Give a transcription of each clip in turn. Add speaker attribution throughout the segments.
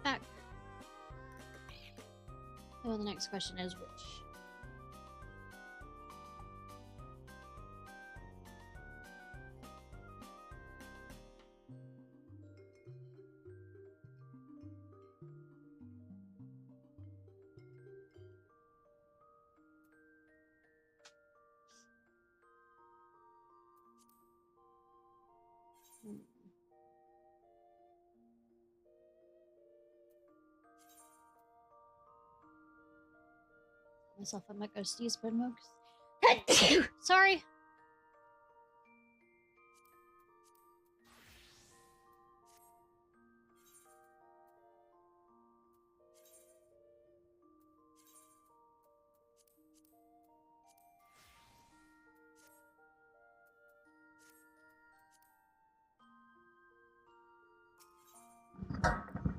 Speaker 1: back. Well, the next question is which? Myself at my ghosties, but sorry.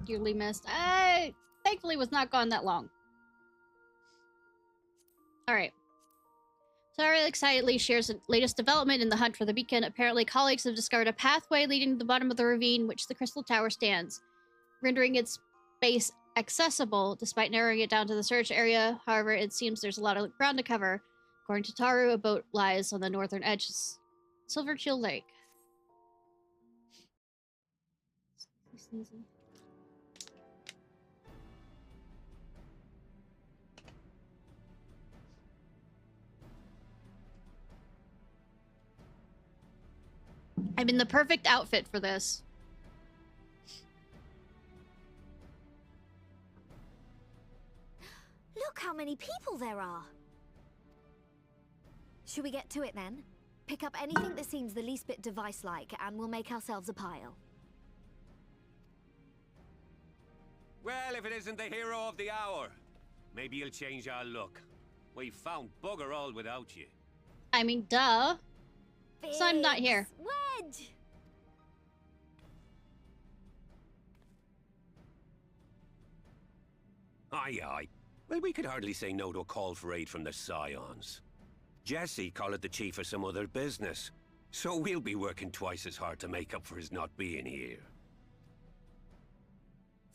Speaker 1: Dearly missed. I thankfully was not gone that long. Alright. Sarah excitedly shares the latest development in the hunt for the beacon. Apparently, colleagues have discovered a pathway leading to the bottom of the ravine which the crystal tower stands, rendering its base accessible despite narrowing it down to the search area. However, it seems there's a lot of ground to cover. According to Taru, a boat lies on the northern edge of Silverchill Lake. I'm in the perfect outfit for this.
Speaker 2: Look how many people there are. Should we get to it then? Pick up anything that seems the least bit device-like, and we'll make ourselves a pile.
Speaker 3: Well, if it isn't the hero of the hour, maybe you'll change our look. We've found bugger all without you.
Speaker 1: I mean, duh. So I'm not here.
Speaker 2: Wedge!
Speaker 3: Aye, aye. Well, we could hardly say no to a call for aid from the Scions. Jesse called it the chief of some other business, so we'll be working twice as hard to make up for his not being here.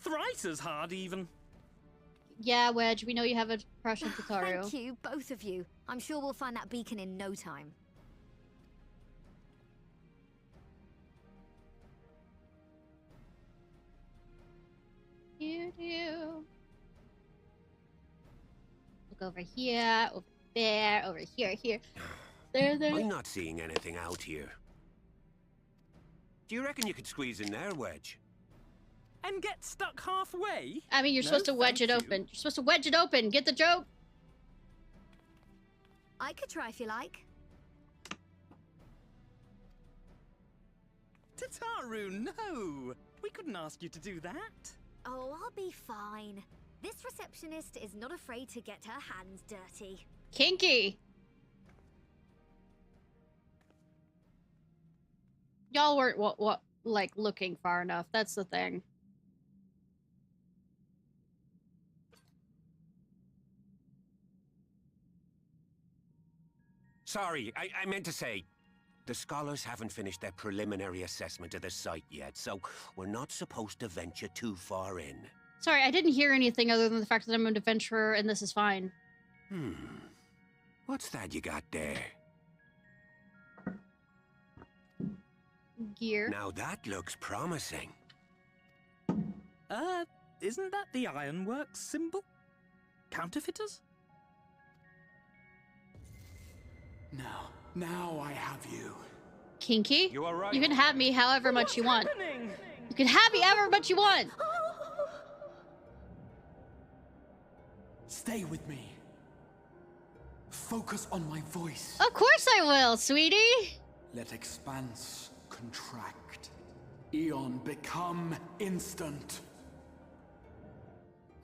Speaker 4: Thrice as hard, even.
Speaker 1: Yeah, Wedge, we know you have a crush on Tataru.
Speaker 2: Thank you, both of you. I'm sure we'll find that beacon in no time.
Speaker 1: Look over here, over there, over here, here. There.
Speaker 3: I'm not seeing anything out here. Do you reckon you could squeeze in there, Wedge?
Speaker 4: And get stuck halfway?
Speaker 1: I mean, you're supposed to wedge it open. You're supposed to wedge it open. Get the joke?
Speaker 2: I could try if you like.
Speaker 4: Tataru, no! We couldn't ask you to do that.
Speaker 2: Oh, I'll be fine. This receptionist is not afraid to get her hands dirty.
Speaker 1: Kinky. Y'all weren't what like looking far enough. That's the thing.
Speaker 3: Sorry, I meant to say, the scholars haven't finished their preliminary assessment of the site yet, so we're not supposed to venture too far in.
Speaker 1: Sorry, I didn't hear anything other than the fact that I'm an adventurer and this is fine.
Speaker 3: What's that you got there?
Speaker 1: Gear.
Speaker 3: Now that looks promising.
Speaker 4: Isn't that the Ironworks symbol? Counterfeiters?
Speaker 5: Now I have you.
Speaker 1: Kinky?
Speaker 3: You are right.
Speaker 1: You can have me however much you want.
Speaker 4: Happening?
Speaker 1: You can have me however much you want.
Speaker 5: Stay with me. Focus on my voice.
Speaker 1: Of course I will, sweetie.
Speaker 5: Let expanse contract. Eon become instant.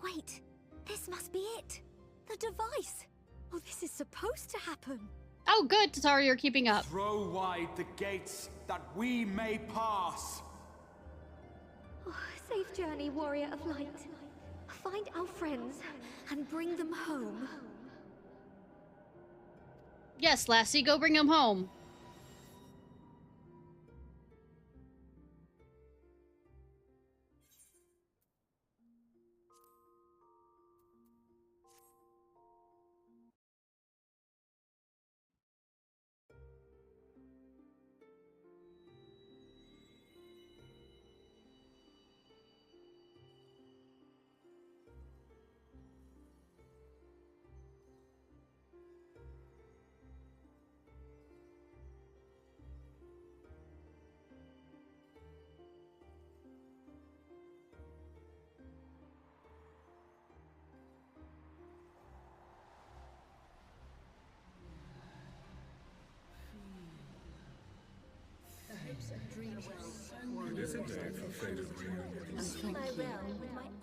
Speaker 2: Wait, this must be it. The device. Oh, this is supposed to happen.
Speaker 1: Oh, good, Tataru, you're keeping up.
Speaker 5: Throw wide the gates that we may pass.
Speaker 2: Oh, safe journey, warrior of light. Find our friends and bring them home.
Speaker 1: Yes, Lassie, go bring him home.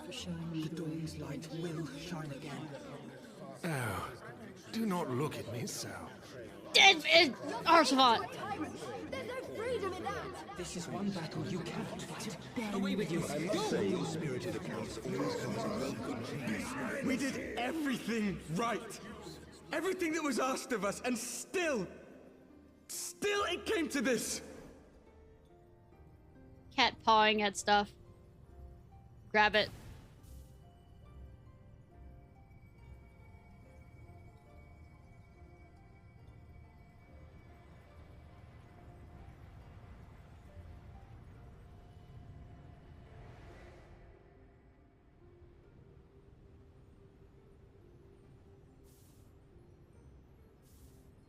Speaker 6: For showing me the dawn's light will shine again.
Speaker 7: Oh, do not look at me so.
Speaker 1: Archivant.
Speaker 2: There's no freedom in that!
Speaker 6: This is one battle you cannot fight. Away with you.
Speaker 5: We did everything right. Everything that was asked of us, and still it came to this.
Speaker 1: Cat pawing at stuff. Grab it.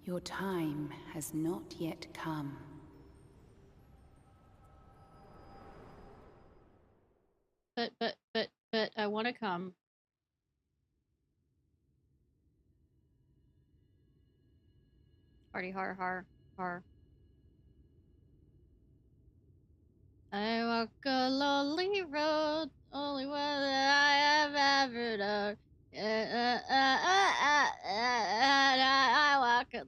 Speaker 8: Your time has not yet come.
Speaker 1: But I want to come. Party har har har. I walk a lonely road, only one that I have ever done. I walk a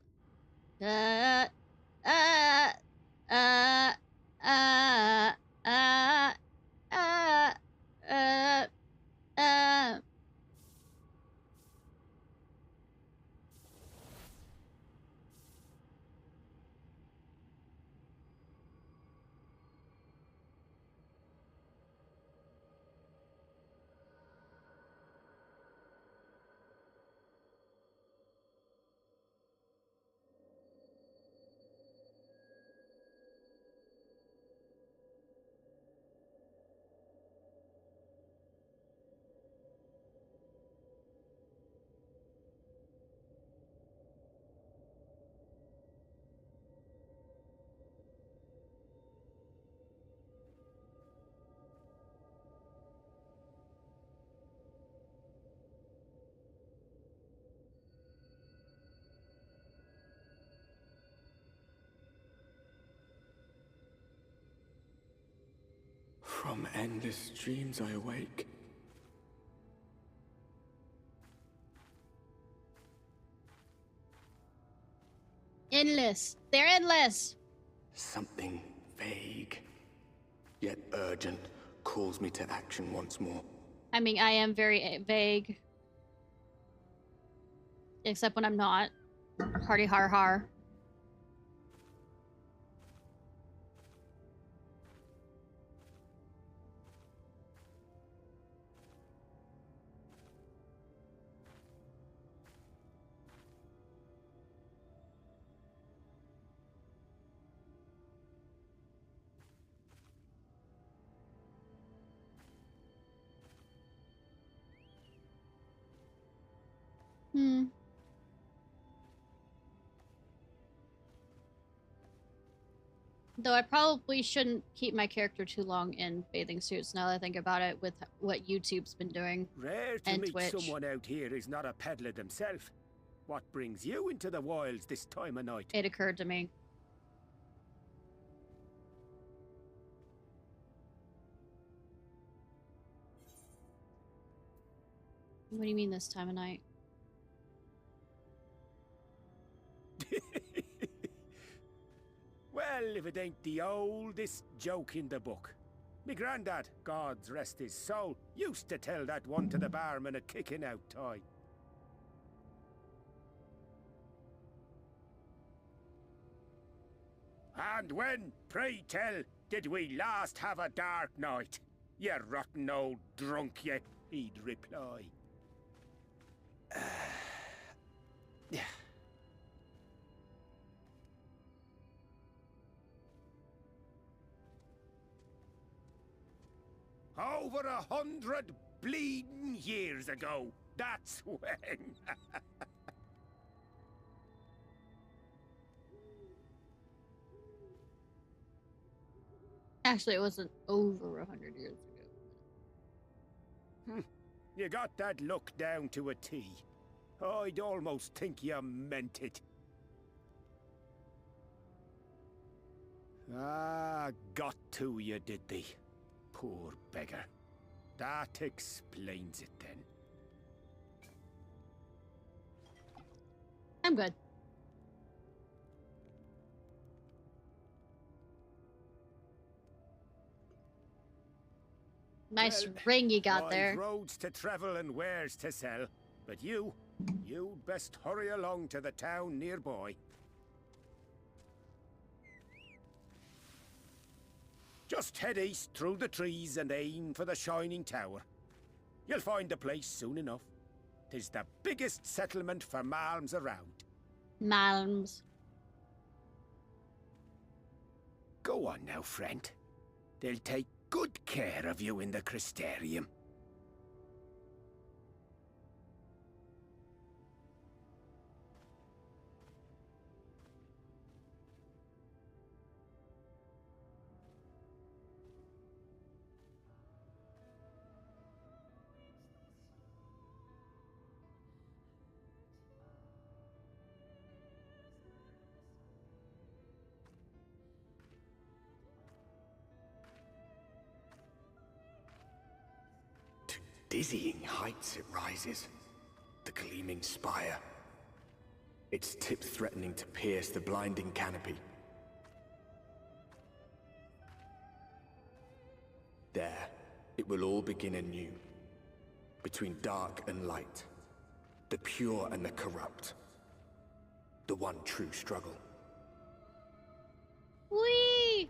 Speaker 5: From endless dreams I awake.
Speaker 1: Endless. They're endless.
Speaker 5: Something vague, yet urgent, calls me to action once more.
Speaker 1: I mean, I am very vague. Except when I'm not. Hardy har har. Though I probably shouldn't keep my character too long in bathing suits now that I think about it with what YouTube's been doing.
Speaker 9: Rare to
Speaker 1: and
Speaker 9: meet
Speaker 1: Twitch.
Speaker 9: someone out here who's not a peddler themselves. What brings you into the wilds this time of night?
Speaker 1: It occurred to me. What do you mean this time of night?
Speaker 9: Well, if it ain't the oldest joke in the book. Me granddad, God's rest his soul, used to tell that one to the barman at kicking out time. And when, pray tell, did we last have a dark night? You rotten old drunk, you, he'd reply.
Speaker 5: Yeah.
Speaker 9: Over 100 bleeding years ago, that's when.
Speaker 1: Actually, it wasn't over 100 years ago.
Speaker 9: You got that look down to a T. I'd almost think you meant it. Ah, got to you, did they? Poor beggar. That explains it then.
Speaker 1: I'm good. Nice
Speaker 9: Well,
Speaker 1: ring you got
Speaker 9: I've
Speaker 1: there.
Speaker 9: roads to travel and wares to sell, but you'd best hurry along to the town nearby. Just head east through the trees and aim for the Shining Tower. You'll find the place soon enough. 'Tis the biggest settlement for malms around.
Speaker 1: Malms.
Speaker 9: Go on now, friend. They'll take good care of you in the Crystarium.
Speaker 5: To dizzying heights it rises, the gleaming spire. Its tip threatening to pierce the blinding canopy. There, it will all begin anew. Between dark and light. The pure and the corrupt. The one true struggle.
Speaker 1: Whee!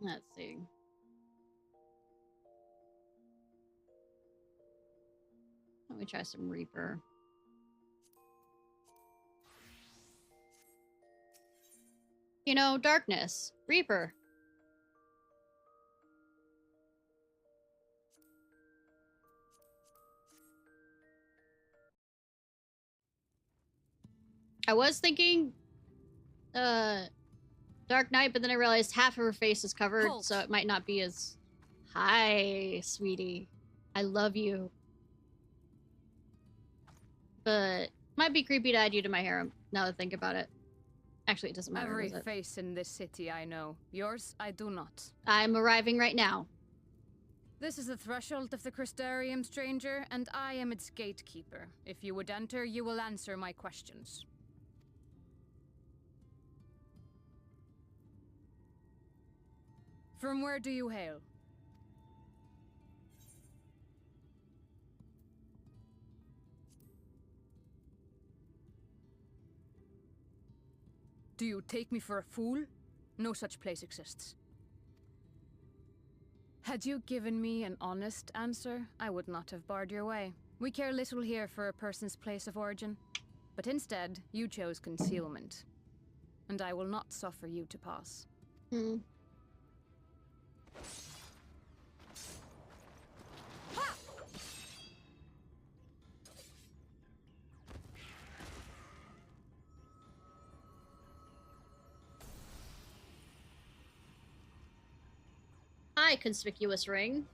Speaker 1: Let's see. Let me try some Reaper. You know, darkness. Reaper. I was thinking Dark Knight, but then I realized half of her face is covered,
Speaker 2: Halt.
Speaker 1: so it might not be as... Hi, sweetie. I love you. But might be creepy to add you to my harem, now that I think about it. Actually, it doesn't matter,
Speaker 10: Every
Speaker 1: does it?
Speaker 10: face in this city I know. Yours, I do not.
Speaker 1: I'm arriving right now.
Speaker 10: This is the threshold of the Crystarium, stranger, and I am its gatekeeper. If you would enter, you will answer my questions. From where do you hail? Do you take me for a fool? No such place exists. Had you given me an honest answer, I would not have barred your way. We care little here for a person's place of origin. But instead, you chose concealment. And I will not suffer you to pass.
Speaker 1: Hmm. Hi, conspicuous ring.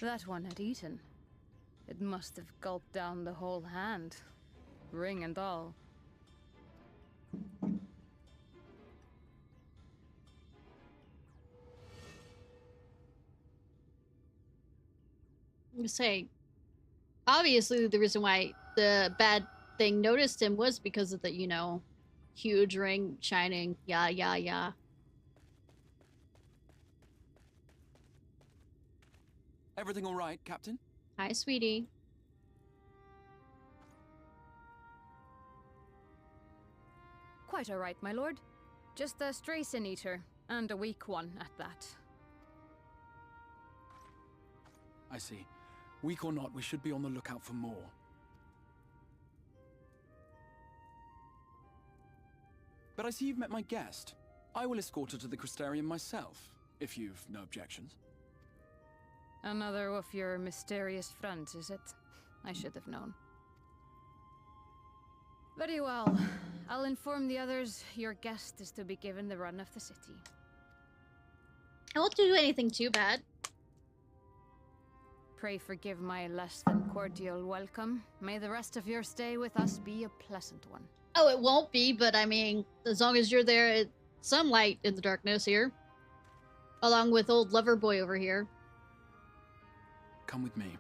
Speaker 10: That one had eaten. It must have gulped down the whole hand. Ring and all.
Speaker 1: I'm saying, obviously the reason why the bad thing noticed him was because of the, you know, huge ring shining. Yeah, yeah, yeah.
Speaker 11: Everything all right, Captain?
Speaker 1: Hi, sweetie.
Speaker 10: Quite all right, my lord. Just a stray sin eater, and a weak one at that.
Speaker 11: I see. Weak or not, we should be on the lookout for more. But I see you've met my guest. I will escort her to the Crystarium myself, if you've no objections.
Speaker 10: Another of your mysterious friends, is it? I should have known. Very well. I'll inform the others your guest is to be given the run of the city.
Speaker 1: I won't do anything too bad.
Speaker 10: Pray forgive my less than cordial welcome. May the rest of your stay with us be a pleasant one.
Speaker 1: Oh, it won't be, but I mean, as long as you're there, it's some light in the darkness here. Along with old lover boy over here.
Speaker 11: Come with me.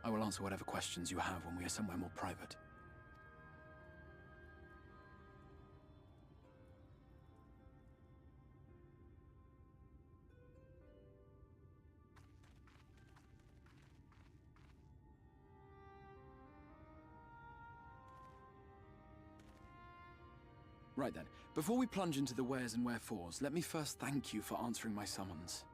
Speaker 11: I will answer whatever questions you have when we are somewhere more private. Right then, before we plunge into the wheres and wherefores, let me first thank you for answering my summons.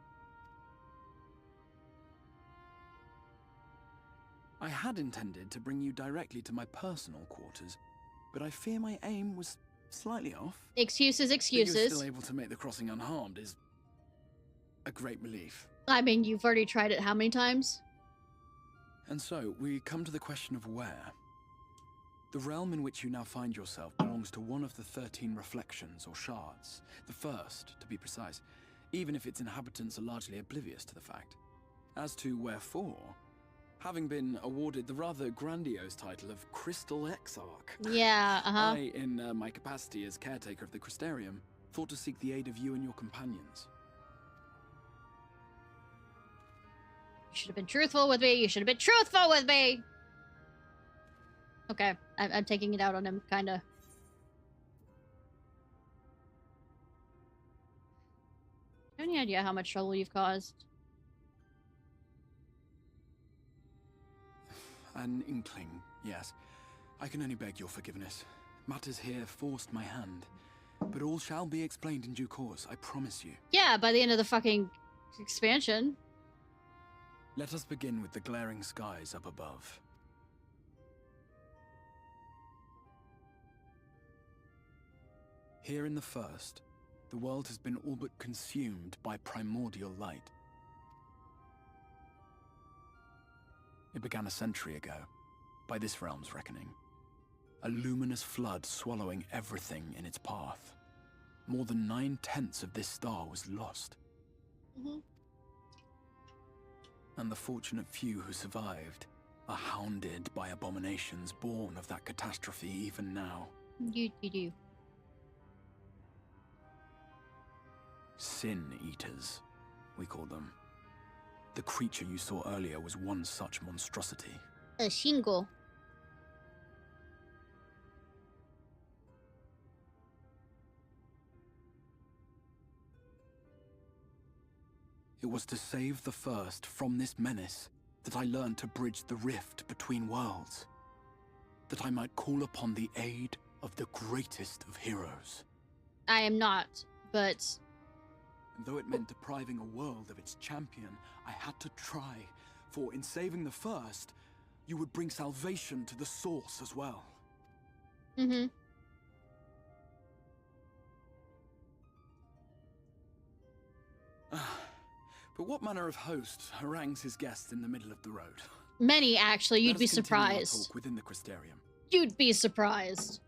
Speaker 11: I had intended to bring you directly to my personal quarters, but I fear my aim was slightly off.
Speaker 1: Excuses, excuses.
Speaker 11: That you're still able to make the crossing unharmed is a great relief.
Speaker 1: I mean, you've already tried it how many times?
Speaker 11: And so, we come to the question of where. The realm in which you now find yourself belongs to one of the 13 reflections, or shards. The first, to be precise, even if its inhabitants are largely oblivious to the fact. As to wherefore, having been awarded the rather grandiose title of Crystal Exarch.
Speaker 1: Yeah,
Speaker 11: I, in my capacity as caretaker of the Crystarium, thought to seek the aid of you and your companions.
Speaker 1: You should have been truthful with me. You should have been truthful with me. Okay, I'm taking it out on him, kinda. Any idea how much trouble you've caused?
Speaker 11: An inkling, yes. I can only beg your forgiveness. Matters here forced my hand. But all shall be explained in due course, I promise you.
Speaker 1: Yeah, by the end of the fucking expansion.
Speaker 11: Let us begin with the glaring skies up above. Here in the first, the world has been all but consumed by primordial light. It began a century ago, by this realm's reckoning. A luminous flood swallowing everything in its path. More than 9/10 of this star was lost. And the fortunate few who survived are hounded by abominations born of that catastrophe even now.
Speaker 1: You.
Speaker 11: Sin Eaters, we call them. The creature you saw earlier was one such monstrosity.
Speaker 1: A shingle.
Speaker 11: It was to save the first from this menace that I learned to bridge the rift between worlds. That I might call upon the aid of the greatest of heroes.
Speaker 1: I am not, but...
Speaker 11: And though it meant depriving a world of its champion, I had to try, for in saving the first, you would bring salvation to the source as well. But what manner of host harangues his guests in the middle of the road?
Speaker 1: Many, actually. You'd be
Speaker 11: Let us continue our
Speaker 1: surprised.
Speaker 11: talk within the Crystarium.
Speaker 1: You'd be surprised.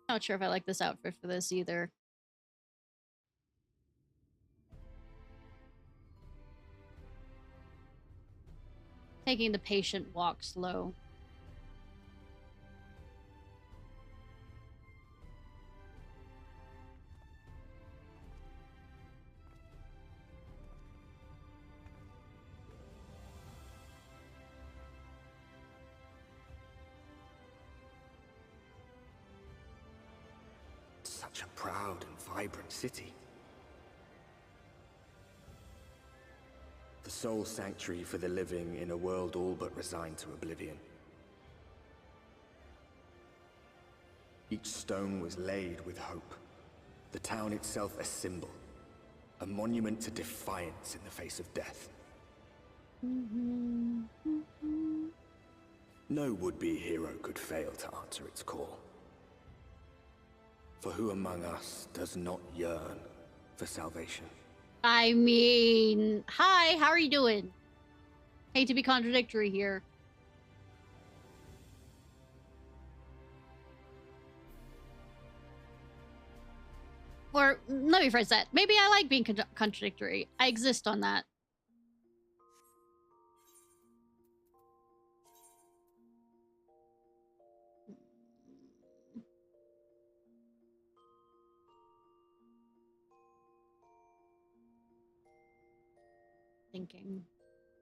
Speaker 1: Not sure if I like this outfit for this either. Taking the patient walk slow.
Speaker 5: Such a proud and vibrant city. The sole sanctuary for the living in a world all but resigned to oblivion. Each stone was laid with hope. The town itself a symbol. A monument to defiance in the face of death. No would-be hero could fail to answer its call. For who among us does not yearn for salvation?
Speaker 1: I mean, hi, how are you doing? Hate to be contradictory here. Or, let me phrase that. Maybe I like being contradictory. I exist on that. Thinking,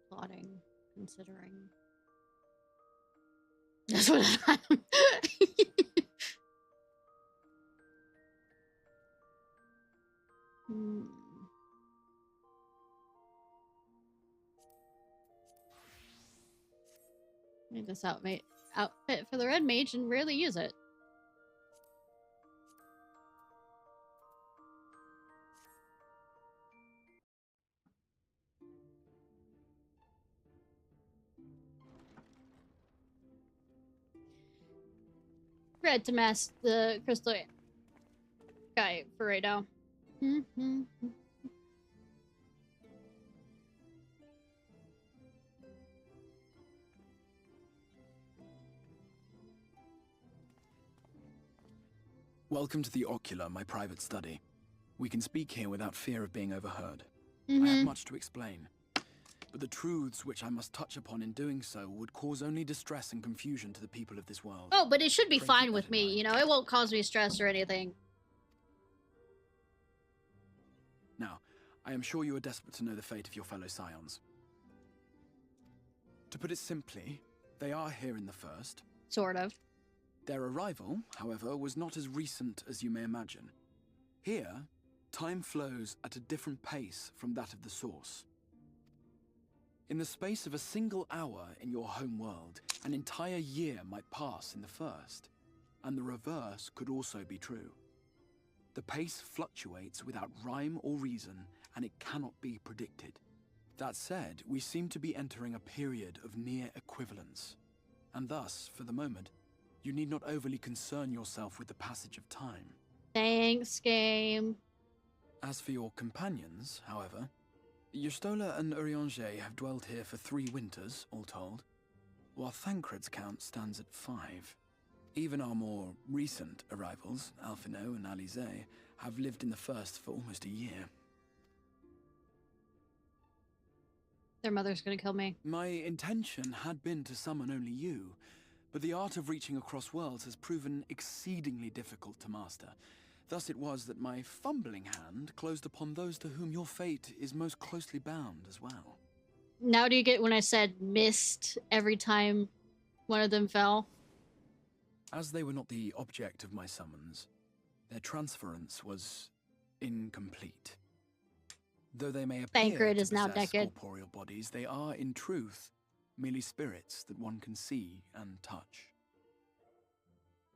Speaker 1: plotting, considering. That's what I'm... Made this outfit for the red mage and rarely use it. Red to mask the crystal guy for right now.
Speaker 11: Welcome to the Ocular, my private study. We can speak here without fear of being overheard. I have much to explain, but the truths which I must touch upon in doing so would cause only distress and confusion to the people of this world.
Speaker 1: Oh, but it should be fine with me, you know? It won't cause me stress or anything.
Speaker 11: Now, I am sure you are desperate to know the fate of your fellow scions. To put it simply, they are here in the first.
Speaker 1: Sort of.
Speaker 11: Their arrival, however, was not as recent as you may imagine. Here, time flows at a different pace from that of the source. In the space of a single hour in your home world, an entire year might pass in the first, and the reverse could also be true. The pace fluctuates without rhyme or reason, and it cannot be predicted. That said, we seem to be entering a period of near equivalence, and thus, for the moment, you need not overly concern yourself with the passage of time.
Speaker 1: Thanks, game.
Speaker 11: As for your companions, however, Y'shtola and Urianger have dwelled here for 3 winters, all told, while Thancred's count stands at 5. Even our more recent arrivals, Alphino and Alize, have lived in the first for almost a year.
Speaker 1: Their mother's gonna kill me.
Speaker 11: My intention had been to summon only you, but the art of reaching across worlds has proven exceedingly difficult to master. Thus it was that my fumbling hand closed upon those to whom your fate is most closely bound as well.
Speaker 1: Now do you get when I said missed every time one of them fell?
Speaker 11: As they were not the object of my summons, their transference was incomplete. Though they may appear to possess corporeal bodies, they are, in truth, merely spirits that one can see and touch.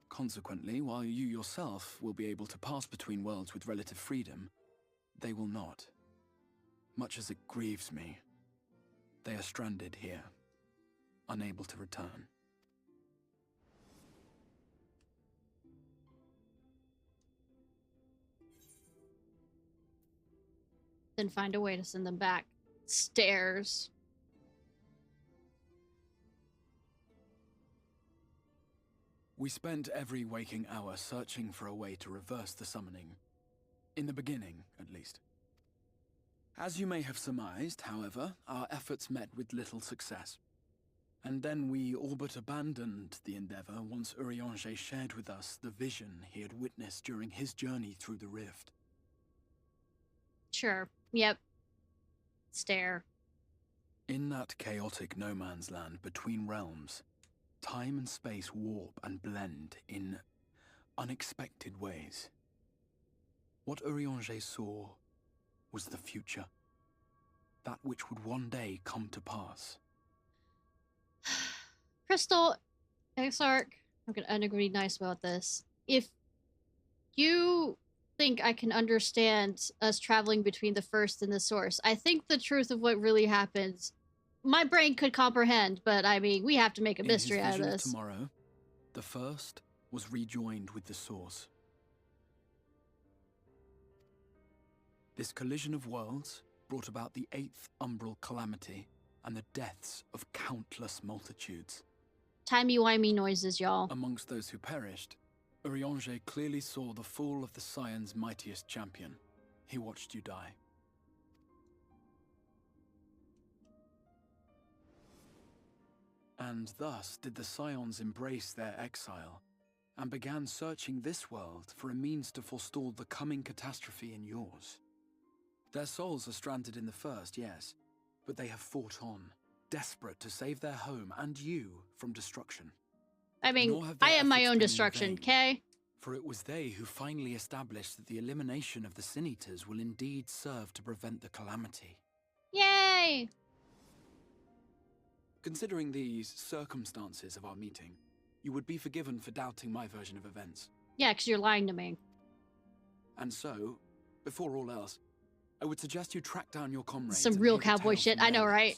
Speaker 11: Consequently, while you yourself will be able to pass between worlds with relative freedom, they will not. Much as it grieves me, they are stranded here, unable to return.
Speaker 1: Then find a way to send them back. Stairs.
Speaker 11: We spent every waking hour searching for a way to reverse the summoning. In the beginning, at least. As you may have surmised, however, our efforts met with little success. And then we all but abandoned the endeavor once Urianger shared with us the vision he had witnessed during his journey through the rift.
Speaker 1: Sure. Yep. Stare.
Speaker 11: In that chaotic no-man's land between realms, time and space warp and blend in unexpected ways. What Urianger saw was the future. That which would one day come to pass.
Speaker 1: Crystal, Exarch, I'm gonna be nice about this. If you think I can understand us traveling between the first and the source, I think the truth of what really happens my brain could comprehend, but I mean, we have to make a mystery out of
Speaker 11: In his
Speaker 1: this.
Speaker 11: vision of tomorrow, the first was rejoined with the source. This collision of worlds brought about the 8th umbral calamity and the deaths of countless multitudes.
Speaker 1: Timey-wimey noises, y'all.
Speaker 11: Amongst those who perished, Urianger clearly saw the fall of the Scion's mightiest champion. He watched you die. And thus did the Scions embrace their exile, and began searching this world for a means to forestall the coming catastrophe in yours. Their souls are stranded in the first, yes, but they have fought on, desperate to save their home and you from destruction.
Speaker 1: I mean, I am my own destruction, okay?
Speaker 11: For it was they who finally established that the elimination of the Sin Eaters will indeed serve to prevent the calamity.
Speaker 1: Yay!
Speaker 11: Considering these circumstances of our meeting, you would be forgiven for doubting my version of events.
Speaker 1: Yeah, because you're lying to me.
Speaker 11: And so, before all else, I would suggest you track down your comrades.
Speaker 1: Some real cowboy shit, I know, right?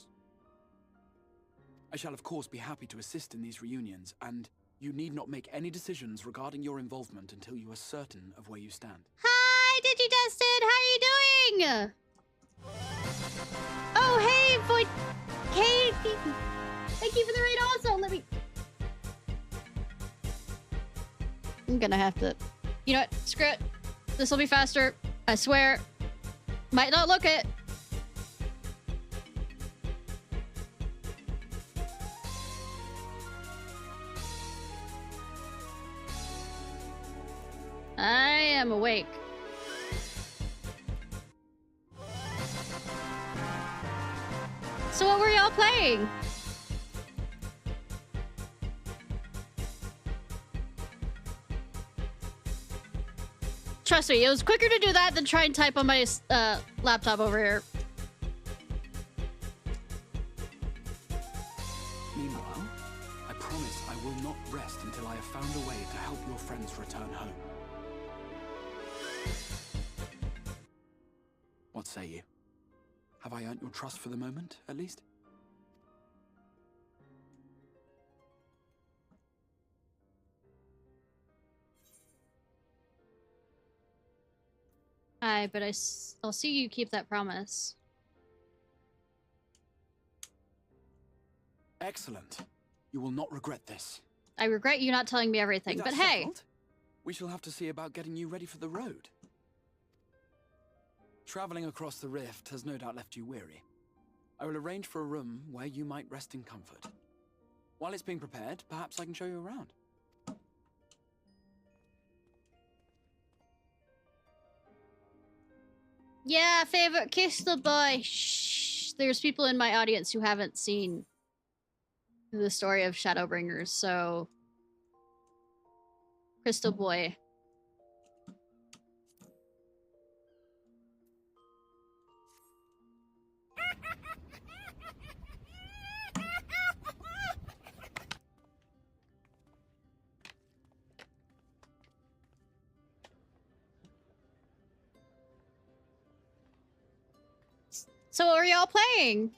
Speaker 11: I shall of course be happy to assist in these reunions, and you need not make any decisions regarding your involvement until you are certain of where you stand.
Speaker 1: Hi, Digidusted! How are you doing? Oh, hey, boy. Hey, thank you for the raid also. Let me... I'm gonna have to... You know what? Screw it. This'll be faster. I swear. Might not look it. I am awake. So what were y'all playing? Trust me, it was quicker to do that than try and type on my laptop over here.
Speaker 11: Meanwhile, I promise I will not rest until I have found a way to help your friends return home. What say you? Have I earned your trust for the moment, at least?
Speaker 1: Aye, but I'll see you keep that promise.
Speaker 11: Excellent. You will not regret this.
Speaker 1: I regret you not telling me everything, but hey!
Speaker 11: Settled, we shall have to see about getting you ready for the road. Traveling across the rift has no doubt left you weary. I will arrange for a room where you might rest in comfort. While it's being prepared, perhaps I can show you around.
Speaker 1: Yeah, favorite kiss the boy. Shh. There's people in my audience who haven't seen the story of Shadowbringers, so... Crystal boy. So what are y'all playing?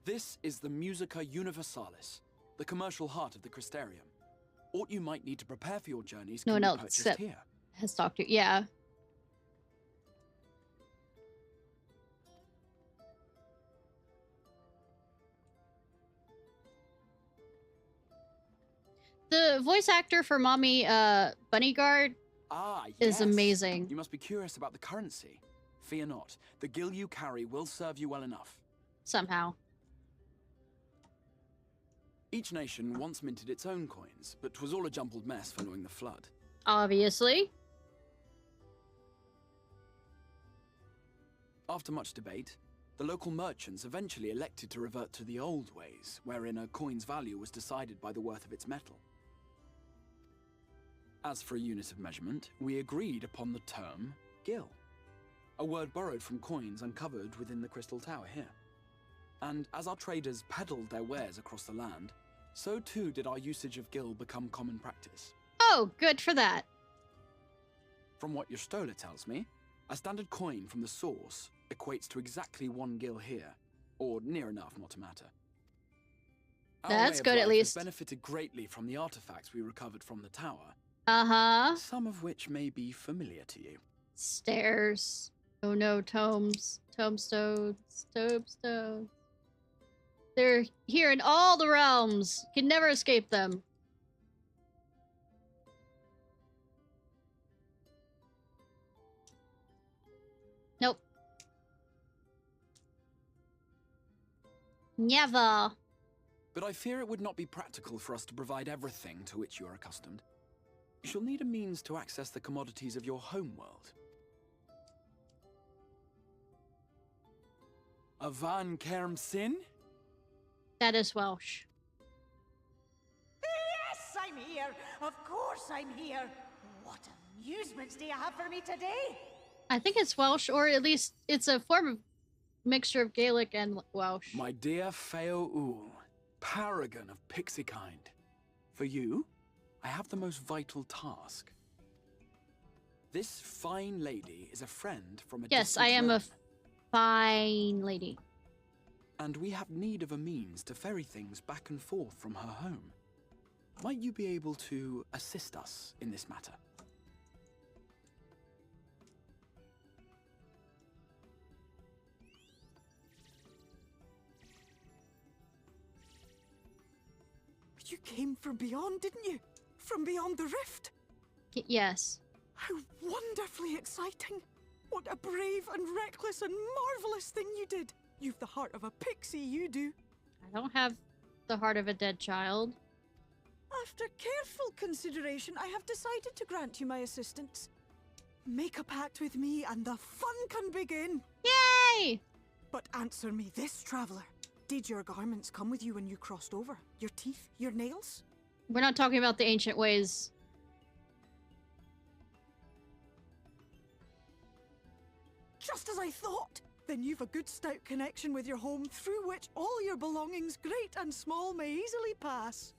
Speaker 11: This is the Musica Universalis, the commercial heart of the Crystarium. Aught you might need to prepare for your journeys can be purchased here.
Speaker 1: Has talked to, yeah. The voice actor for Mommy Bunnyguard is amazing.
Speaker 11: You must be curious about the currency. Fear not. The gil you carry will serve you well enough.
Speaker 1: Somehow.
Speaker 11: Each nation once minted its own coins, but 'twas all a jumbled mess following the flood.
Speaker 1: Obviously.
Speaker 11: After much debate, the local merchants eventually elected to revert to the old ways, wherein a coin's value was decided by the worth of its metal. As for a unit of measurement, we agreed upon the term gil, a word borrowed from coins uncovered within the Crystal Tower here. And as our traders peddled their wares across the land, so too did our usage of gil become common practice.
Speaker 1: Oh, good for that.
Speaker 11: From what your stola tells me, A standard coin from the source equates to exactly 1 gil here, or near enough, not to matter. Our
Speaker 1: That's
Speaker 11: way of
Speaker 1: good, at
Speaker 11: life
Speaker 1: least.
Speaker 11: has benefited greatly from the artifacts we recovered from the tower.
Speaker 1: Uh-huh.
Speaker 11: Some of which may be familiar to you.
Speaker 1: Stairs. Oh no, tomes. Tombstones. Tombstones. They're here in all the realms. Can never escape them. Nope. Never.
Speaker 11: But I fear it would not be practical for us to provide everything to which you are accustomed. You shall need a means to access the commodities of your homeworld. A van Kerm Sin?
Speaker 1: That is Welsh.
Speaker 12: Yes, I'm here. Of course I'm here. What amusements do you have for me today?
Speaker 1: I think it's Welsh, or at least it's a form of mixture of Gaelic and Welsh.
Speaker 11: My dear Feo Ul, paragon of pixie kind. For you, I have the most vital task. This fine lady is a friend from a
Speaker 1: Yes, I am a fine lady.
Speaker 11: And we have need of a means to ferry things back and forth from her home. Might you be able to assist us in this matter?
Speaker 12: You came from beyond, didn't you? From beyond the rift?
Speaker 1: Yes.
Speaker 12: How wonderfully exciting! What a brave and reckless and marvelous thing you did! You've the heart of a pixie, you do.
Speaker 1: I don't have the heart of a dead child.
Speaker 12: After careful consideration, I have decided to grant you my assistance. Make a pact with me and the fun can begin.
Speaker 1: Yay!
Speaker 12: But answer me this, traveler. Did your garments come with you when you crossed over? Your teeth? Your nails?
Speaker 1: We're not talking about the ancient ways.
Speaker 12: Just as I thought! Then you've a good stout connection with your home through which all your belongings, great and small, may easily pass.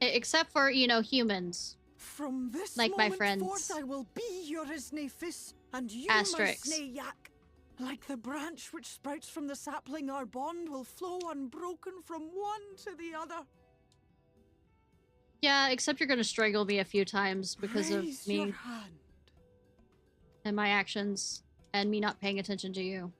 Speaker 1: Except for, you know, humans.
Speaker 12: From this
Speaker 1: like
Speaker 12: moment
Speaker 1: my friends.
Speaker 12: forth, I will be your Ishnai Fis, and you
Speaker 1: Asterix.
Speaker 12: my Ishnai Yak. Like the branch which sprouts from the sapling, our bond will flow unbroken from one to the other.
Speaker 1: Yeah, except you're gonna strangle me a few times because
Speaker 12: Raise
Speaker 1: of me
Speaker 12: your hand.
Speaker 1: and my actions and me not paying attention to you.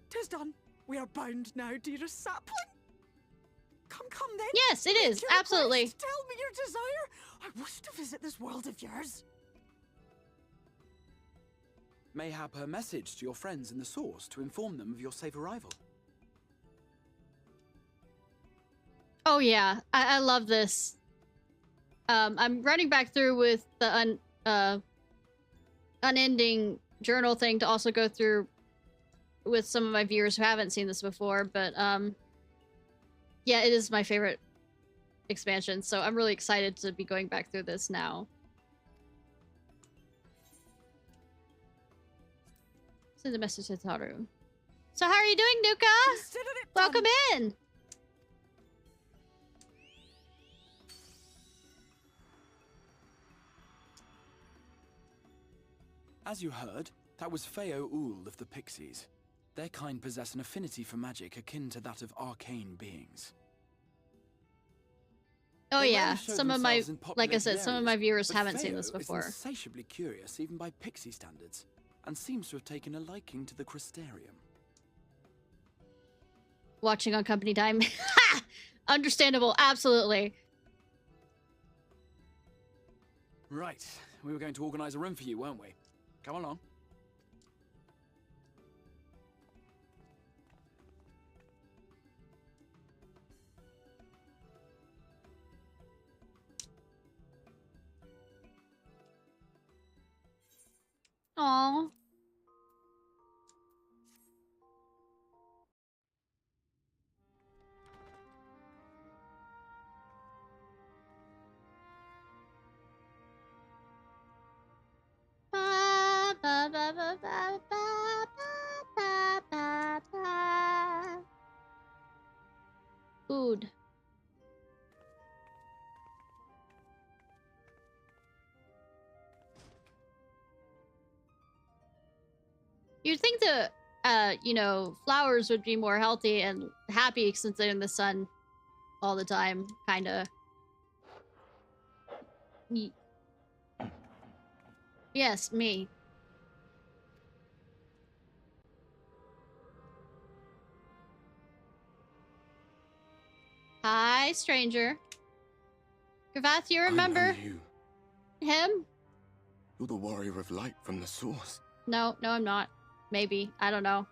Speaker 12: Tis done. We are bound now, dearest sapling. Come then.
Speaker 1: Yes, it is.
Speaker 12: Your
Speaker 1: Absolutely.
Speaker 12: request, tell me your desire. I wish to visit this world of yours.
Speaker 11: Mayhap her message to your friends in the source to inform them of your safe arrival.
Speaker 1: Oh yeah, I love this. I'm running back through with the unending journal thing to also go through with some of my viewers who haven't seen this before, but yeah, it is my favorite expansion, so I'm really excited to be going back through this now. Send a message to Taru. So how are you doing, Nuka? Welcome in!
Speaker 11: As you heard, that was Feo Ul of the Pixies. Their kind possess an affinity for magic akin to that of arcane beings.
Speaker 1: Oh
Speaker 11: They
Speaker 1: yeah,
Speaker 11: rarely show
Speaker 1: some of my,
Speaker 11: themselves in
Speaker 1: like I
Speaker 11: populated
Speaker 1: said, some of
Speaker 11: areas,
Speaker 1: my viewers
Speaker 11: but
Speaker 1: haven't seen
Speaker 11: Feo
Speaker 1: this
Speaker 11: is
Speaker 1: before.
Speaker 11: insatiably curious even by Pixie standards, and seems to have taken a liking to the Crystarium.
Speaker 1: Watching on company time. Ha! Understandable, absolutely.
Speaker 11: Right, we were going to organize a room for you, weren't we? Come along.
Speaker 1: Aww. Ba, ba, Food. You'd think the, you know, flowers would be more healthy and happy since they're in the sun all the time, kinda. Yes, me. Hi, stranger. Gravath, you remember
Speaker 5: I know you.
Speaker 1: him?
Speaker 5: You're the warrior of light from the source.
Speaker 1: No, I'm not. Maybe. I don't know.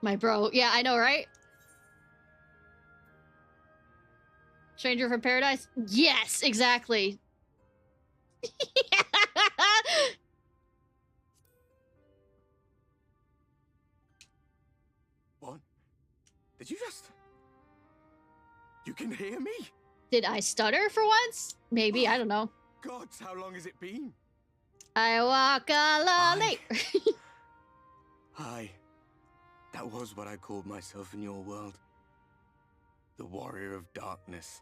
Speaker 1: My bro. Yeah, I know, right? Stranger from Paradise? Yes, exactly.
Speaker 5: What? Did you just... You can hear me?
Speaker 1: Did I stutter for once? Maybe, I don't know.
Speaker 5: Gods, how long has it been?
Speaker 1: I walk a lolly.
Speaker 5: Hi. That was what I called myself in your world. The warrior of darkness.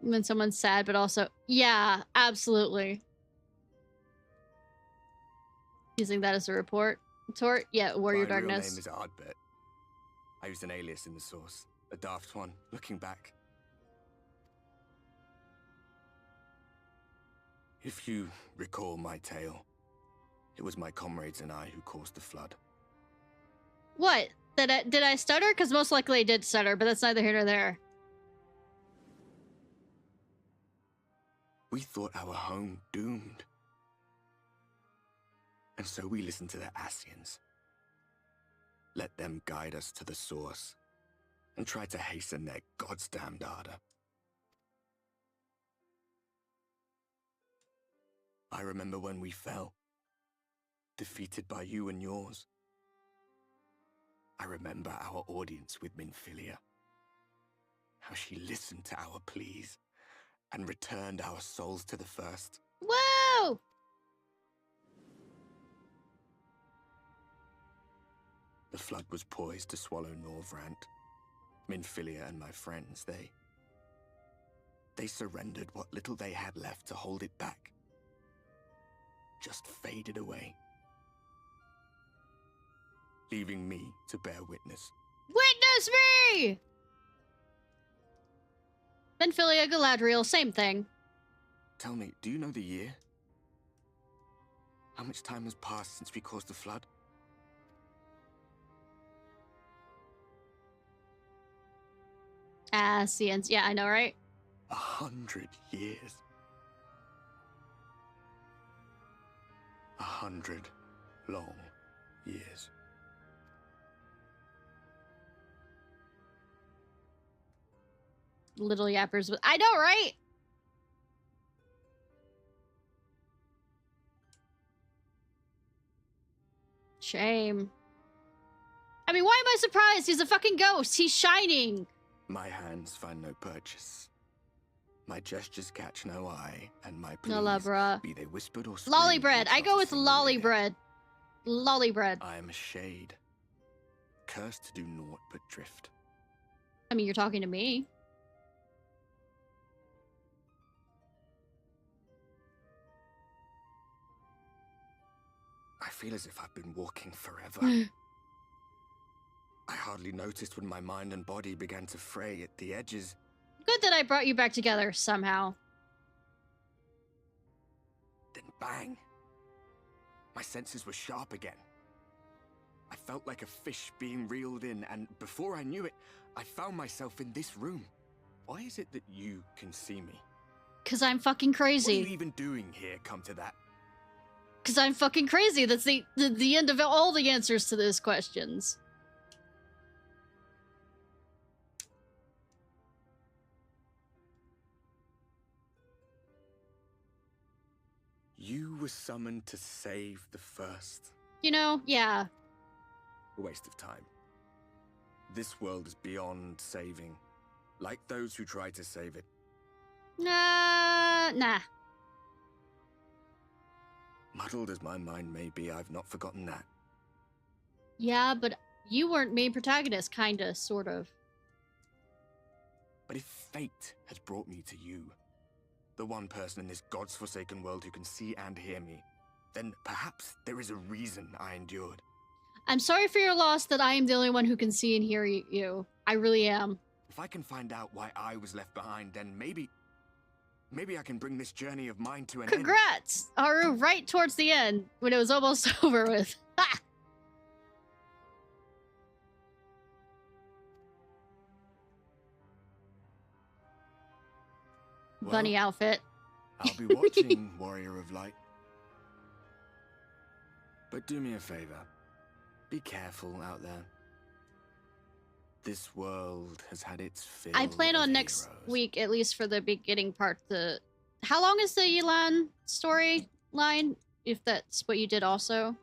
Speaker 1: When someone's sad, but also... Yeah, absolutely. Using that as a report. Tort? Yeah, Warrior
Speaker 5: My real
Speaker 1: Darkness.
Speaker 5: name is Ardbert. I used an alias in the source. A daft one, looking back. If you recall my tale, it was my comrades and I who caused the flood.
Speaker 1: What? Did I stutter? Because most likely I did stutter, but that's neither here nor there.
Speaker 5: We thought our home doomed. And so we listened to the Ascians. Let them guide us to the source and try to hasten their goddamned ardor. I remember when we fell, defeated by you and yours. I remember our audience with Minfilia. How she listened to our pleas and returned our souls to the first.
Speaker 1: Whoa!
Speaker 5: The flood was poised to swallow Norvrant. Minfilia and my friends, they surrendered what little they had left to hold it back. Just faded away. Leaving me to bear witness.
Speaker 1: Witness me! Minfilia, Galadriel, same thing.
Speaker 5: Tell me, do you know the year? How much time has passed since we caused the flood?
Speaker 1: Ascians. Yeah, I know, right?
Speaker 5: 100 years. 100 long years.
Speaker 1: Little yappers with... I know, right? Shame. I mean, why am I surprised? He's a fucking ghost. He's shining.
Speaker 5: My hands find no purchase. My gestures catch no eye, and my pleas,
Speaker 1: Nullabra.
Speaker 5: be they whispered or screamed,
Speaker 1: Lollybread. I go with Lollybread. Lollybread.
Speaker 5: I am a shade, cursed to do naught but drift.
Speaker 1: I mean, you're talking to me.
Speaker 5: I feel as if I've been walking forever. I hardly noticed when my mind and body began to fray at the edges.
Speaker 1: Good that I brought you back together somehow.
Speaker 5: Then bang! My senses were sharp again. I felt like a fish being reeled in, and before I knew it, I found myself in this room. Why is it that you can see me?
Speaker 1: 'Cause I'm fucking crazy.
Speaker 5: What are you even doing here, come to that?
Speaker 1: 'Cause I'm fucking crazy. That's the end of all the answers to those questions.
Speaker 5: You were summoned to save the first.
Speaker 1: You know, yeah.
Speaker 5: A waste of time. This world is beyond saving, like those who try to save it.
Speaker 1: Nah.
Speaker 5: Muddled as my mind may be, I've not forgotten that.
Speaker 1: Yeah, but you weren't main protagonist, kinda, sort of.
Speaker 5: But if fate has brought me to you, the one person in this God's forsaken world who can see and hear me, then perhaps there is a reason I endured.
Speaker 1: I'm sorry for your loss that I am the only one who can see and hear you. I really am.
Speaker 5: If I can find out why I was left behind, then maybe I can bring this journey of mine to an end.
Speaker 1: Congrats! Haru, right towards the end, when it was almost over with. Ha!
Speaker 5: Well,
Speaker 1: bunny outfit.
Speaker 5: I'll be watching, Warrior of Light. But do me a favor. Be careful out there. This world has had its fill.
Speaker 1: I plan on next week, at least for the beginning part, how long is the Yelan storyline? If that's what you did also.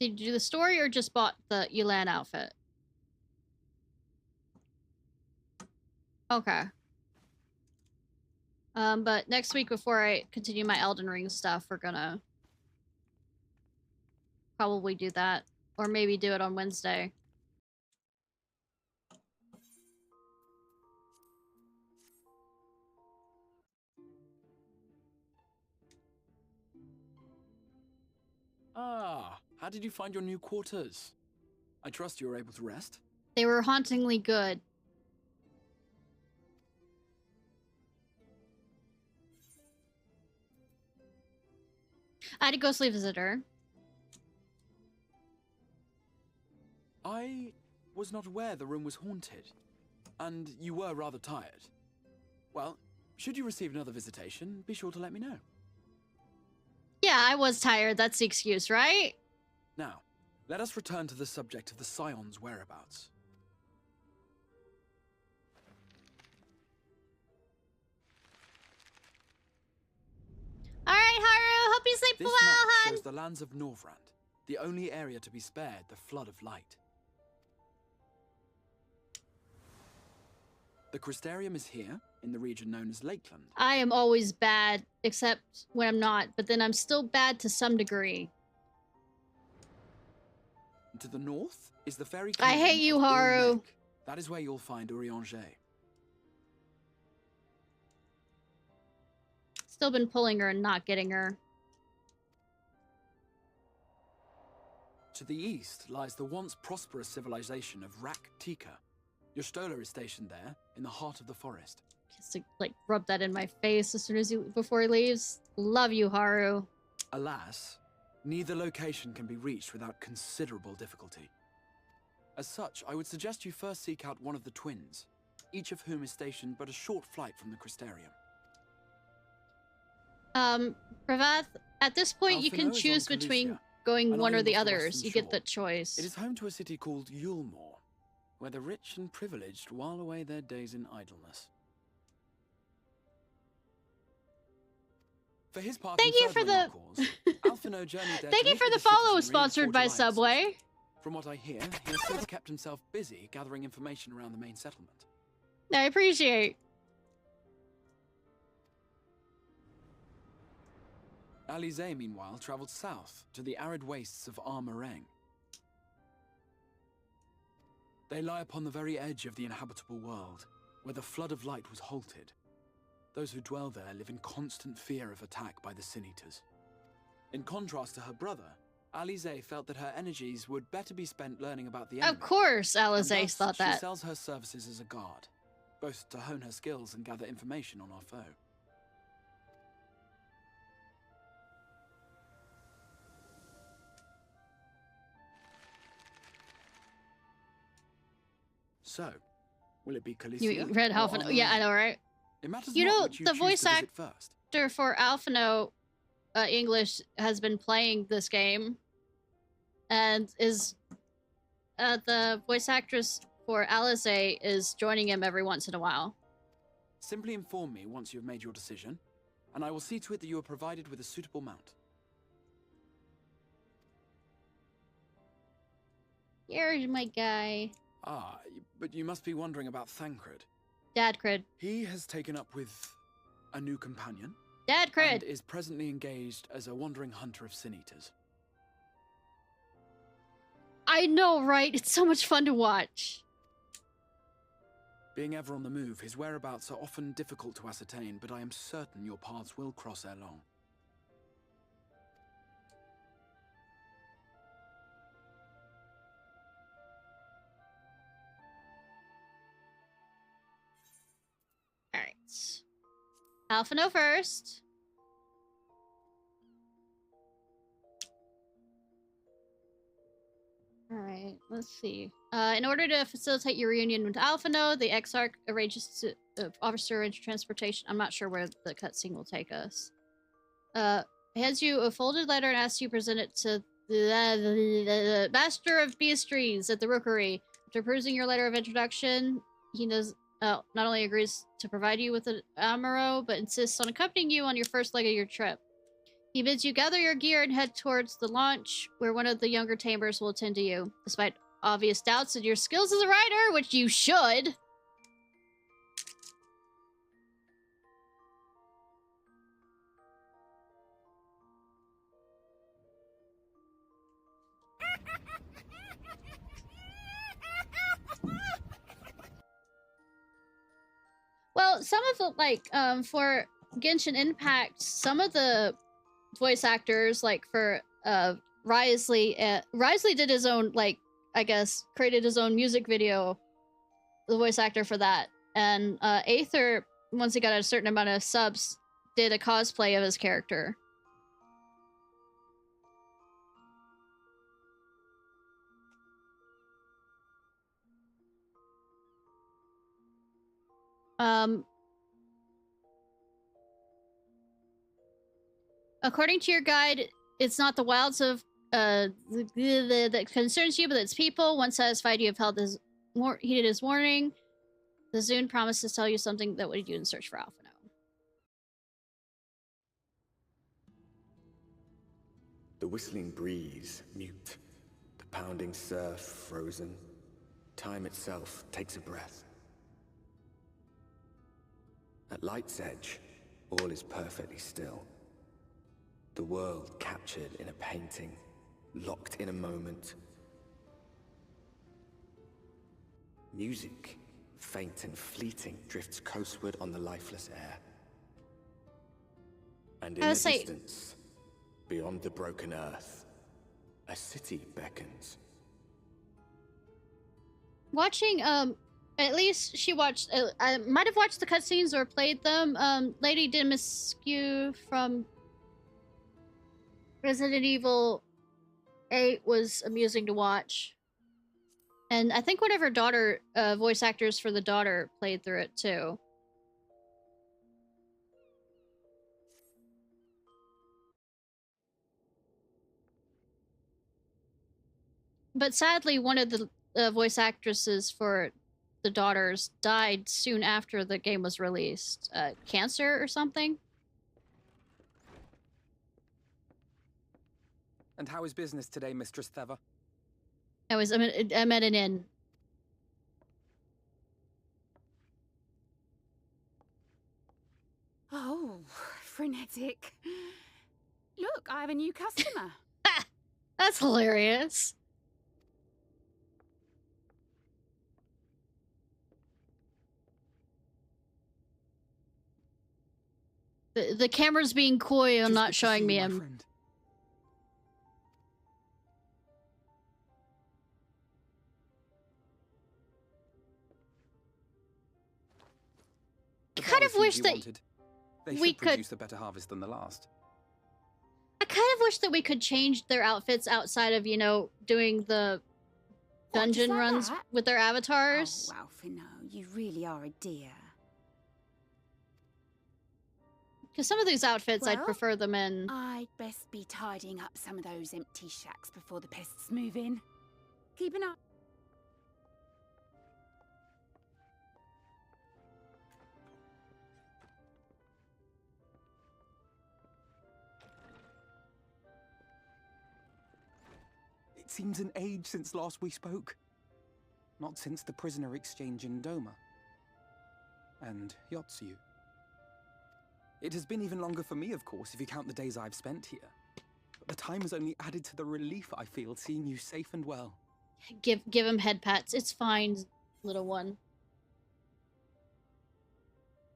Speaker 1: Did you do the story or just bought the Yelan outfit? Okay. But next week before I continue my Elden Ring stuff, we're gonna probably do that. Or maybe do it on Wednesday.
Speaker 11: Ah, how did you find your new quarters? I trust you were able to rest?
Speaker 1: They were hauntingly good. I had a ghostly visitor.
Speaker 11: I was not aware the room was haunted, and you were rather tired. Well, should you receive another visitation, be sure to let me know.
Speaker 1: Yeah, I was tired. That's the excuse, right?
Speaker 11: Now, let us return to the subject of the Scion's whereabouts.
Speaker 1: Alright, Haru, hope you sleep
Speaker 11: This
Speaker 1: well,
Speaker 11: map
Speaker 1: hun!
Speaker 11: shows the lands of Norvrand, the only area to be spared the Flood of Light. The Crystarium is here, in the region known as Lakeland.
Speaker 1: I am always bad, except when I'm not, but then I'm still bad to some degree.
Speaker 11: To the north is the fairy
Speaker 1: I hate you, Haru.
Speaker 11: That is where you'll find Urianger.
Speaker 1: Still been pulling her and not getting her.
Speaker 11: To the east lies the once prosperous civilization of Rak-Tika. Your Stola is stationed there, in the heart of the forest.
Speaker 1: Just to, like, rub that in my face as soon as before he leaves. Love you, Haru.
Speaker 11: Alas, neither location can be reached without considerable difficulty. As such, I would suggest you first seek out one of the twins, each of whom is stationed but a short flight from the Crystarium.
Speaker 1: Pravath, at this point you can
Speaker 11: Alphinaud is
Speaker 1: choose
Speaker 11: on
Speaker 1: between
Speaker 11: Khaleesi,
Speaker 1: going
Speaker 11: an
Speaker 1: one or
Speaker 11: island
Speaker 1: the
Speaker 11: off the
Speaker 1: others.
Speaker 11: western
Speaker 1: You get
Speaker 11: shore.
Speaker 1: the choice.
Speaker 11: It is home to a city called Yulmore, where the rich and privileged while away their days in idleness. For his part,
Speaker 1: Thank you for the
Speaker 11: Alphinaud journeyed there
Speaker 1: Thank
Speaker 11: to
Speaker 1: you
Speaker 11: meet
Speaker 1: for
Speaker 11: with
Speaker 1: the
Speaker 11: citizens
Speaker 1: follow
Speaker 11: and
Speaker 1: sponsored by
Speaker 11: reinforge alliances.
Speaker 1: Subway.
Speaker 11: From what I hear, he has since kept himself busy gathering information around the main settlement.
Speaker 1: I appreciate.
Speaker 11: Alize, meanwhile, traveled south to the arid wastes of Armareng. They lie upon the very edge of the inhabitable world, where the flood of light was halted. Those who dwell there live in constant fear of attack by the Sin Eaters. In contrast to her brother, Alize felt that her energies would better be spent learning about the enemy.
Speaker 1: Of course,
Speaker 11: And
Speaker 1: Alize
Speaker 11: thus,
Speaker 1: thought
Speaker 11: she
Speaker 1: that.
Speaker 11: sells her services as a guard, both to hone her skills and gather information on our foe. So, will it be Khaleesi?
Speaker 1: You read Alphinaud. Yeah, I know, right?
Speaker 11: It matters
Speaker 1: You
Speaker 11: not
Speaker 1: know,
Speaker 11: which you
Speaker 1: the
Speaker 11: choose
Speaker 1: voice
Speaker 11: to visit first.
Speaker 1: actor for Alphinaud English has been playing this game, and is the voice actress for Alize is joining him every once in a while.
Speaker 11: Simply inform me once you have made your decision, and I will see to it that you are provided with a suitable mount.
Speaker 1: Here's my guy.
Speaker 11: Ah, but you must be wondering about Thancred.
Speaker 1: Dad cred.
Speaker 11: He has taken up with a new companion.
Speaker 1: Dad cred.
Speaker 11: And is presently engaged as a wandering hunter of sin eaters.
Speaker 1: I know, right? It's so much fun to watch.
Speaker 11: Being ever on the move, his whereabouts are often difficult to ascertain, but I am certain your paths will cross ere long.
Speaker 1: Alright. Alphino first. Alright, let's see. In order to facilitate your reunion with Alphino, the Exarch arranges to offers to arrange transportation. I'm not sure where the cutscene will take us. Hands you a folded letter and asks you to present it to the Master of Beastries at the Rookery. After perusing your letter of introduction, he does not only agrees to provide you with an amaro, but insists on accompanying you on your first leg of your trip. He bids you gather your gear and head towards the launch, where one of the younger tamers will attend to you. Despite obvious doubts in your skills as a rider, which you should. Well, some of the, like, for Genshin Impact, some of the voice actors, like, for, Risley did his own, like, I guess, created his own music video, the voice actor for that. And, Aether, once he got a certain amount of subs, did a cosplay of his character. According to your guide, it's not the wilds of that concerns you, but it's people. Once satisfied you have held his heeded his warning, the Zune promises to tell you something that would lead you in search for Alphino.
Speaker 5: The whistling breeze, mute. The pounding surf, frozen. Time itself takes a breath. At light's edge, all is perfectly still. The world captured in a painting, locked in a moment. Music, faint and fleeting, drifts coastward on the lifeless air. And in the distance, beyond the broken earth, a city beckons.
Speaker 1: Watching, at least she watched, I might have watched the cutscenes or played them. Lady Dimitrescu from Resident Evil 8 was amusing to watch. And I think one of her daughter, voice actors for the daughter played through it too. But sadly, one of the voice actresses for the daughters died soon after the game was released. Cancer or something?
Speaker 13: And how is business today, Mistress Theva?
Speaker 1: I'm at an inn.
Speaker 8: Oh, frenetic. Look, I have a new customer.
Speaker 1: That's hilarious. The camera's being coy on not showing me him. I kind of wish that we could
Speaker 13: produce a better harvest than the last.
Speaker 1: I kind of wish that we could change their outfits outside of, you know, doing the dungeon runs with their avatars.
Speaker 8: Oh, Alphino, you really are a dear.
Speaker 1: Because some of these outfits, I'd
Speaker 8: Well,
Speaker 1: prefer them in.
Speaker 8: I'd best be tidying up some of those empty shacks before the pests move in. Keep an eye.
Speaker 13: seems an age since last we spoke. Not since the prisoner exchange in Doma. And Yotsu. It has been even longer for me, of course, if you count the days I've spent here. But the time has only added to the relief I feel seeing you safe and well.
Speaker 1: Give him head pats. It's fine, little one.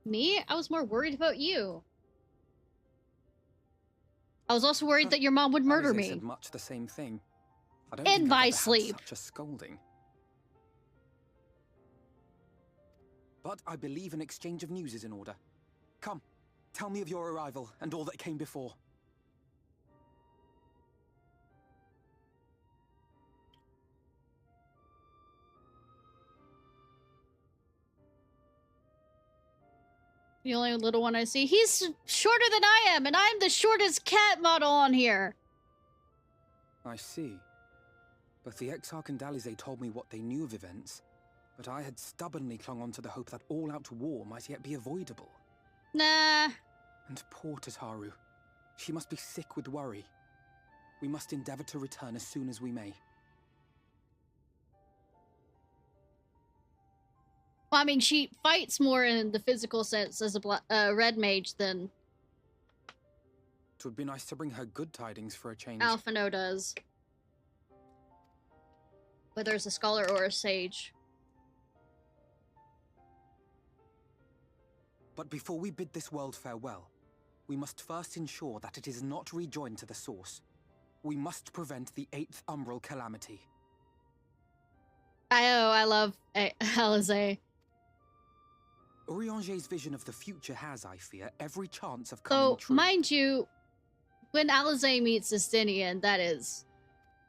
Speaker 1: Me? I was more worried about you. I was also worried that your mom would murder me.
Speaker 13: Said much the same thing. I don't
Speaker 1: in
Speaker 13: think
Speaker 1: my
Speaker 13: I've ever
Speaker 1: sleep.
Speaker 13: Had such a scolding. But I believe an exchange of news is in order. Come, tell me of your arrival and all that came before.
Speaker 1: The only little one I see. He's shorter than I am, and I'm the shortest cat model on here.
Speaker 13: I see. Both the Exarch and Alize told me what they knew of events, but I had stubbornly clung on to the hope that all-out war might yet be avoidable.
Speaker 1: Nah.
Speaker 13: And poor Tataru. She must be sick with worry. We must endeavor to return as soon as we may.
Speaker 1: Well, I mean, she fights more in the physical sense as a red mage than...
Speaker 13: It would be nice to bring her good tidings for a change.
Speaker 1: Alphino does. Whether it's a scholar or a sage.
Speaker 13: But before we bid this world farewell, we must first ensure that it is not rejoined to the source. We must prevent the 8th Umbral calamity.
Speaker 1: I love Alize.
Speaker 13: Urianger's vision of the future has, I fear, every chance of coming true.
Speaker 1: Mind you, when Alize meets Justinian, that is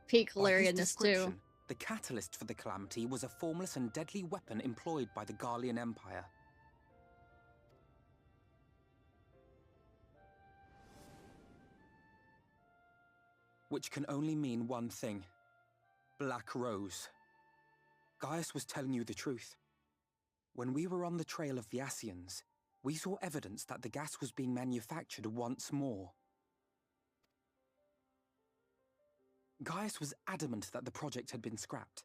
Speaker 1: peak hilarious too.
Speaker 13: The catalyst for the calamity was a formless and deadly weapon employed by the Garlean Empire. Which can only mean one thing. Black Rose. Gaius was telling you the truth. When we were on the trail of the Ascians, we saw evidence that the gas was being manufactured once more. Gaius was adamant that the project had been scrapped.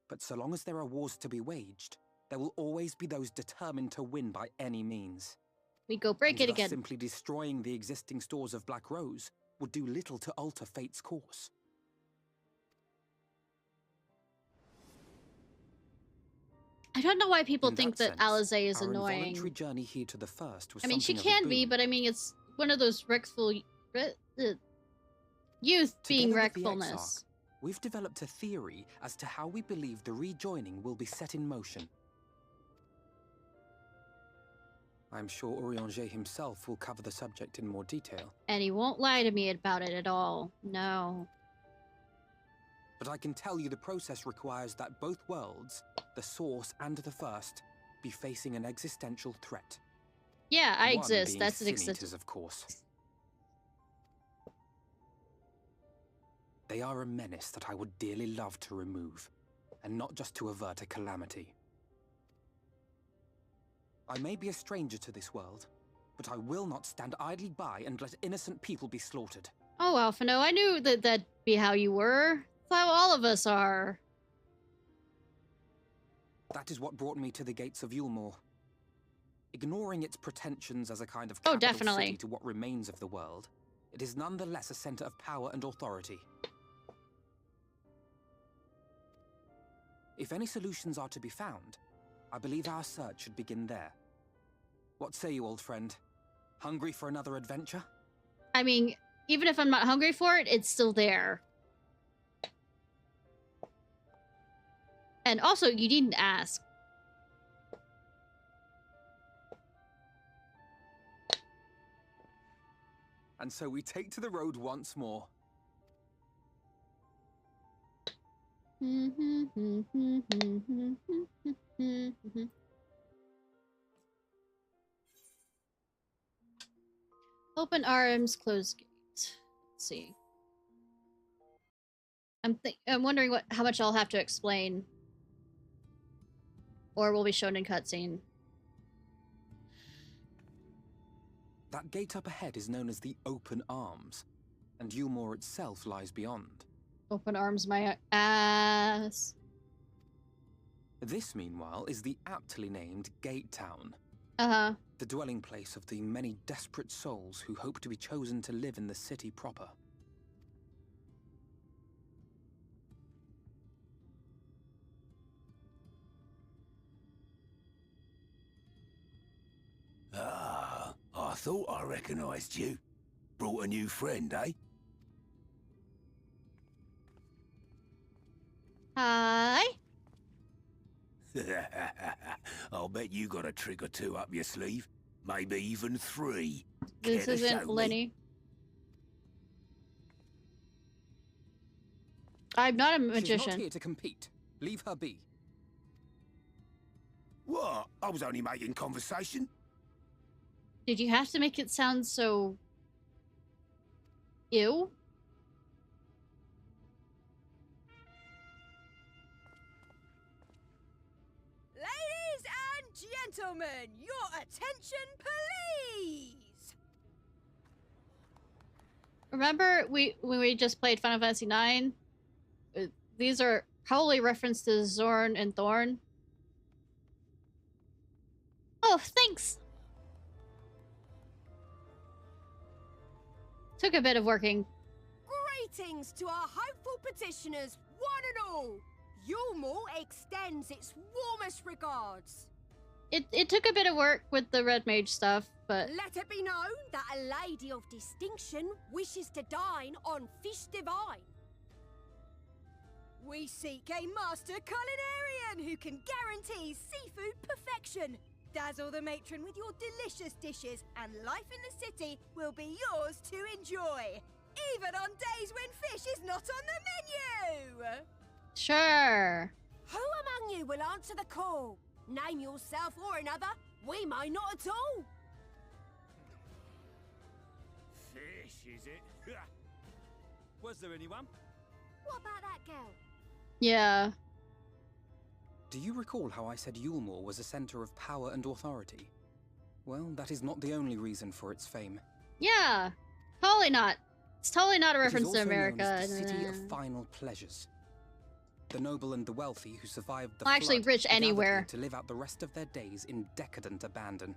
Speaker 13: But so long as there are wars to be waged, there will always be those determined to win by any means.
Speaker 1: We go break it again.
Speaker 13: Simply destroying the existing stores of Black Rose would do little to alter fate's course.
Speaker 1: I don't know why people think that Alize is annoying.
Speaker 13: Our involuntary journey here to the first was
Speaker 1: I mean, she
Speaker 13: something of a
Speaker 1: can be,
Speaker 13: boon.
Speaker 1: but I mean, it's one of those youth being
Speaker 13: Together with the
Speaker 1: wreckfulness.
Speaker 13: Exarch, we've developed a theory as to how we believe the rejoining will be set in motion. I'm sure Urianger himself will cover the subject in more detail.
Speaker 1: And he won't lie to me about it at all. No.
Speaker 13: But I can tell you the process requires that both worlds, the Source and the First, be facing an existential threat.
Speaker 1: Yeah, I
Speaker 13: One
Speaker 1: exist.
Speaker 13: being
Speaker 1: That's an
Speaker 13: Sin
Speaker 1: exist.
Speaker 13: Eaters, of course. They are a menace that I would dearly love to remove, and not just to avert a calamity. I may be a stranger to this world, but I will not stand idly by and let innocent people be slaughtered.
Speaker 1: Oh, Alphino, I knew that that'd be how you were. That's how all of us are.
Speaker 13: That is what brought me to the gates of Yulmore. Ignoring its pretensions as a kind of
Speaker 1: Oh,
Speaker 13: capital
Speaker 1: definitely.
Speaker 13: city to what remains of the world, it is nonetheless a center of power and authority. If any solutions are to be found, I believe our search should begin there. What say you, old friend? Hungry for another adventure?
Speaker 1: I mean, even if I'm not hungry for it, it's still there. And also, you needn't ask.
Speaker 13: And so we take to the road once more.
Speaker 1: Open arms, close gate. Let's see. I'm wondering how much I'll have to explain. Or will be shown in cutscene.
Speaker 13: That gate up ahead is known as the Open Arms, and Yulmore itself lies beyond.
Speaker 1: Open arms my ass.
Speaker 13: This, meanwhile, is the aptly named Gate Town.
Speaker 1: Uh-huh.
Speaker 13: The dwelling place of the many desperate souls who hope to be chosen to live in the city proper.
Speaker 14: Ah, I thought I recognized you. Brought a new friend, eh?
Speaker 1: Hi.
Speaker 14: I'll bet you got a trick or two up your sleeve. Maybe even 3.
Speaker 1: This
Speaker 14: Care to
Speaker 1: isn't
Speaker 14: show me?
Speaker 1: Lenny. I'm not a magician.
Speaker 13: She's not here to compete. Leave her be.
Speaker 14: What? I was only making conversation.
Speaker 1: Did you have to make it sound so... ew?
Speaker 15: Ladies and gentlemen, your attention, please!
Speaker 1: Remember when we just played Final Fantasy IX? These are probably referenced to Zorn and Thorn. Oh, thanks! Took a bit of working.
Speaker 15: Greetings to our hopeful petitioners, one and all! Yulmore extends its warmest regards.
Speaker 1: It took a bit of work with the Red Mage stuff, but...
Speaker 15: Let it be known that a lady of distinction wishes to dine on fish divine. We seek a master culinarian who can guarantee seafood perfection. Dazzle the matron with your delicious dishes, and life in the city will be yours to enjoy. Even on days when fish is not on the menu!
Speaker 1: Sure.
Speaker 15: Who among you will answer the call? Name yourself or another. We might not at all.
Speaker 9: Fish, is it?
Speaker 4: Was there anyone?
Speaker 15: What about that girl?
Speaker 1: Yeah.
Speaker 13: Do you recall how I said Yulmore was a center of power and authority? Well, that is not the only reason for its fame.
Speaker 1: Yeah. Totally not. It's totally not a reference to
Speaker 13: It is also
Speaker 1: America.
Speaker 13: known as the city of final pleasures. The noble and the wealthy who survived the
Speaker 1: Well, actually,
Speaker 13: flood
Speaker 1: rich
Speaker 13: gathered
Speaker 1: anywhere.
Speaker 13: here to live out the rest of their days in decadent abandon.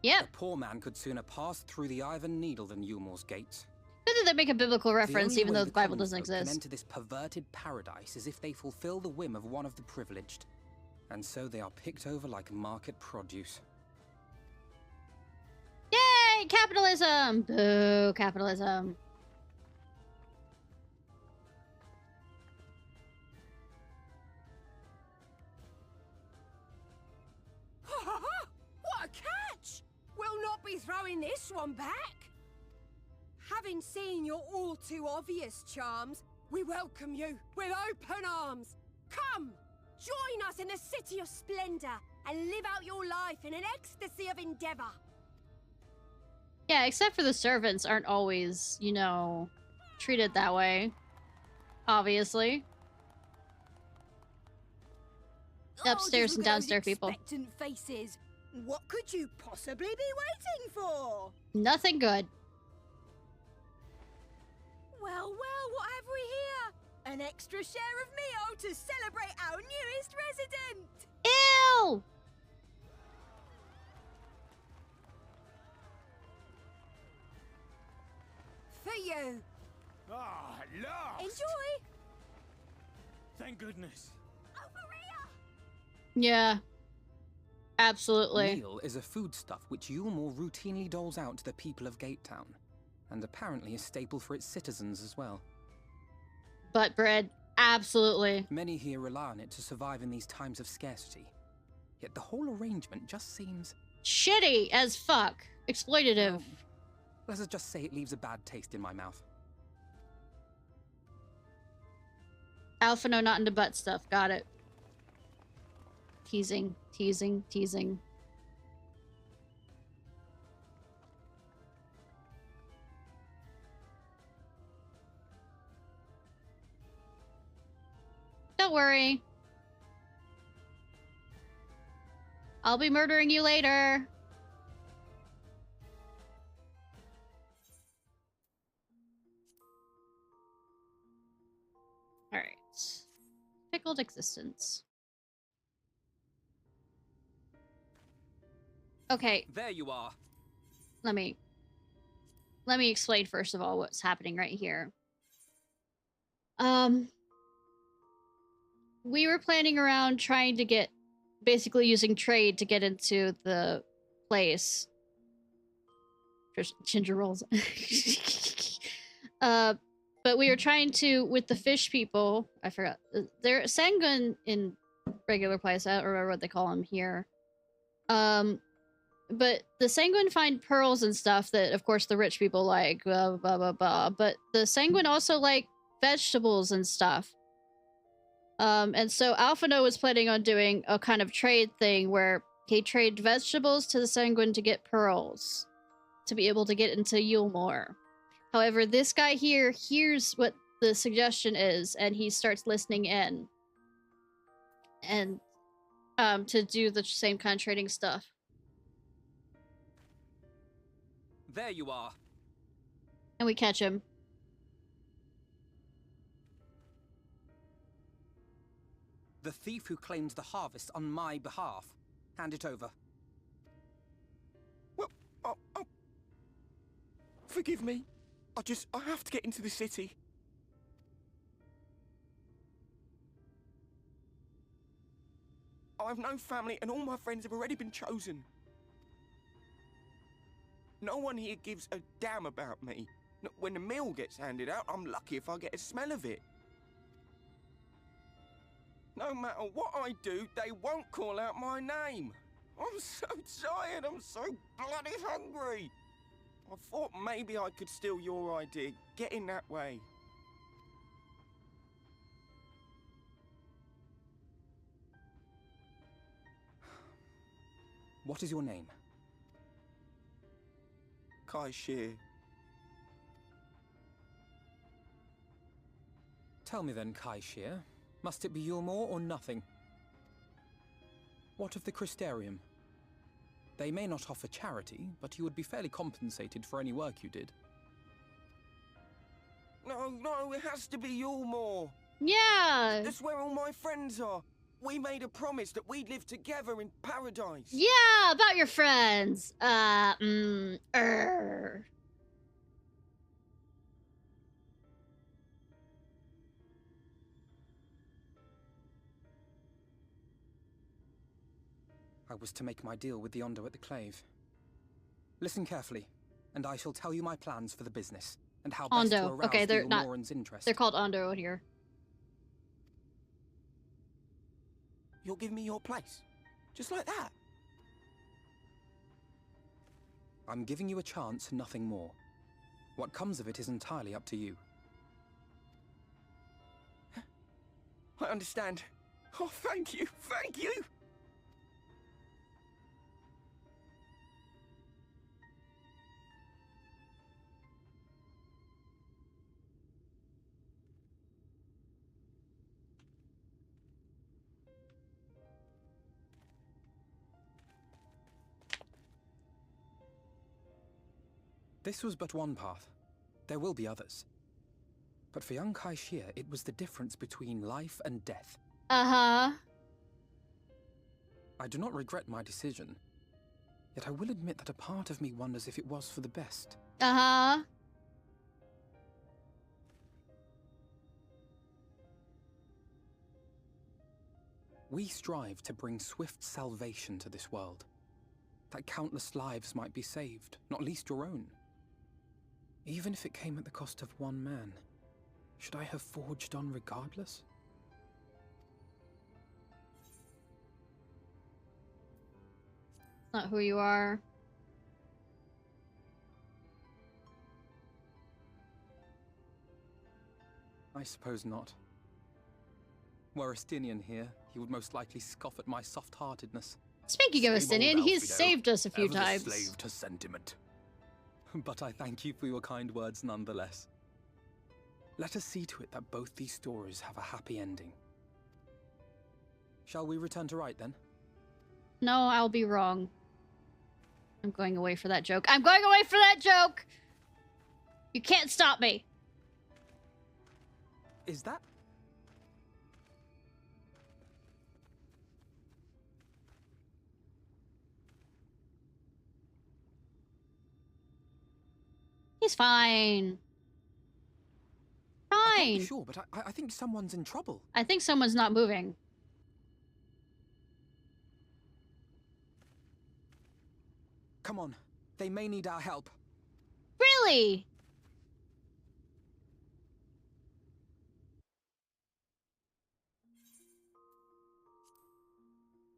Speaker 1: Yep.
Speaker 13: A poor man could sooner pass through the Iron Needle than Yulmore's gates.
Speaker 1: Good that they make a biblical reference,
Speaker 13: The only
Speaker 1: even
Speaker 13: way
Speaker 1: though the Bible
Speaker 13: common
Speaker 1: doesn't
Speaker 13: folk can
Speaker 1: exist.
Speaker 13: enter this perverted paradise is if they fulfill the whim of one of the privileged. And so they are picked over like market produce.
Speaker 1: Yay! Capitalism! Boo, capitalism.
Speaker 15: What a catch! We'll not be throwing this one back. Having seen your all too obvious charms, we welcome you with open arms. Come, join us in the city of splendor and live out your life in an ecstasy of endeavor.
Speaker 1: Yeah, except for the servants aren't always, you know, treated that way. Obviously. Upstairs and downstairs people.
Speaker 15: Expectant faces. What could you possibly be waiting for?
Speaker 1: Nothing good.
Speaker 15: Well, what have we here? An extra share of meal to celebrate our newest resident!
Speaker 1: Ew!
Speaker 15: For you.
Speaker 9: Ah, lost!
Speaker 15: Enjoy!
Speaker 4: Thank goodness.
Speaker 1: Yeah. Absolutely.
Speaker 13: Meal is a foodstuff which Yulmore routinely doles out to the people of Gate Town, and apparently a staple for its citizens as well.
Speaker 1: Butt bread. Absolutely.
Speaker 13: Many here rely on it to survive in these times of scarcity. Yet the whole arrangement just seems...
Speaker 1: shitty as fuck. Exploitative.
Speaker 13: Let's just say it leaves a bad taste in my mouth.
Speaker 1: Alpha no, not into butt stuff. Got it. Teasing, teasing, teasing. Don't worry. I'll be murdering you later. Build existence. Okay.
Speaker 13: There you are.
Speaker 1: Let me explain first of all what's happening right here. We were planning around trying to get, basically using trade to get into the place. There's ginger rolls. But we were trying to, with the fish people, I forgot, they're Sanguine in regular place, I don't remember what they call them here. But the Sanguine find pearls and stuff that, of course, the rich people like, blah, blah, blah, blah. But the Sanguine also like vegetables and stuff. And so Alphino was planning on doing a kind of trade thing where he traded vegetables to the Sanguine to get pearls to be able to get into Yulmore. However, this guy here hears what the suggestion is, and he starts listening in. And to do the same kind of trading stuff.
Speaker 13: There you are.
Speaker 1: And we catch him.
Speaker 13: The thief who claims the harvest on my behalf. Hand it over.
Speaker 5: Well, forgive me. I have to get into the city. I've no family and all my friends have already been chosen. No one here gives a damn about me. When the meal gets handed out, I'm lucky if I get a smell of it. No matter what I do, they won't call out my name. I'm so tired, I'm so bloody hungry. I thought maybe I could steal your idea, get in that way.
Speaker 13: What is your name?
Speaker 5: Kai Shear.
Speaker 13: Tell me then, Kai Shear, must it be Yulmore or nothing? What of the Crystarium? They may not offer charity, but you would be fairly compensated for any work you did.
Speaker 5: No, it has to be Yulmore.
Speaker 1: Yeah.
Speaker 5: That's where all my friends are. We made a promise that we'd live together in paradise.
Speaker 1: Yeah, about your friends.
Speaker 5: I
Speaker 13: was to make my deal with the Ondo at the Clave. Listen carefully, and I shall tell you my plans for the business, and how best to arouse the Yulmoran's interest.
Speaker 1: They're called Ondo here.
Speaker 5: You'll give me your place? Just like that?
Speaker 13: I'm giving you a chance, nothing more. What comes of it is entirely up to you.
Speaker 5: I understand. Oh, thank you, thank you!
Speaker 13: This was but one path. There will be others. But for young Kai Shear, it was the difference between life and death.
Speaker 1: Uh-huh.
Speaker 13: I do not regret my decision. Yet I will admit that a part of me wonders if it was for the best.
Speaker 1: Uh-huh.
Speaker 13: We strive to bring swift salvation to this world. That countless lives might be saved, not least your own. Even if it came at the cost of one man, should I have forged on regardless?
Speaker 1: Not who you are.
Speaker 13: I suppose not. Were Estinian here, he would most likely scoff at my soft-heartedness.
Speaker 1: Speaking of Estinian, he's saved us a few times.
Speaker 14: Slave to sentiment.
Speaker 13: But I thank you for your kind words nonetheless. Let us see to it that both these stories have a happy ending. Shall we return to Wright then?
Speaker 1: No, I'll be wrong. I'm going away for that joke. I'm going away for that joke! You can't stop me!
Speaker 13: Is that...
Speaker 1: He's fine.
Speaker 13: I can't be
Speaker 1: Fine.
Speaker 13: sure, but I think someone's in trouble.
Speaker 1: I think someone's not moving.
Speaker 13: Come on. They may need our help.
Speaker 1: Really?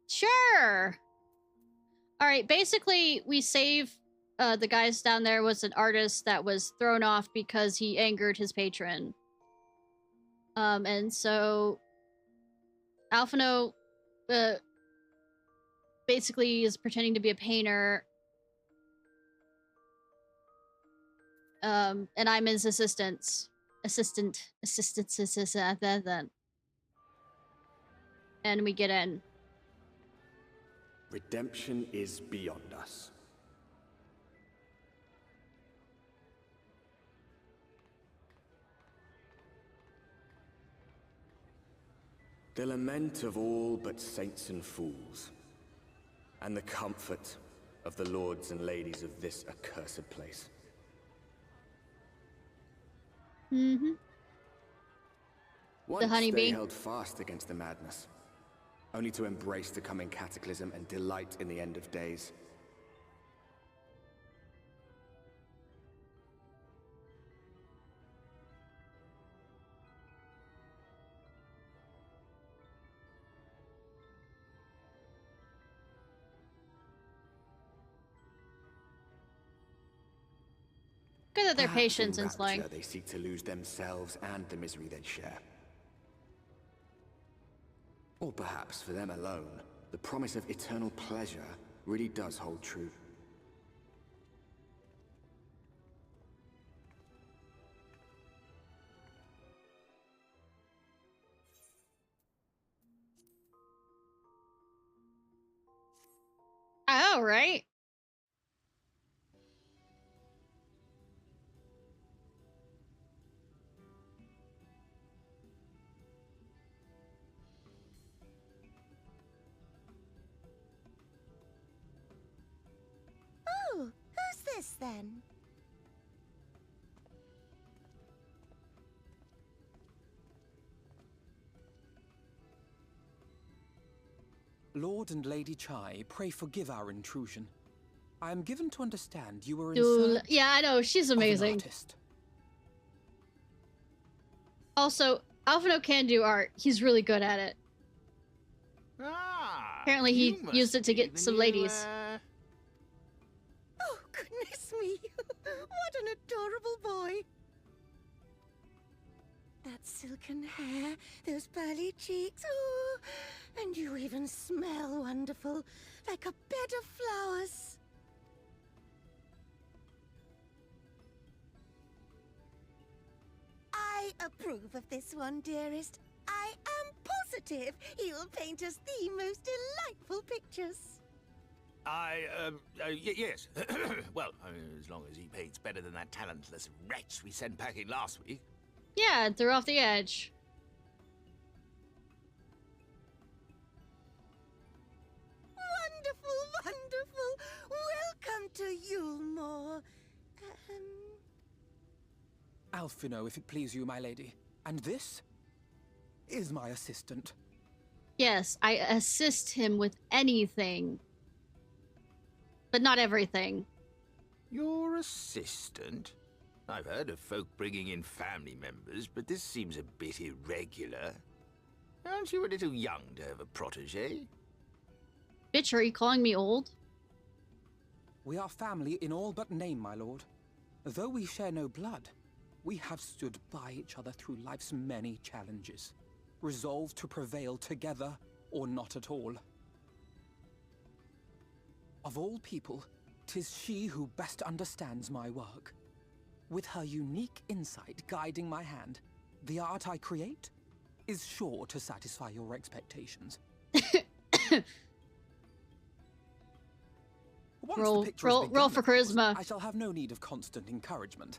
Speaker 1: Sure. All right, basically we save the guys down there was an artist that was thrown off because he angered his patron. And so Alphino basically is pretending to be a painter. And I'm his assistant. And we get in.
Speaker 5: Redemption is beyond us. The lament of all but saints and fools, and the comfort of the lords and ladies of this accursed place.
Speaker 1: Mm-hmm.
Speaker 5: Once
Speaker 1: honeybee.
Speaker 5: they held fast against the madness, only to embrace the coming cataclysm and delight in the end of days.
Speaker 1: Good that they're
Speaker 5: Perhaps
Speaker 1: patient
Speaker 5: in
Speaker 1: and slang.
Speaker 5: rapture they seek to lose themselves and the misery they share. Or perhaps for them alone, the promise of eternal pleasure really does hold true.
Speaker 1: Oh, right.
Speaker 16: Oh, who's this then?
Speaker 13: Lord and Lady Chai, pray forgive our intrusion. I am given to understand you were in
Speaker 1: Dude,
Speaker 13: search
Speaker 1: yeah, I know. She's
Speaker 13: of an
Speaker 1: amazing.
Speaker 13: artist.
Speaker 1: Also, Alphino can do art. He's really good at it.
Speaker 14: Ah,
Speaker 1: Apparently he used it to get some ladies.
Speaker 16: Oh, goodness me. What an adorable boy. That silken hair, those pearly cheeks, oh, and you even smell wonderful, like a bed of flowers. I approve of this one, dearest. I am positive he'll paint us the most delightful pictures.
Speaker 14: Yes. Well, as long as he paints better than that talentless wretch we sent packing last week.
Speaker 1: Yeah, and threw off the edge.
Speaker 16: Wonderful, wonderful. Welcome to Yulmore.
Speaker 13: Alphino, if it please you, my lady. And this is my assistant.
Speaker 1: Yes, I assist him with anything. But not everything.
Speaker 14: Your assistant? I've heard of folk bringing in family members, but this seems a bit irregular. Aren't you a little young to have a protege?
Speaker 1: Bitch, are you calling me old?
Speaker 13: We are family in all but name, my lord. Though we share no blood, we have stood by each other through life's many challenges, resolved to prevail together or not at all. Of all people, 'tis she who best understands my work. With her unique insight guiding my hand, the art I create is sure to satisfy your expectations. Once the picture has begun,
Speaker 1: roll for
Speaker 13: of course,
Speaker 1: charisma.
Speaker 13: I shall have no need of constant encouragement.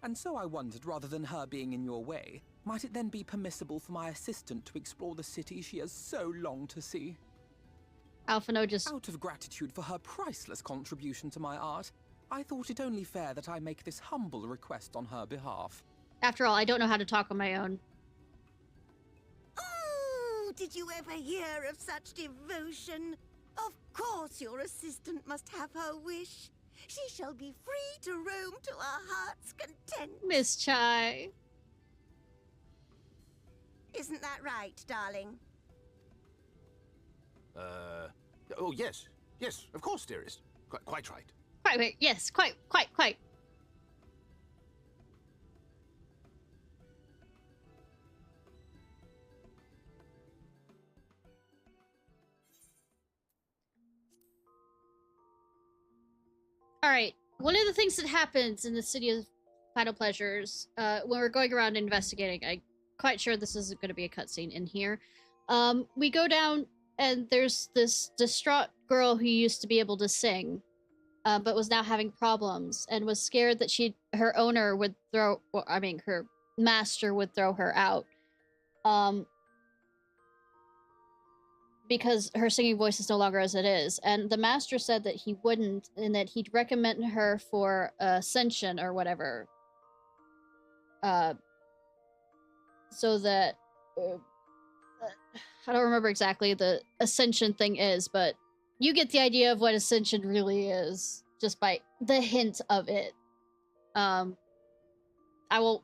Speaker 13: And so I wondered, rather than her being in your way, might it then be permissible for my assistant to explore the city she has so longed to see?
Speaker 1: Alphino just...
Speaker 13: Out of gratitude for her priceless contribution to my art, I thought it only fair that I make this humble request on her behalf.
Speaker 1: After all, I don't know how to talk on my own.
Speaker 16: Oh, did you ever hear of such devotion? Of course your assistant must have her wish. She shall be free to roam to her heart's content.
Speaker 1: Miss Chai.
Speaker 16: Isn't that right, darling?
Speaker 14: Oh, yes. Yes, of course, dearest. Quite right.
Speaker 1: Quite, yes, quite. Alright, one of the things that happens in the City of Final Pleasures, when we're going around investigating, I'm quite sure this isn't going to be a cutscene in here, we go down and there's this distraught girl who used to be able to sing, but was now having problems and was scared that her owner would throw, well, I mean, her master would throw her out. Because her singing voice is no longer as it is. And the master said that he wouldn't, and that he'd recommend her for ascension or whatever. So that... I don't remember exactly the ascension thing is, but you get the idea of what ascension really is, just by the hint of it. I will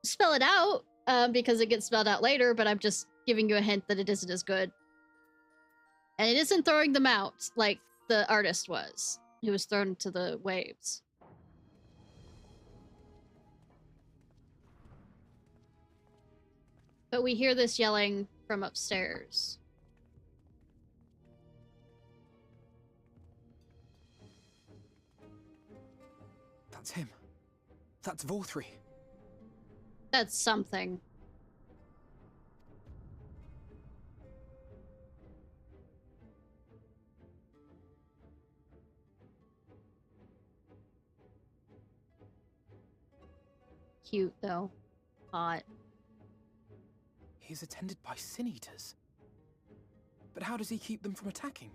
Speaker 1: spell it out, because it gets spelled out later, but I'm just giving you a hint that it isn't as good. And it isn't throwing them out like the artist was, who was thrown into the waves. But we hear this yelling from upstairs.
Speaker 13: That's him. That's Vorthri.
Speaker 1: That's something. Cute, though. Hot.
Speaker 13: He's attended by sin eaters. But how does he keep them from attacking?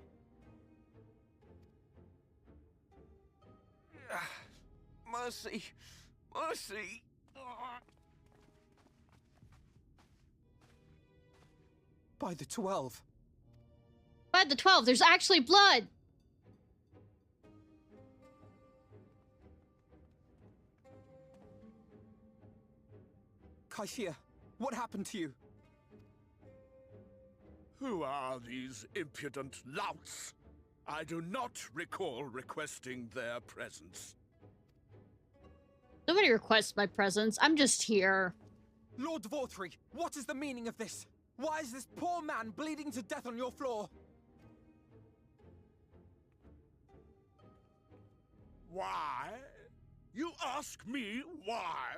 Speaker 3: Mercy! Mercy!
Speaker 13: By the 12.
Speaker 1: By the 12, there's actually blood!
Speaker 13: Kaishia, what happened to you?
Speaker 9: Who are these impudent louts? I do not recall requesting their presence.
Speaker 1: Nobody requests my presence. I'm just here.
Speaker 13: Lord Vorthri, what is the meaning of this? Why is this poor man bleeding to death on your floor?
Speaker 9: Why? You ask me why?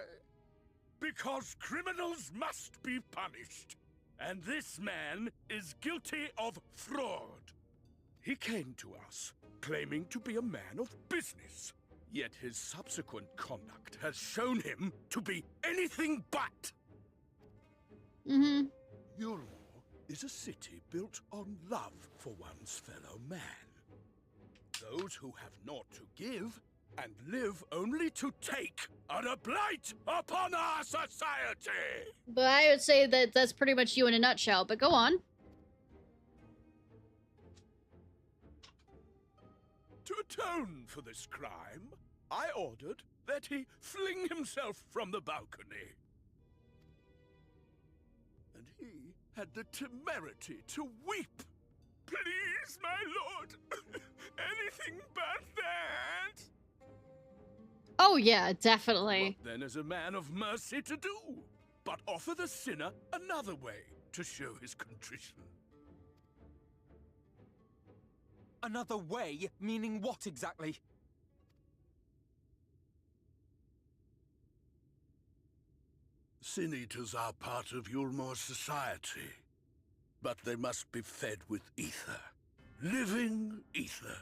Speaker 9: Because criminals must be punished. And this man is guilty of fraud. He came to us, claiming to be a man of business. Yet his subsequent conduct has shown him to be anything but.
Speaker 1: Mm-hmm.
Speaker 9: Yulor is a city built on love for one's fellow man. Those who have naught to give and live only to take are a blight upon our society!
Speaker 1: But I would say that that's pretty much you in a nutshell, but go on.
Speaker 9: To atone for this crime, I ordered that he fling himself from the balcony. And he had the temerity to weep. Please, my lord, anything but that!
Speaker 1: Oh yeah, definitely.
Speaker 9: What then is a man of mercy to do? But offer the sinner another way to show his contrition.
Speaker 13: Another way? Meaning what exactly?
Speaker 9: Sin eaters are part of Yulmor's society, but they must be fed with ether. Living ether.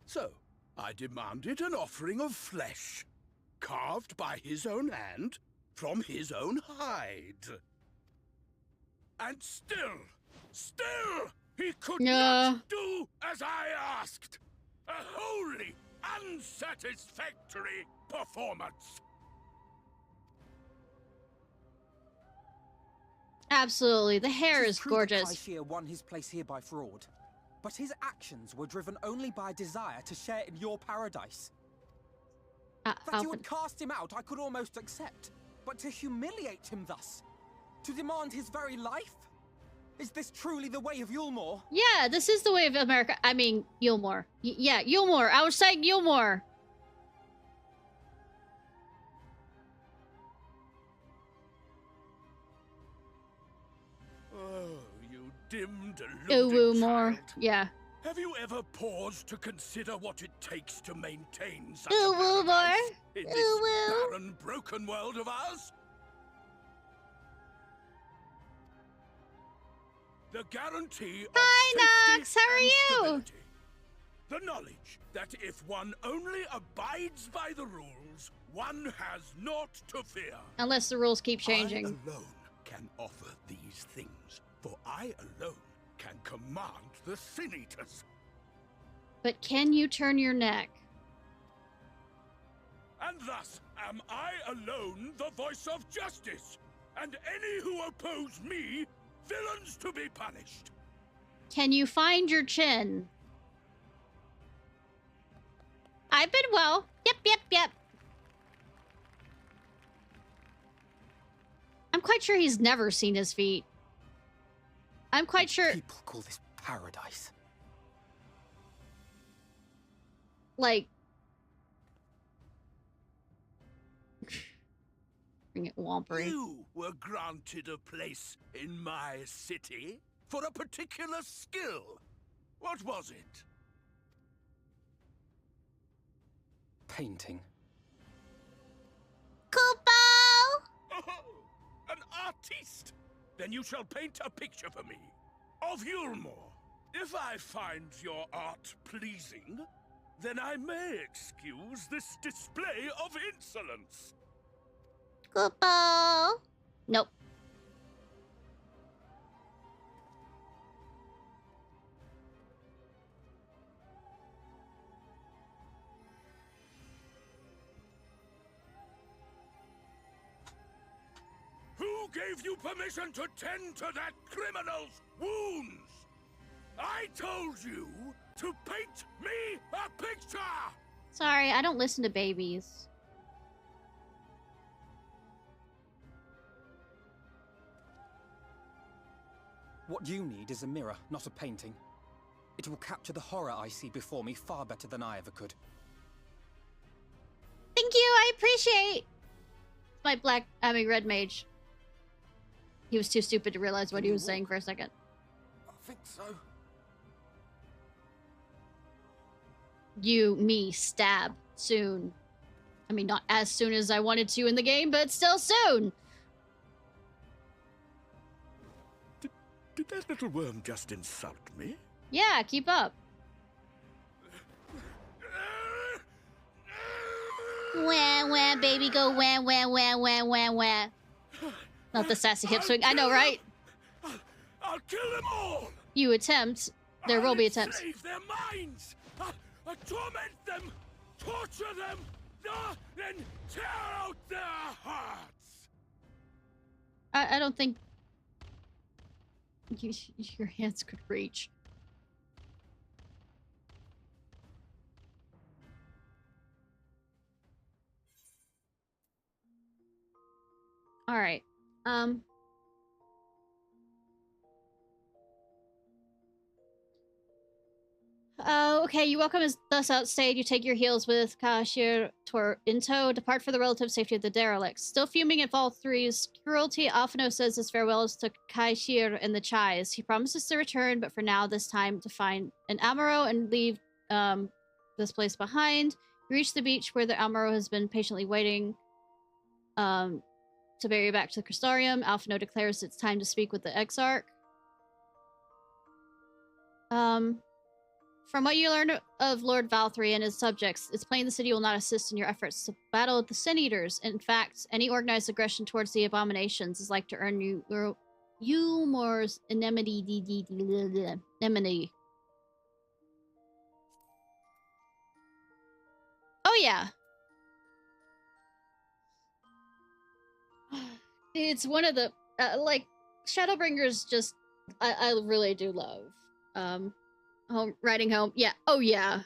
Speaker 9: So, I demanded an offering of flesh, carved by his own hand, from his own hide. And still, he could not do as I asked. A wholly unsatisfactory performance.
Speaker 1: Absolutely. The hair is
Speaker 13: True
Speaker 1: gorgeous.
Speaker 13: that Kaishir won his place here by fraud, but his actions were driven only by a desire to share in your paradise. That you would cast him out, I could almost accept. But to humiliate him thus, to demand his very life? Is this truly the way of Yulmore?
Speaker 1: Yeah, this is the way of America. I mean, Yulmore. Yeah, Yulmore. I was saying Yulmore.
Speaker 9: Oh, you dim, deluded child.
Speaker 1: Yeah.
Speaker 9: Have you ever paused to consider what it takes to maintain such
Speaker 1: Ooh,
Speaker 9: a
Speaker 1: woo,
Speaker 9: paradise
Speaker 1: boy.
Speaker 9: in
Speaker 1: Ooh,
Speaker 9: this
Speaker 1: woo.
Speaker 9: barren, broken world of ours? The guarantee of
Speaker 1: Hi,
Speaker 9: safety
Speaker 1: Nox. How are
Speaker 9: and
Speaker 1: you?
Speaker 9: stability. The knowledge that if one only abides by the rules, one has naught to fear.
Speaker 1: Unless the rules keep changing.
Speaker 9: I alone can offer these things, for I alone can command the Sin Eaters.
Speaker 1: But can you turn your neck?
Speaker 9: And thus am I alone the voice of justice, and any who oppose me, villains to be punished.
Speaker 1: Can you find your chin? I've been well. Yep. I'm quite sure he's never seen his feet. I'm quite sure...
Speaker 13: People call this paradise.
Speaker 1: Like... Bring it wompery.
Speaker 9: You were granted a place in my city for a particular skill. What was it?
Speaker 13: Painting.
Speaker 1: Kupo!
Speaker 9: Oh, an artiste! Then you shall paint a picture for me of Yulmore. If I find your art pleasing, then I may excuse this display of insolence.
Speaker 1: Kupo! Nope.
Speaker 9: Who gave you permission to tend to that criminal's wounds? I told you to paint me a picture!
Speaker 1: Sorry, I don't listen to babies.
Speaker 13: What you need is a mirror, not a painting. It will capture the horror I see before me far better than I ever could.
Speaker 1: Thank you, I appreciate my red mage. He was too stupid to realize what he was saying for a second.
Speaker 5: I think so.
Speaker 1: Me, stab. Soon. I mean, not as soon as I wanted to in the game, but still soon.
Speaker 9: Did that little worm just insult me?
Speaker 1: Yeah, keep up. Wah, wah, baby, go wah, wah, wah, wah, wah, wah. Not the sassy hip swing. I know, right?
Speaker 9: I'll kill them all!
Speaker 1: You attempt. There will be attempts.
Speaker 9: I'll enslave their minds! I'll torment them! Torture them! Then tear out their hearts!
Speaker 1: I don't think your hands could reach. All right. Okay, you welcome us thus outstayed. You take your heels with Kashir in tow, depart for the relative safety of the derelicts. Still fuming at Vol 3's cruelty, Alphino says his farewells to Kaishir and the Chais. He promises to return, but for now, this time to find an Amaro and leave this place behind. You reach the beach where the Amaro has been patiently waiting to bear you back to the Crystarium. Alphino declares it's time to speak with the Exarch. From what you learned of Lord Valthree and his subjects, it's plain the city will not assist in your efforts to battle the Sin Eaters. In fact, any organized aggression towards the abominations is like to earn you Yulmore's enmity. Oh yeah. It's one of the like Shadowbringers. Just I really do love riding home. Yeah. Oh yeah.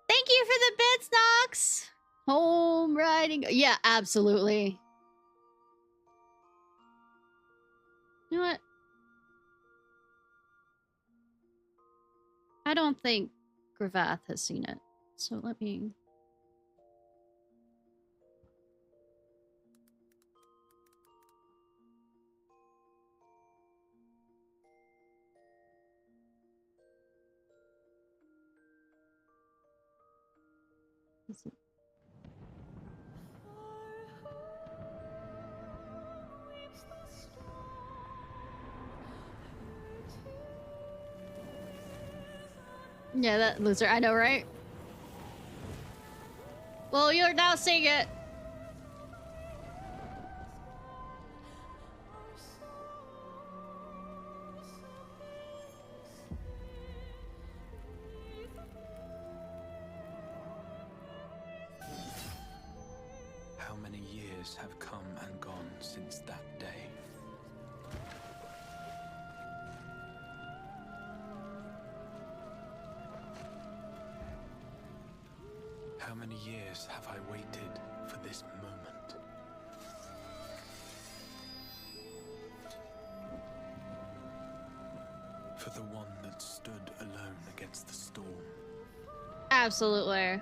Speaker 1: Thank you for the bits, Nox. Home riding. Yeah, absolutely. You know what? I don't think Gravath has seen it, so let me. Yeah, that loser. I know, right? Well, you're now seeing it.
Speaker 11: How many years have come and gone since that day? How many years have I waited for this moment? For the one that stood alone against the storm.
Speaker 1: Absolutely.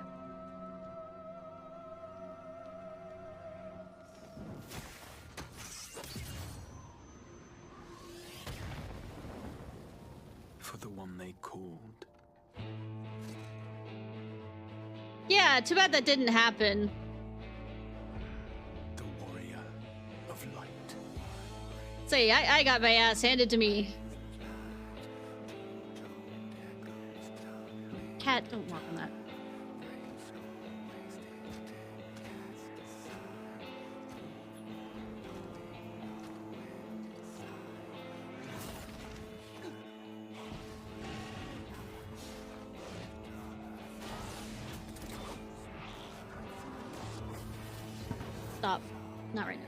Speaker 11: For the one they called.
Speaker 1: Yeah, too bad that didn't happen.
Speaker 11: The warrior of light.
Speaker 1: Say, I got my ass handed to me. Cat, don't walk on that. Stop. Not right now.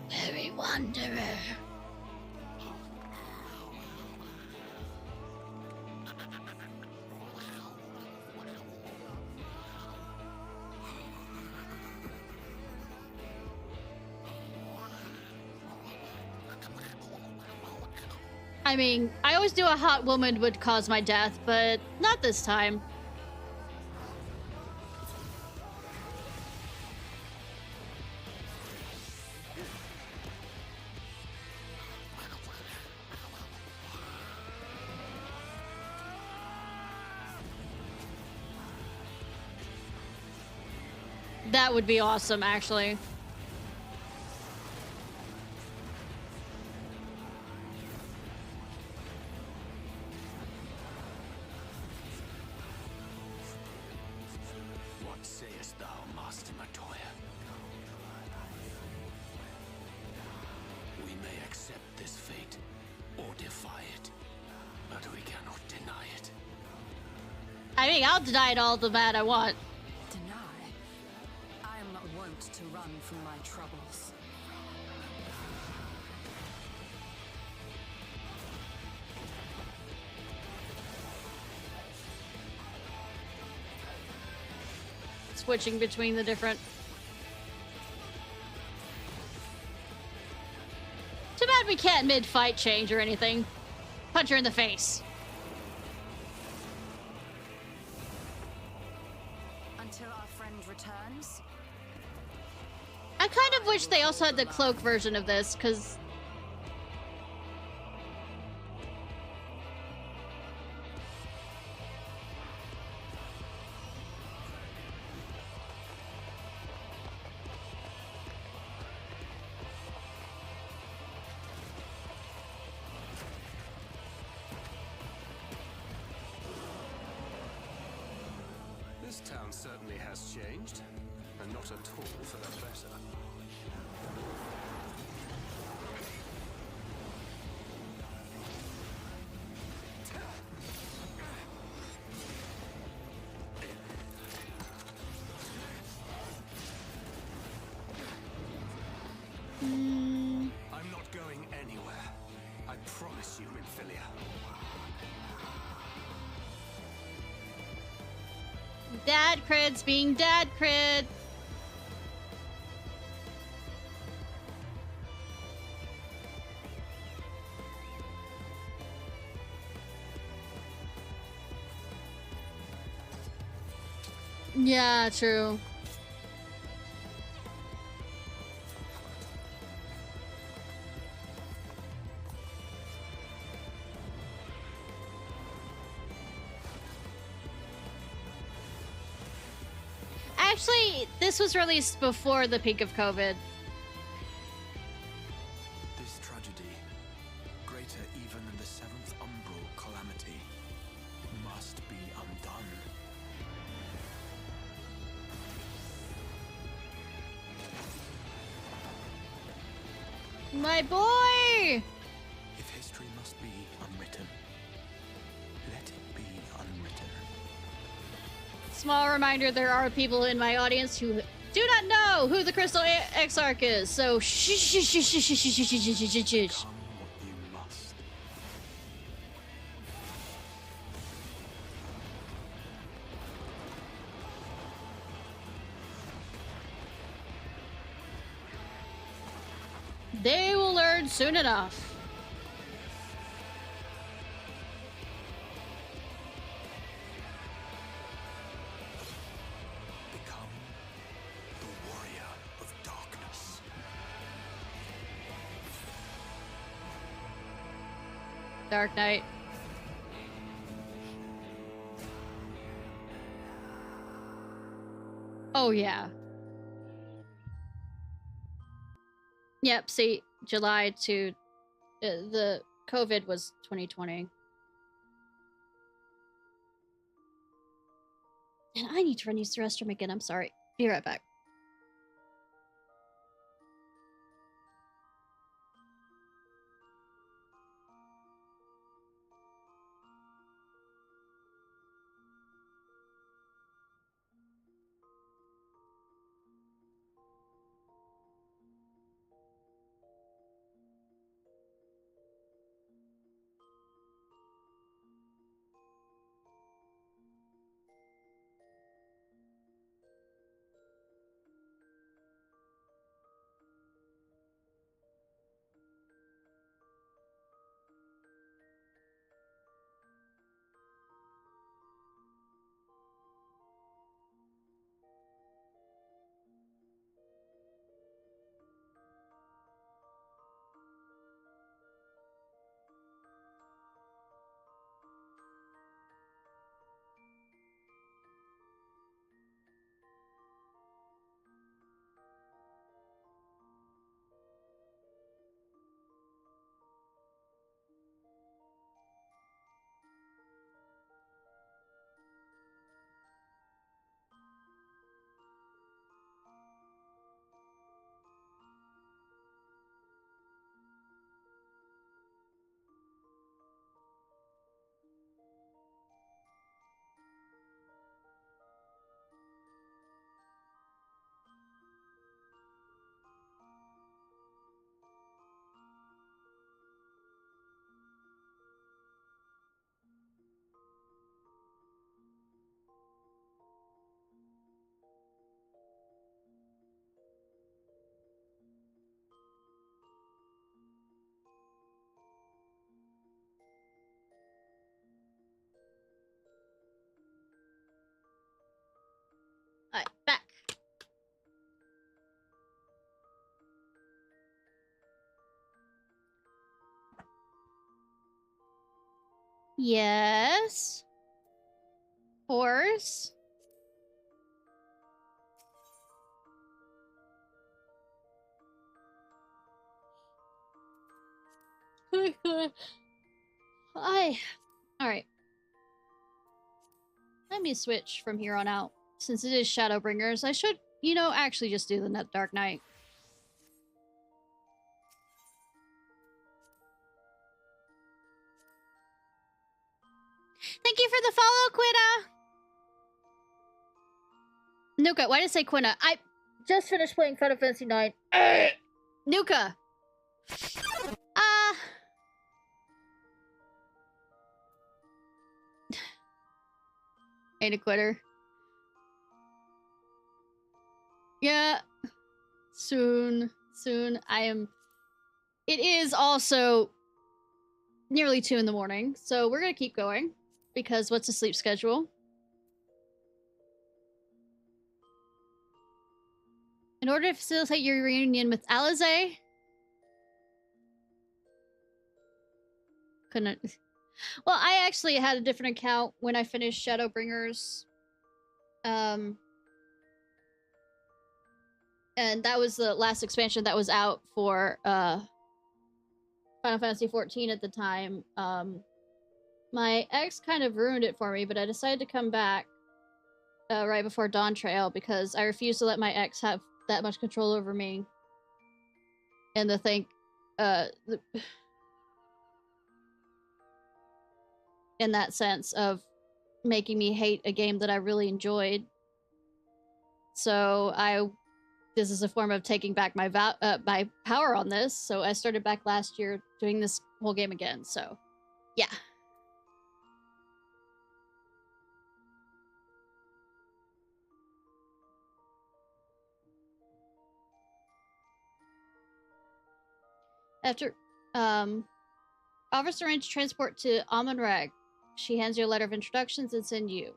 Speaker 1: Very wanderer. I mean, I always knew a hot woman would cause my death, but not this time. That would be awesome, actually.
Speaker 11: What sayest thou, Master Matoya? We may accept this fate, or defy it, but we cannot deny it.
Speaker 1: I mean, I'll deny it all the bad I want.
Speaker 10: I am not wont to run from my troubles.
Speaker 1: Switching between the different... Too bad we can't mid-fight change or anything. Punch her in the face.
Speaker 10: Until our friend returns?
Speaker 1: I kind of wish they also had the cloak version of this, because...
Speaker 7: This town certainly has changed, and not at all for the better. I'm not going anywhere. I promise you, Minfilia.
Speaker 1: Dad creds being dad cred. Yeah, true. Actually, this was released before the peak of COVID.
Speaker 11: This tragedy, greater even than the seventh umbral calamity, must be undone.
Speaker 1: My boy!
Speaker 11: If history must be unwritten, let it be unwritten.
Speaker 1: Small reminder, there are people in my audience who do not know who the Crystal Exarch is, so shh. They will learn soon enough.
Speaker 11: Become the warrior of darkness.
Speaker 1: Dark Knight. Oh, yeah. Yep, see, July to the COVID was 2020. And I need to run use the restroom again. I'm sorry. Be right back. Alright, back. Yes. Horse. Alright. Let me switch from here on out. Since it is Shadowbringers, I should, actually just do the Dark Knight. Thank you for the follow, Quina! Nuka, why did I say Quina? I just finished playing Final Fantasy IX. Nuka. Ain't a quitter. Yeah. Soon. I am... It is also nearly 2 in the morning, so we're gonna keep going, because what's a sleep schedule? In order to facilitate your reunion with Alize... Couldn't... Well, I actually had a different account when I finished Shadowbringers. And that was the last expansion that was out for Final Fantasy XIV at the time. My ex kind of ruined it for me, but I decided to come back right before Dawn Trail because I refused to let my ex have that much control over me. And to think, in that sense of making me hate a game that I really enjoyed. So this is a form of taking back my my power on this. So I started back last year doing this whole game again. So, yeah. After, offers arrange transport to Amun-Reg. She hands you a letter of introductions and send you.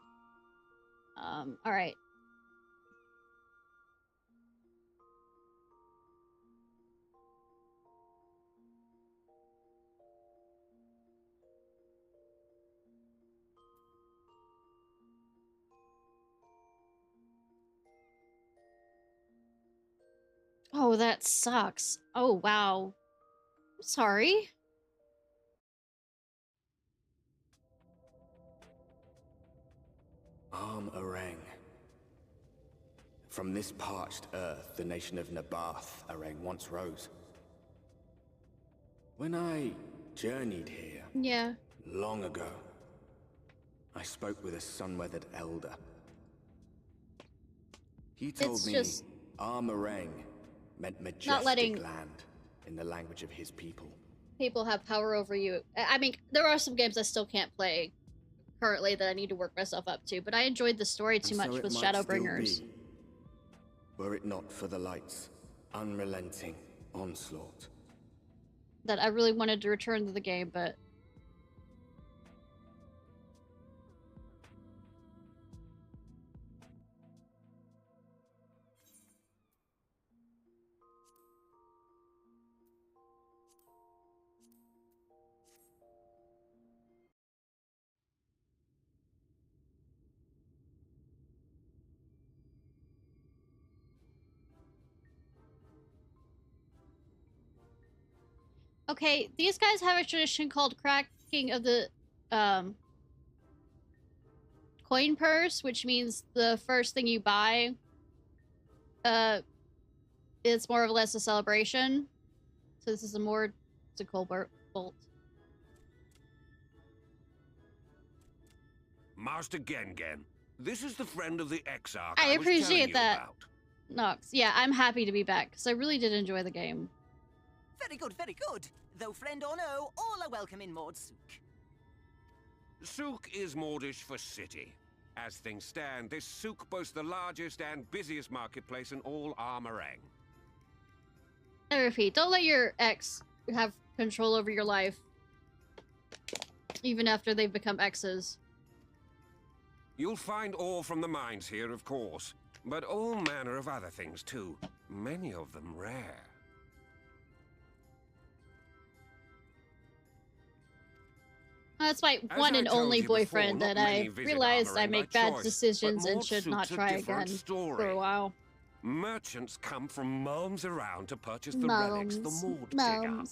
Speaker 1: Alright. Oh, that sucks. Oh, wow. I'm sorry.
Speaker 5: Areng. From this parched earth, the nation of Nabath, Areng, once rose. When I journeyed here,
Speaker 1: yeah,
Speaker 5: long ago, I spoke with a sun-weathered elder. He told me Areng meant majestic land in the language of his people.
Speaker 1: People have power over you. I mean, there are some games I still can't play currently that I need to work myself up to, but I enjoyed the story too much with Shadowbringers.
Speaker 5: Were it not for the light's unrelenting onslaught.
Speaker 1: That I really wanted to return to the game, but... Okay, these guys have a tradition called cracking of the coin purse, which means the first thing you buy it's more or less a celebration. So this is a more Cobalt bolt.
Speaker 3: Master Gengen, this is the friend of the Exarch
Speaker 1: I appreciate that.
Speaker 3: About.
Speaker 1: Nox, yeah, I'm happy to be back because I really did enjoy the game.
Speaker 17: Very good, very good. Though friend or no, all are welcome in Maud Souk.
Speaker 3: Souk is Mordish for city. As things stand, this souk boasts the largest and busiest marketplace in all Armorang.
Speaker 1: I repeat, don't let your ex have control over your life, even after they've become exes.
Speaker 3: You'll find ore from the mines here, of course, but all manner of other things too. Many of them rare.
Speaker 1: That's my one and only boyfriend that I realized I make bad decisions and should not try again for a while.
Speaker 3: Merchants come from realms around to purchase the relics the Maud dig up.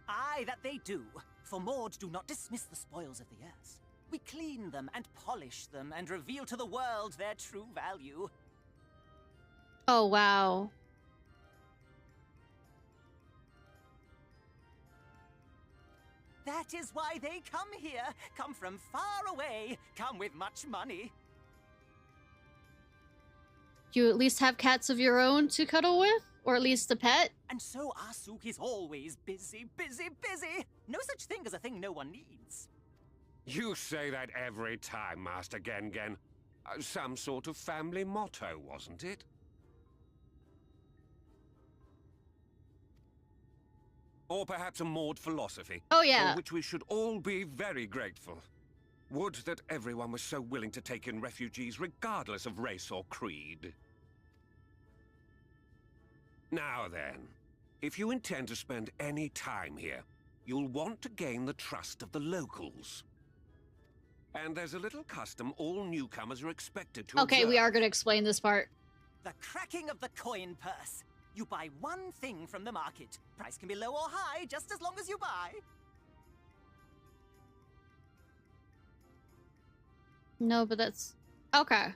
Speaker 17: Aye, that they do. For Maud do not dismiss the spoils of the earth. We clean them and polish them and reveal to the world their true value.
Speaker 1: Oh, wow.
Speaker 17: That is why they come here. Come from far away. Come with much money.
Speaker 1: Do you at least have cats of your own to cuddle with? Or at least a pet?
Speaker 17: And so Asuk is always busy, busy, busy. No such thing as a thing no one needs.
Speaker 3: You say that every time, Master Gengen. Some sort of family motto, wasn't it? Or perhaps a Maud philosophy.
Speaker 1: Oh, yeah.
Speaker 3: For which we should all be very grateful. Would that everyone was so willing to take in refugees regardless of race or creed. Now then, if you intend to spend any time here, you'll want to gain the trust of the locals. And there's a little custom all newcomers are expected to
Speaker 1: Okay,
Speaker 3: observe.
Speaker 1: we are going to explain this part.
Speaker 17: The cracking of the coin purse. You buy one thing from the market. Price can be low or high, just as long as you buy.
Speaker 1: No, but that's... Okay.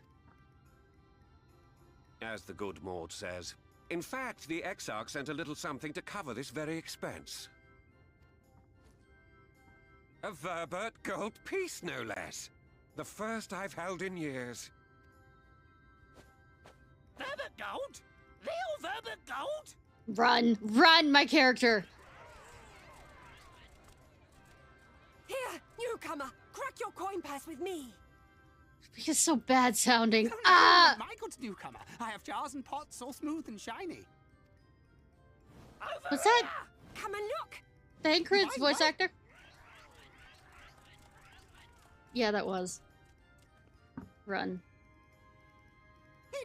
Speaker 3: As the good Maud says. In fact, the Exarch sent a little something to cover this very expense. A Verbert gold piece, no less. The first I've held in years.
Speaker 17: Verbert gold? Real Verbert gold?
Speaker 1: Run. Run, my character.
Speaker 15: Here, newcomer, crack your coin purse with me.
Speaker 1: It's so bad sounding.
Speaker 18: No,
Speaker 1: Ah!
Speaker 18: my good newcomer. I have jars and pots all smooth and shiny.
Speaker 1: What's that?
Speaker 15: Come and look.
Speaker 1: Thancred's voice actor? Yeah, that was. Run.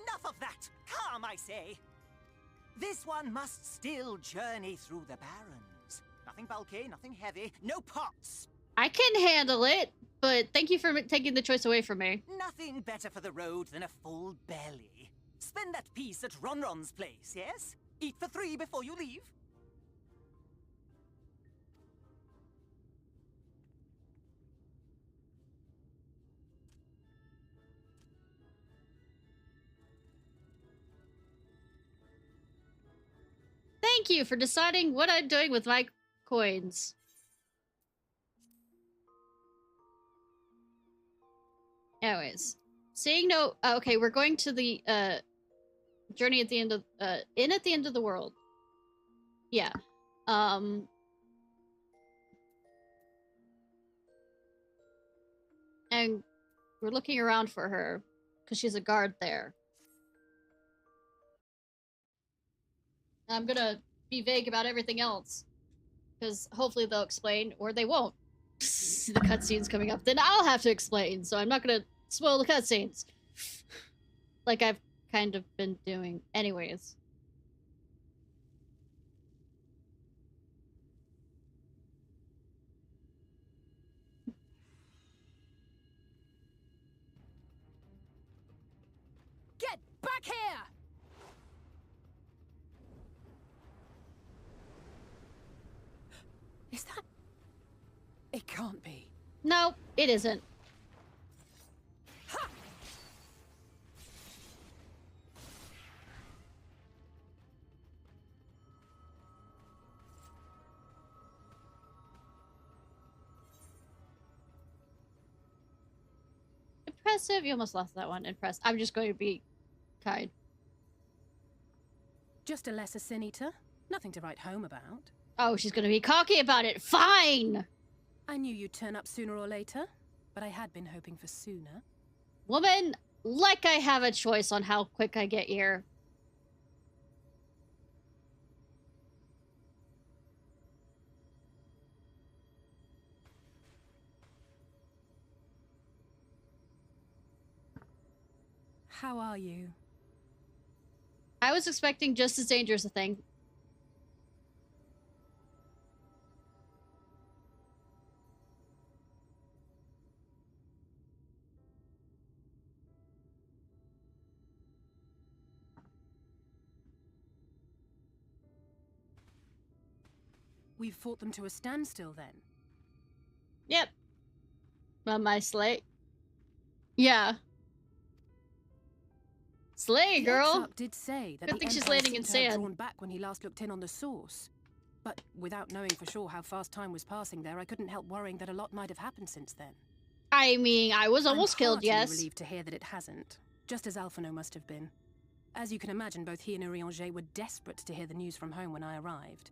Speaker 17: Enough of that! Calm, I say! This one must still journey through the barrens. Nothing bulky, nothing heavy, no pots.
Speaker 1: I can handle it, but thank you for taking the choice away from me.
Speaker 17: Nothing better for the road than a full belly. Spend that piece at Ronron's place, yes? Eat for 3 before you leave.
Speaker 1: Thank you for deciding what I'm doing with my coins. Anyways, seeing no... okay, we're going to the, journey at the end of... inn at the end of the world. Yeah. And we're looking around for her, because she's a guard there. I'm gonna be vague about everything else, because hopefully they'll explain, or they won't. The cutscene's coming up, then I'll have to explain, so I'm not gonna spoil the cutscenes. Like I've kind of been doing. Anyways.
Speaker 15: Get back here!
Speaker 10: Is that... It can't be.
Speaker 1: No, it isn't.
Speaker 15: Ha!
Speaker 1: Impressive. You almost lost that one. Impressed. I'm just going to be kind.
Speaker 10: Just a lesser sin eater. Nothing to write home about.
Speaker 1: Oh, she's going to be cocky about it. Fine!
Speaker 10: I knew you'd turn up sooner or later, but I had been hoping for sooner.
Speaker 1: Woman, like I have a choice on how quick I get here.
Speaker 10: How are you?
Speaker 1: I was expecting just as dangerous a thing.
Speaker 10: We've fought them to a standstill, then?
Speaker 1: Yep. Well, my slate. Yeah. Slay, girl!
Speaker 10: Exarch did say that
Speaker 1: Good
Speaker 10: the
Speaker 1: thing she's
Speaker 10: Empire
Speaker 1: landing in
Speaker 10: seemed to have
Speaker 1: sand.
Speaker 10: drawn back when he last looked in on the source. But without knowing for sure how fast time was passing there, I couldn't help worrying that a lot might have happened since then.
Speaker 1: I mean, I was almost
Speaker 10: I'm
Speaker 1: killed,
Speaker 10: heartily
Speaker 1: yes.
Speaker 10: relieved to hear that it hasn't, just as Alphino must have been.
Speaker 19: As you can imagine, both he and Urianger were desperate to hear the news from home when I arrived.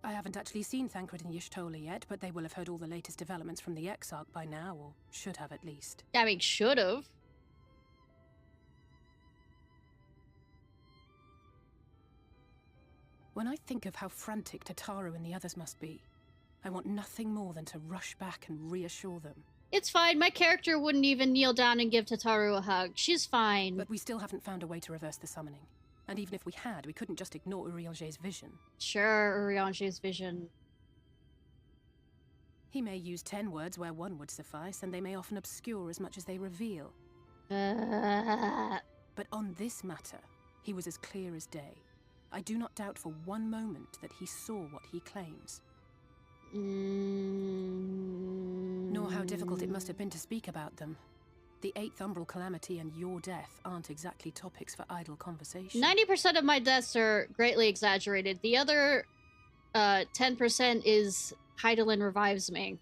Speaker 19: I haven't actually seen Thancred and Y'shtola yet, but they will have heard all the latest developments from the Exarch by now, or should have at least.
Speaker 1: I mean, should have.
Speaker 19: When I think of how frantic Tataru and the others must be, I want nothing more than to rush back and reassure them.
Speaker 1: It's fine. My character wouldn't even kneel down and give Tataru a hug. She's fine.
Speaker 19: But we still haven't found a way to reverse the summoning. And even if we had, we couldn't just ignore Urianger's vision.
Speaker 1: Sure, Urianger's vision.
Speaker 19: He may use 10 words where 1 would suffice, and they may often obscure as much as they reveal. But on this matter, he was as clear as day. I do not doubt for one moment that he saw what he claims. Nor how difficult it must have been to speak about them. The 8th Umbral Calamity and your death aren't exactly topics for idle conversation.
Speaker 1: 90% of my deaths are greatly exaggerated. The other 10% is Heidelin revives me.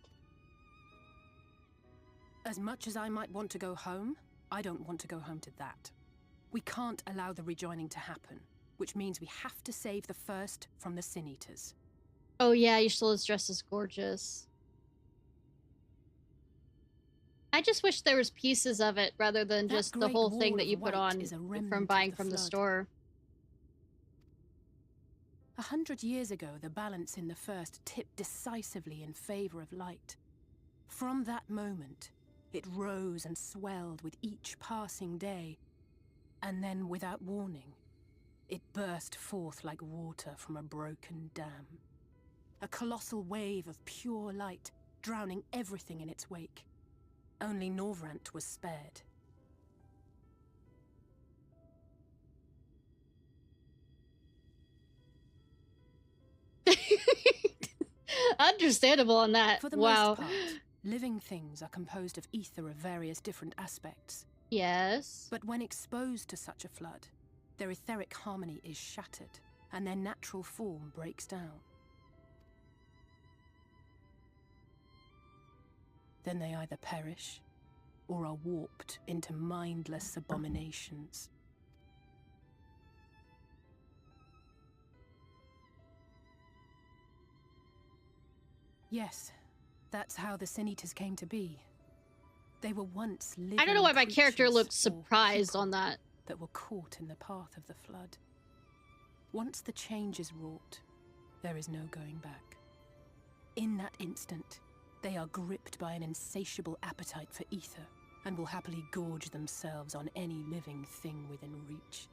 Speaker 19: As much as I might want to go home, I don't want to go home to that. We can't allow the rejoining to happen, which means we have to save the first from the Sin Eaters.
Speaker 1: Oh yeah, Y'shtola's dress is gorgeous. I just wish there was pieces of it rather than just the whole thing that you put on from buying from the store.
Speaker 19: 100 years ago, the balance in the first tipped decisively in favor of light. From that moment, it rose and swelled with each passing day, and then, without warning, it burst forth like water from a broken dam. A colossal wave of pure light, drowning everything in its wake. Only Norvrant was spared.
Speaker 1: Understandable on that.
Speaker 19: For the
Speaker 1: wow.
Speaker 19: most part, living things are composed of ether of various different aspects.
Speaker 1: Yes.
Speaker 19: But when exposed to such a flood, their etheric harmony is shattered, and their natural form breaks down. Then they either perish, or are warped into mindless abominations. Yes, that's how the Sin Eaters came to be. They were once living
Speaker 1: I don't know why my character looked
Speaker 19: creatures
Speaker 1: surprised on that.
Speaker 19: That were caught in the path of the flood. Once the change is wrought, there is no going back. In that instant, they are gripped by an insatiable appetite for ether, and will happily gorge themselves on any living thing within reach.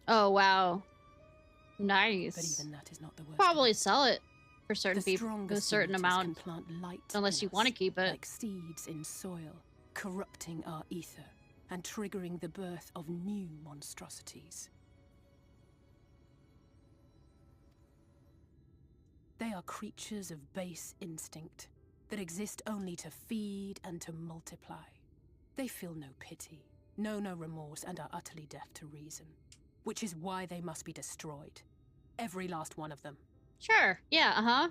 Speaker 1: Oh, wow. Nice.
Speaker 19: But even that is not the worst.
Speaker 1: Probably sell it for certain
Speaker 19: The
Speaker 1: people, a
Speaker 19: strongest
Speaker 1: certain
Speaker 19: natures
Speaker 1: amount.
Speaker 19: can plant light
Speaker 1: Unless
Speaker 19: in
Speaker 1: you want to
Speaker 19: us,
Speaker 1: keep it.
Speaker 19: like seeds in soil, corrupting our ether and triggering the birth of new monstrosities. They are creatures of base instinct that exist only to feed and to multiply. They feel no pity, know no remorse, and are utterly deaf to reason. Which is why they must be destroyed. Every last one of them.
Speaker 1: Sure. Yeah, uh-huh.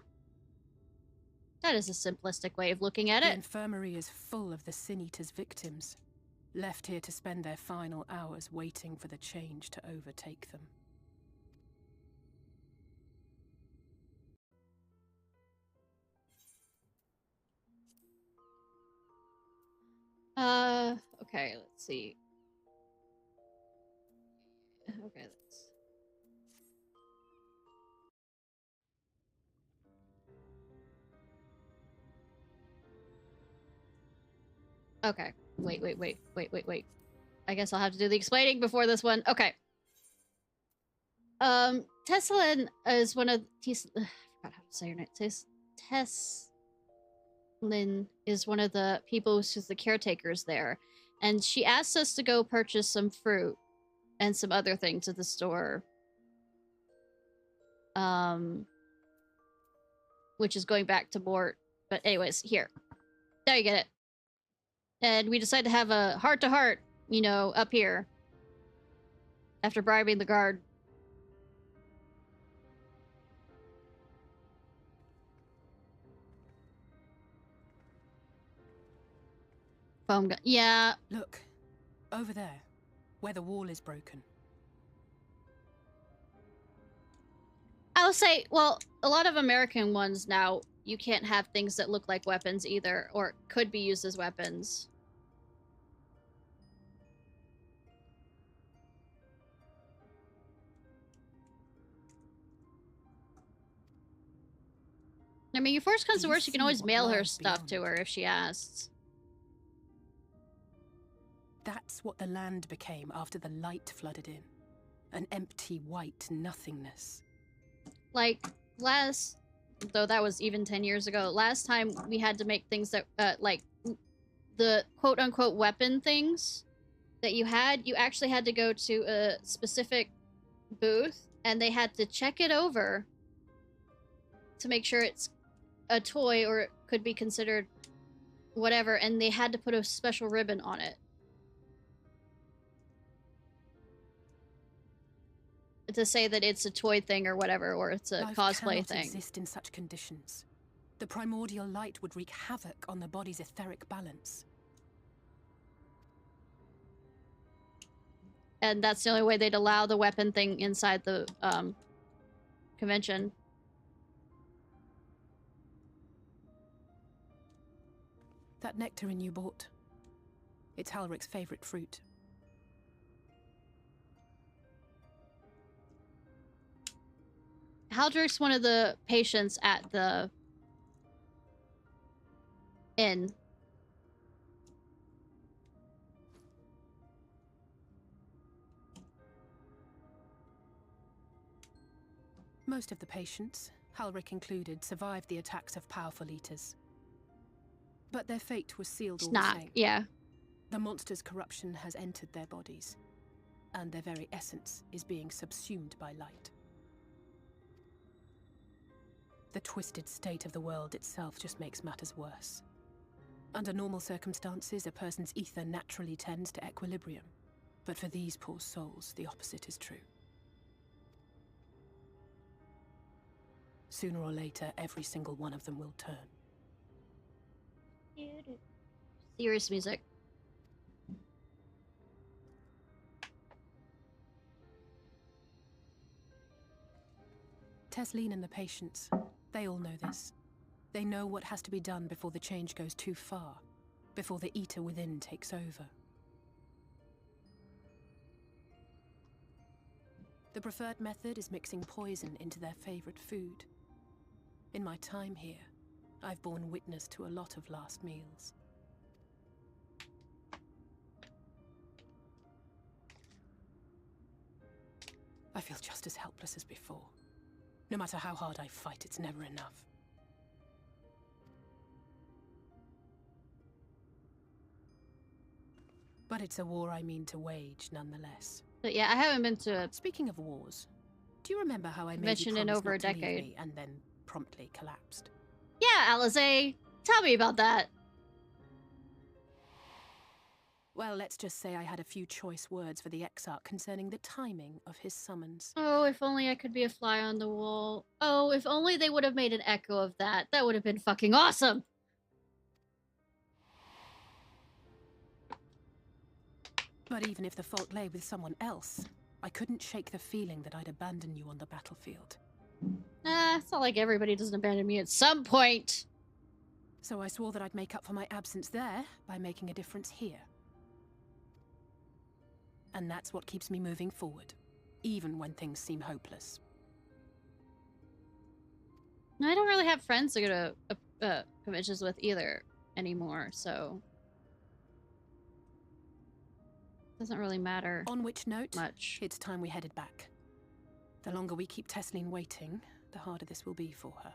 Speaker 1: That is a simplistic way of looking at
Speaker 19: The
Speaker 1: it.
Speaker 19: infirmary is full of the Sin Eaters' victims, left here to spend their final hours waiting for the change to overtake them.
Speaker 1: Okay, let's see. Okay, let's... Okay. Wait. I guess I'll have to do the explaining before this one. Okay. Teslin is one of... I forgot how to say her name. Teslin is one of the people who's the caretakers there. And she asked us to go purchase some fruit and some other things at the store. Which is going back to Mort. But anyways, here. There you get it. And we decided to have a heart-to-heart, you know, up here. After bribing the guard. Foam gun. Yeah.
Speaker 19: Look, over there, where the wall is broken.
Speaker 1: I'll say, well, a lot of American ones now, you can't have things that look like weapons either, or could be used as weapons. I mean, if worst comes to worst, you can always mail her stuff to her if she asks.
Speaker 19: That's what the land became after the light flooded in. An empty white nothingness.
Speaker 1: Like, though that was even 10 years ago, last time we had to make things that, like, the quote-unquote weapon things that you actually had to go to a specific booth, and they had to check it over to make sure it's a toy or it could be considered whatever, and they had to put a special ribbon on it to say that it's a toy thing or whatever, or it's a
Speaker 19: Life
Speaker 1: cosplay
Speaker 19: cannot
Speaker 1: thing.
Speaker 19: Exist in such conditions. The primordial light would wreak havoc on the body's etheric balance.
Speaker 1: And that's the only way they'd allow the weapon thing inside the convention.
Speaker 19: That nectarine you bought. It's Halric's favorite fruit.
Speaker 1: Haldric's one of the patients at the inn.
Speaker 19: Most of the patients, Halric included, survived the attacks of powerful eaters. But their fate was sealed all the same.
Speaker 1: Yeah.
Speaker 19: The monster's corruption has entered their bodies, and their very essence is being subsumed by light. The twisted state of the world itself just makes matters worse. Under normal circumstances, a person's ether naturally tends to equilibrium. But for these poor souls, the opposite is true. Sooner or later, every single one of them will turn.
Speaker 1: Serious music.
Speaker 19: Tesleen and the patients, they all know this. They know what has to be done before the change goes too far, before the eater within takes over. The preferred method is mixing poison into their favorite food. In my time here, I've borne witness to a lot of last meals. I feel just as helpless as before. No matter how hard I fight, it's never enough. But it's a war I mean to wage, nonetheless.
Speaker 1: But yeah, I haven't been to a...
Speaker 19: Speaking of wars, do you remember how I made you
Speaker 1: convention in
Speaker 19: promise
Speaker 1: over a
Speaker 19: not to leave
Speaker 1: decade.
Speaker 19: me and then promptly collapsed?
Speaker 1: Yeah, Alize, tell me about that.
Speaker 19: Well, let's just say I had a few choice words for the Exarch concerning the timing of his summons.
Speaker 1: Oh, if only I could be a fly on the wall. Oh, if only they would have made an echo of that. That would have been fucking awesome.
Speaker 19: But even if the fault lay with someone else, I couldn't shake the feeling that I'd abandon you on the battlefield.
Speaker 1: It's not like everybody doesn't abandon me at some point.
Speaker 19: So I swore that I'd make up for my absence there by making a difference here. And that's what keeps me moving forward, even when things seem hopeless.
Speaker 1: I don't really have friends to go to conventions with either anymore, so... doesn't really matter.
Speaker 19: On which note,
Speaker 1: much.
Speaker 19: It's time we headed back. The longer we keep Tesleen waiting, the harder this will be for her.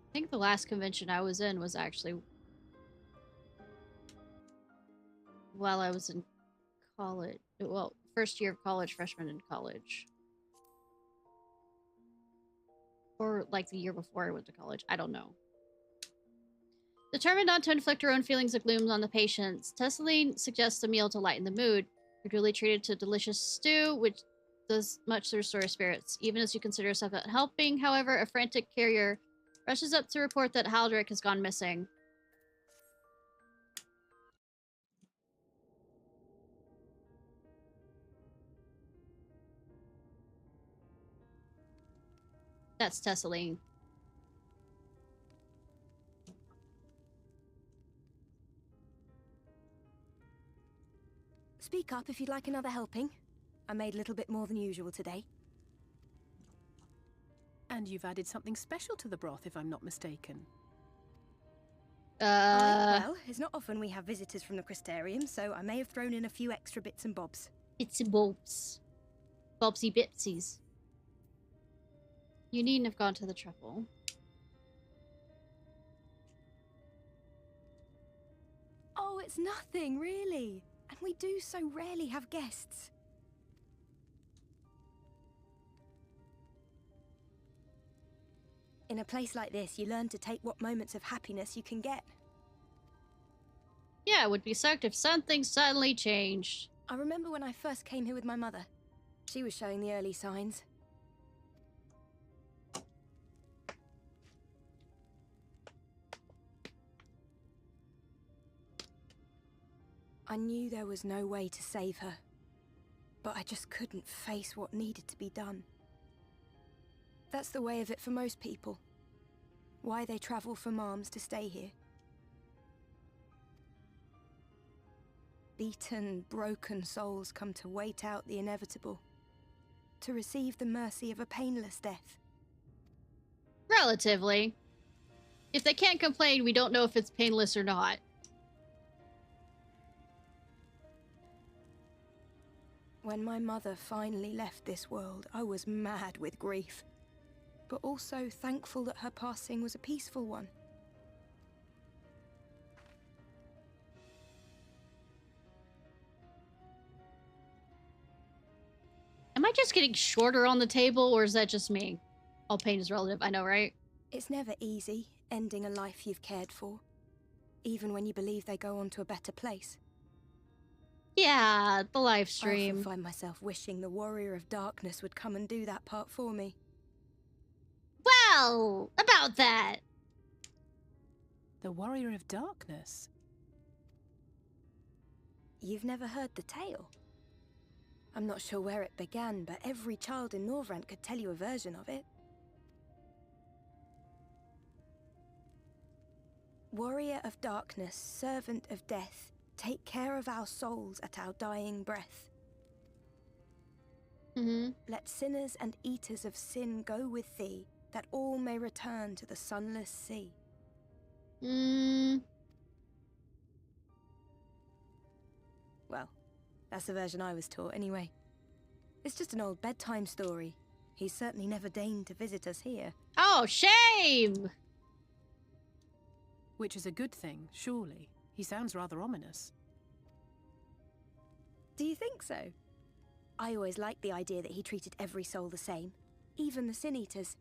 Speaker 1: I think the last convention I was in was actually while I was in college. Well, first year of college, freshman in college. Or like the year before I went to college. I don't know. Determined not to inflict her own feelings of gloom on the patients, Tesleen suggests a meal to lighten the mood. You're duly treated to delicious stew, which does much to restore spirits. Even as you consider yourself not helping, however, a frantic carrier rushes up to report that Haldrick has gone missing. That's Tessaline.
Speaker 20: Speak up if you'd like another helping. I made a little bit more than usual today.
Speaker 19: And you've added something special to the broth, if I'm not mistaken.
Speaker 20: Well, it's not often we have visitors from the Crystarium, so I may have thrown in a few extra bits and bobs.
Speaker 1: Bits and bobs. Bobsy bitsies. You needn't have gone to the trouble.
Speaker 20: Oh, it's nothing, really. And we do so rarely have guests. In a place like this, you learn to take what moments of happiness you can get.
Speaker 1: Yeah, it would be sucked if something suddenly changed.
Speaker 20: I remember when I first came here with my mother. She was showing the early signs. I knew there was no way to save her, but I just couldn't face what needed to be done. That's the way of it for most people. Why they travel from arms to stay here. Beaten, broken souls come to wait out the inevitable, to receive the mercy of a painless death.
Speaker 1: Relatively. If they can't complain, we don't know if it's painless or not.
Speaker 20: When my mother finally left this world, I was mad with grief, but also thankful that her passing was a peaceful one.
Speaker 1: Am I just getting shorter on the table, or is that just me? All pain is relative, I know, right?
Speaker 20: It's never easy, ending a life you've cared for, even when you believe they go on to a better place.
Speaker 1: Yeah, the live
Speaker 20: I
Speaker 1: stream.
Speaker 20: often find myself wishing the Warrior of Darkness would come and do that part for me.
Speaker 1: Well, about that.
Speaker 19: The Warrior of Darkness?
Speaker 20: You've never heard the tale? I'm not sure where it began, but every child in Norvrant could tell you a version of it. Warrior of Darkness, servant of death, take care of our souls at our dying breath. Let sinners and eaters of sin go with thee, that all may return to the sunless sea. Well, that's the version I was taught anyway. It's just an old bedtime story. He's certainly never deigned to visit us here.
Speaker 1: Oh, shame!
Speaker 19: Which is a good thing, surely. He sounds rather ominous.
Speaker 20: Do you think so? I always liked the idea that he treated every soul the same, even the Sin Eaters.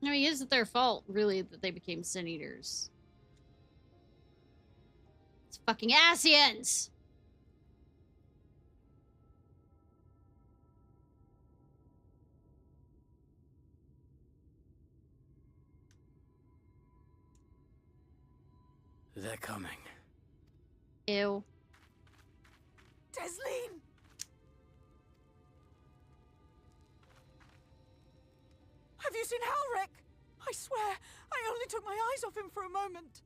Speaker 1: I mean, is it their fault, really, that they became Sin Eaters? It's fucking Asians!
Speaker 5: They're coming.
Speaker 1: Ew.
Speaker 12: Tesleen! Have you seen Halric? I swear, I only took my eyes off him for a moment.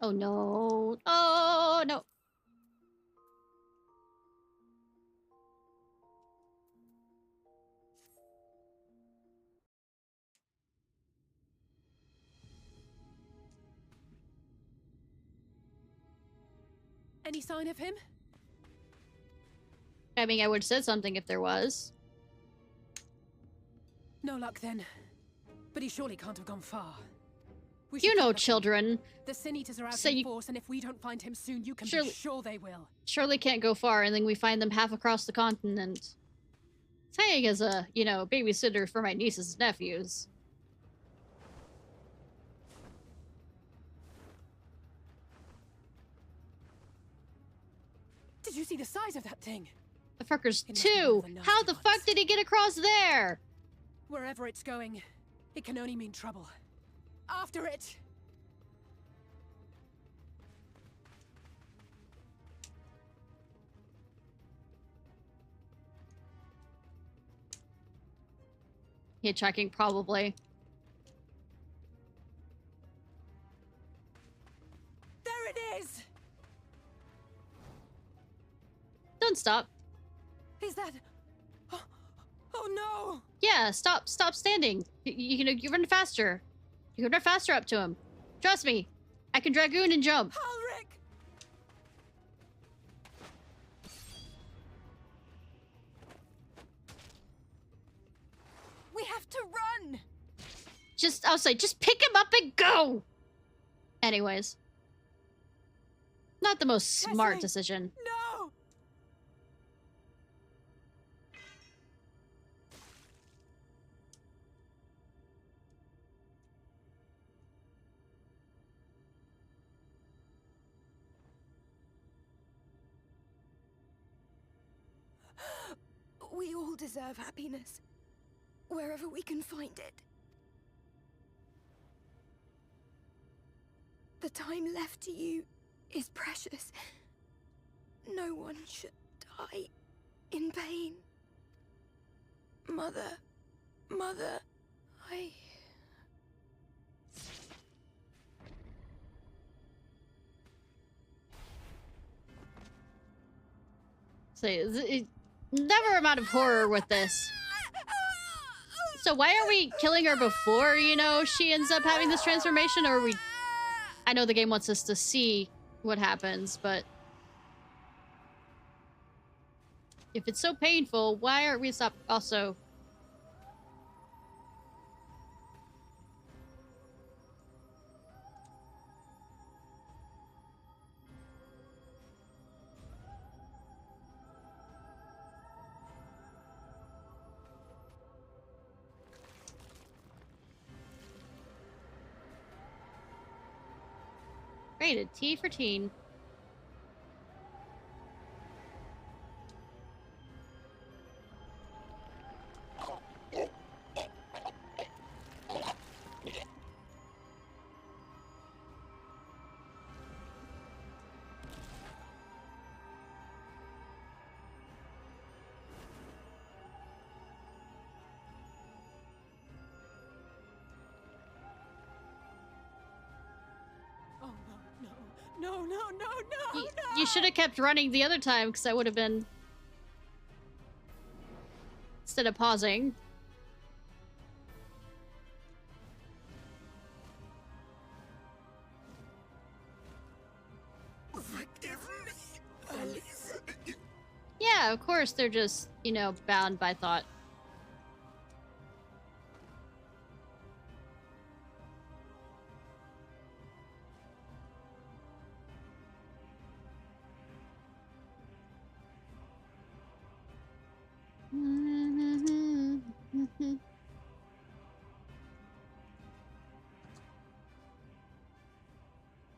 Speaker 1: Oh no. Oh no.
Speaker 19: Any sign of him?
Speaker 1: I mean, I would have said something if there was.
Speaker 19: No luck then. But he surely can't have gone far.
Speaker 1: You know, children.
Speaker 19: The Sin Eaters are out
Speaker 1: So
Speaker 19: in
Speaker 1: you-
Speaker 19: force, and if we don't find him soon, you can
Speaker 1: Surely-
Speaker 19: be sure they will.
Speaker 1: Surely can't go far, and then we find them half across the continent. Saying as a, you know, babysitter for my nieces and nephews.
Speaker 19: you see the size of that thing?
Speaker 1: The fucker's 2. How the fuck did he get across there?
Speaker 19: Wherever it's going, it can only mean trouble. After it!
Speaker 1: Hitchhiking, probably.
Speaker 19: There it is!
Speaker 1: Don't stop.
Speaker 19: Is that... Oh no!
Speaker 1: Yeah, stop standing. You run faster. You can run faster up to him. Trust me. I can dragoon and jump.
Speaker 19: Ulrich! We have to run!
Speaker 1: I'll say, just pick him up and go! Anyways. Not the most smart decision.
Speaker 19: No!
Speaker 20: We all deserve happiness, wherever we can find it. The time left to you is precious. No one should die in pain. Mother, I...
Speaker 1: Never amount of horror with this. So why are we killing her before, you know, she ends up having this transformation? Or I know the game wants us to see what happens, but... if it's so painful, why aren't we also... Rated T for teen.
Speaker 19: No.
Speaker 1: You should have kept running the other time, because I would have been... instead of pausing. Yeah, of course, they're just, you know, bound by thought.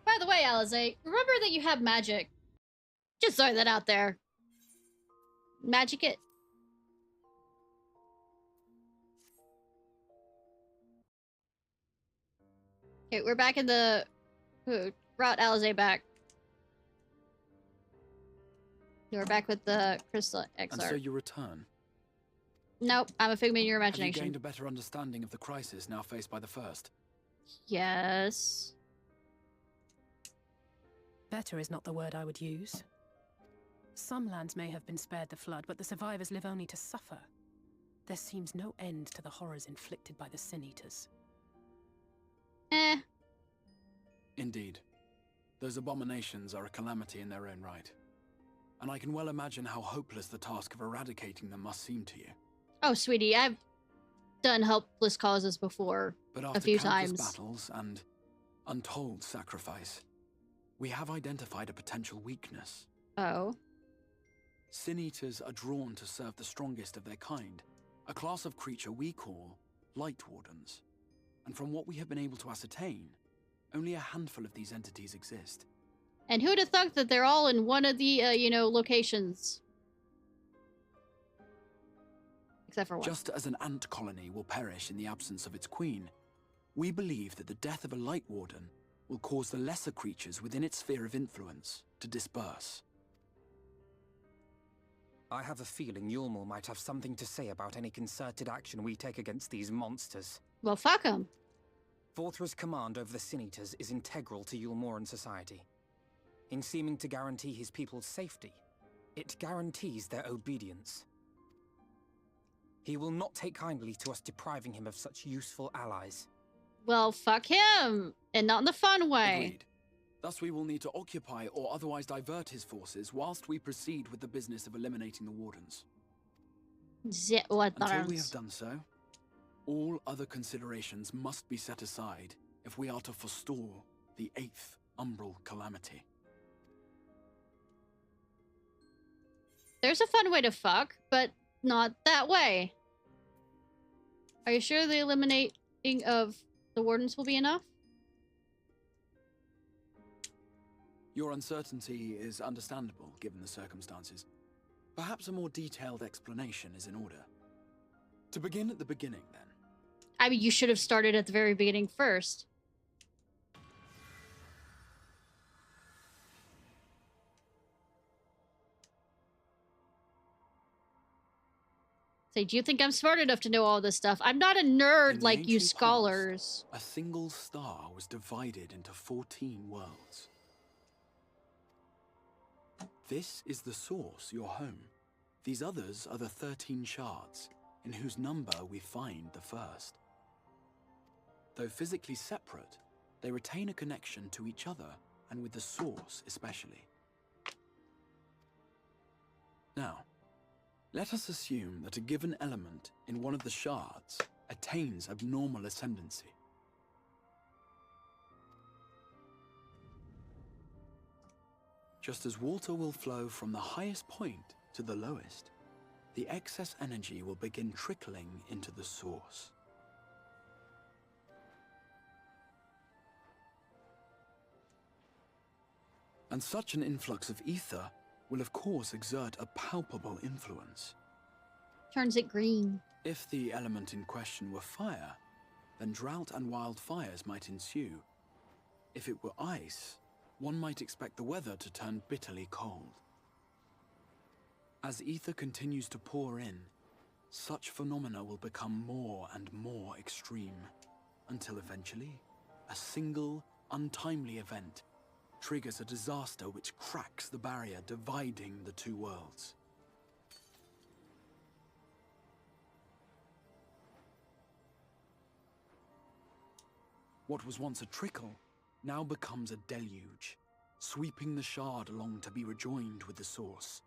Speaker 1: By the way, Alize, remember that you have magic. Just throwing that out there. Magic it. Okay, we're back in the... Ooh, brought Alize back. We're back with the crystal XR.
Speaker 11: And so you return?
Speaker 1: Nope, I'm a figment of your imagination.
Speaker 11: Have you gained a better understanding of the crisis now faced by the First?
Speaker 1: Yes.
Speaker 19: Better is not the word I would use. Some lands may have been spared the flood, but the survivors live only to suffer. There seems no end to the horrors inflicted by the Sin Eaters.
Speaker 11: Indeed. Those abominations are a calamity in their own right. And I can well imagine how hopeless the task of eradicating them must seem to you.
Speaker 1: Oh, sweetie, I've done helpless causes before a few times.
Speaker 11: But after countless battles and untold sacrifice, we have identified a potential weakness.
Speaker 1: Oh?
Speaker 11: Sin Eaters are drawn to serve the strongest of their kind, a class of creature we call Light Wardens. And from what we have been able to ascertain, only a handful of these entities exist.
Speaker 1: And who'd have thought that they're all in one of the, you know, locations? Except for one.
Speaker 11: Just as an ant colony will perish in the absence of its queen, we believe that the death of a Light Warden will cause the lesser creatures within its sphere of influence to disperse.
Speaker 13: I have a feeling Yulmul might have something to say about any concerted action we take against these monsters.
Speaker 1: Well, fuck them.
Speaker 13: Vorthra's command over the Sin Eaters is integral to Yulmoran society. In seeming to guarantee his people's safety, it guarantees their obedience. He will not take kindly to us depriving him of such useful allies.
Speaker 1: Well, fuck him! And not in the fun way.
Speaker 11: Agreed. Thus we will need to occupy or otherwise divert his forces whilst we proceed with the business of eliminating the Wardens. Until we have done so, all other considerations must be set aside if we are to forestall the 8th Umbral Calamity.
Speaker 1: There's a fun way to fuck, but not that way. Are you sure the eliminating of the Wardens will be enough?
Speaker 11: Your uncertainty is understandable, given the circumstances. Perhaps a more detailed explanation is in order. To begin at the beginning, then.
Speaker 1: I mean, you should have started at the very beginning first. Say, do you think I'm smart enough to know all this stuff? I'm not a nerd like you scholars.
Speaker 11: Past, a single star was divided into 14 worlds. This is the source, your home. These others are the 13 shards, in whose number we find the first. Though physically separate, they retain a connection to each other, and with the source especially. Now, let us assume that a given element in one of the shards attains abnormal ascendancy. Just as water will flow from the highest point to the lowest, the excess energy will begin trickling into the source. And such an influx of ether will of course exert a palpable influence.
Speaker 1: Turns it green.
Speaker 11: If the element in question were fire, then drought and wildfires might ensue. If it were ice, one might expect the weather to turn bitterly cold. As ether continues to pour in, such phenomena will become more and more extreme, until eventually, a single, untimely event triggers a disaster which cracks the barrier dividing the two worlds. What was once a trickle now becomes a deluge, sweeping the shard along to be rejoined with the source.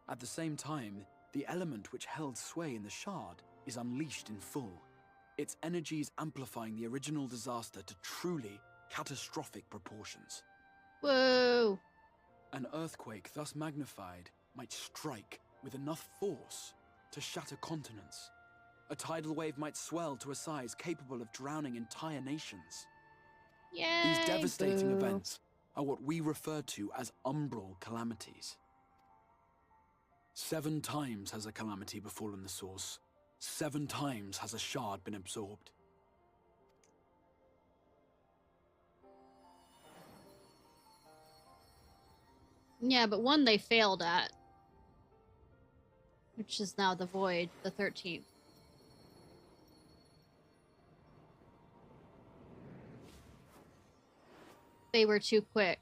Speaker 11: At the same time, the element which held sway in the shard is unleashed in full, its energies amplifying the original disaster to truly catastrophic proportions.
Speaker 1: Whoa!
Speaker 11: An earthquake thus magnified might strike with enough force to shatter continents. A tidal wave might swell to a size capable of drowning entire nations.
Speaker 1: Yay,
Speaker 11: These devastating
Speaker 1: boo.
Speaker 11: events are what we refer to as umbral calamities. 7 times has a calamity befallen the source. 7 times has a shard been absorbed.
Speaker 1: Yeah, but one they failed at. Which is now the Void, the 13th. They were too quick.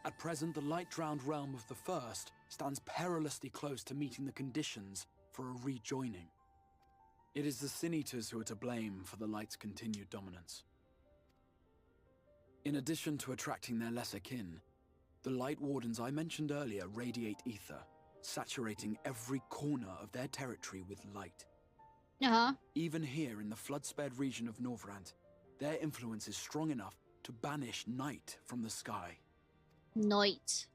Speaker 11: At present, the light-drowned realm of the First stands perilously close to meeting the conditions for a rejoining. It is the Sin Eaters who are to blame for the Light's continued dominance. In addition to attracting their lesser kin, The Light Wardens I mentioned earlier radiate ether, saturating every corner of their territory with light.
Speaker 1: Uh-huh.
Speaker 11: Even here in the flood-spared region of Norvrant, their influence is strong enough to banish night from the sky.
Speaker 1: Night.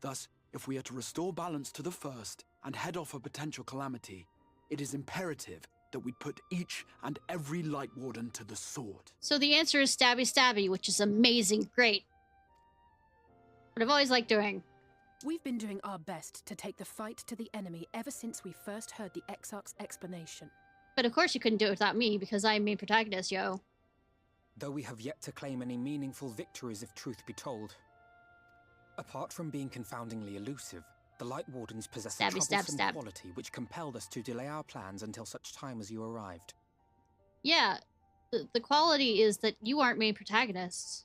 Speaker 11: Thus, if we are to restore balance to the First and head off a potential calamity, it is imperative that we put each and every Light Warden to the sword.
Speaker 1: So the answer is stabby stabby, which is amazing. Great. What I've always liked doing.
Speaker 19: We've been doing our best to take the fight to the enemy ever since we first heard the Exarch's explanation.
Speaker 1: But of course you couldn't do it without me, because I'm main protagonist, yo.
Speaker 13: Though we have yet to claim any meaningful victories if truth be told. Apart from being confoundingly elusive, the Light Wardens possess a troublesome quality which compelled us to delay our plans until such time as you arrived.
Speaker 1: Yeah, the quality is that you aren't main protagonists.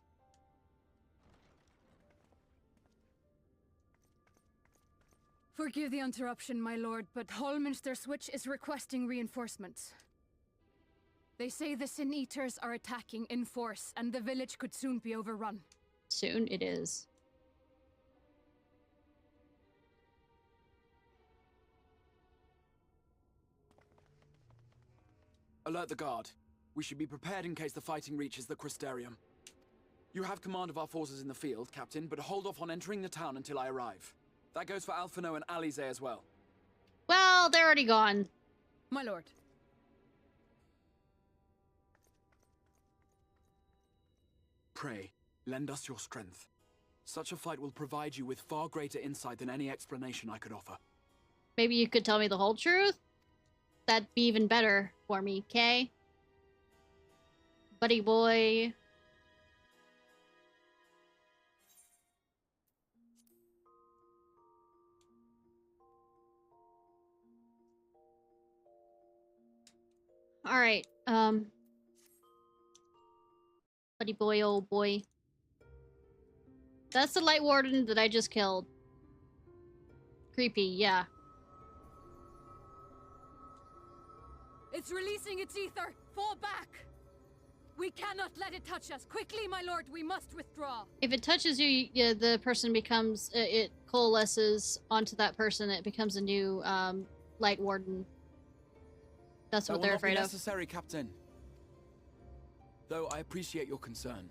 Speaker 10: Forgive the interruption, my lord, but Hallminster Switch is requesting reinforcements. They say the Sin Eaters are attacking in force, and the village could soon be overrun.
Speaker 1: Soon it is.
Speaker 11: Alert the guard. We should be prepared in case the fighting reaches the Crystarium. You have command of our forces in the field, Captain, but hold off on entering the town until I arrive. That goes for Alphino and Alize as well.
Speaker 1: Well, they're already gone.
Speaker 10: My lord.
Speaker 11: Pray, lend us your strength. Such a fight will provide you with far greater insight than any explanation I could offer.
Speaker 1: Maybe you could tell me the whole truth? That'd be even better for me, okay? Buddy boy. Alright, buddy boy, old boy. That's the Light Warden that I just killed. Creepy, yeah.
Speaker 10: It's releasing its ether! Fall back! We cannot let it touch us! Quickly, my lord, we must withdraw!
Speaker 1: If it touches you, yeah, the person becomes... it coalesces onto that person. It becomes a new, Light Warden. That's what they're afraid of.
Speaker 11: That will not be necessary, Captain. Though I appreciate your concern.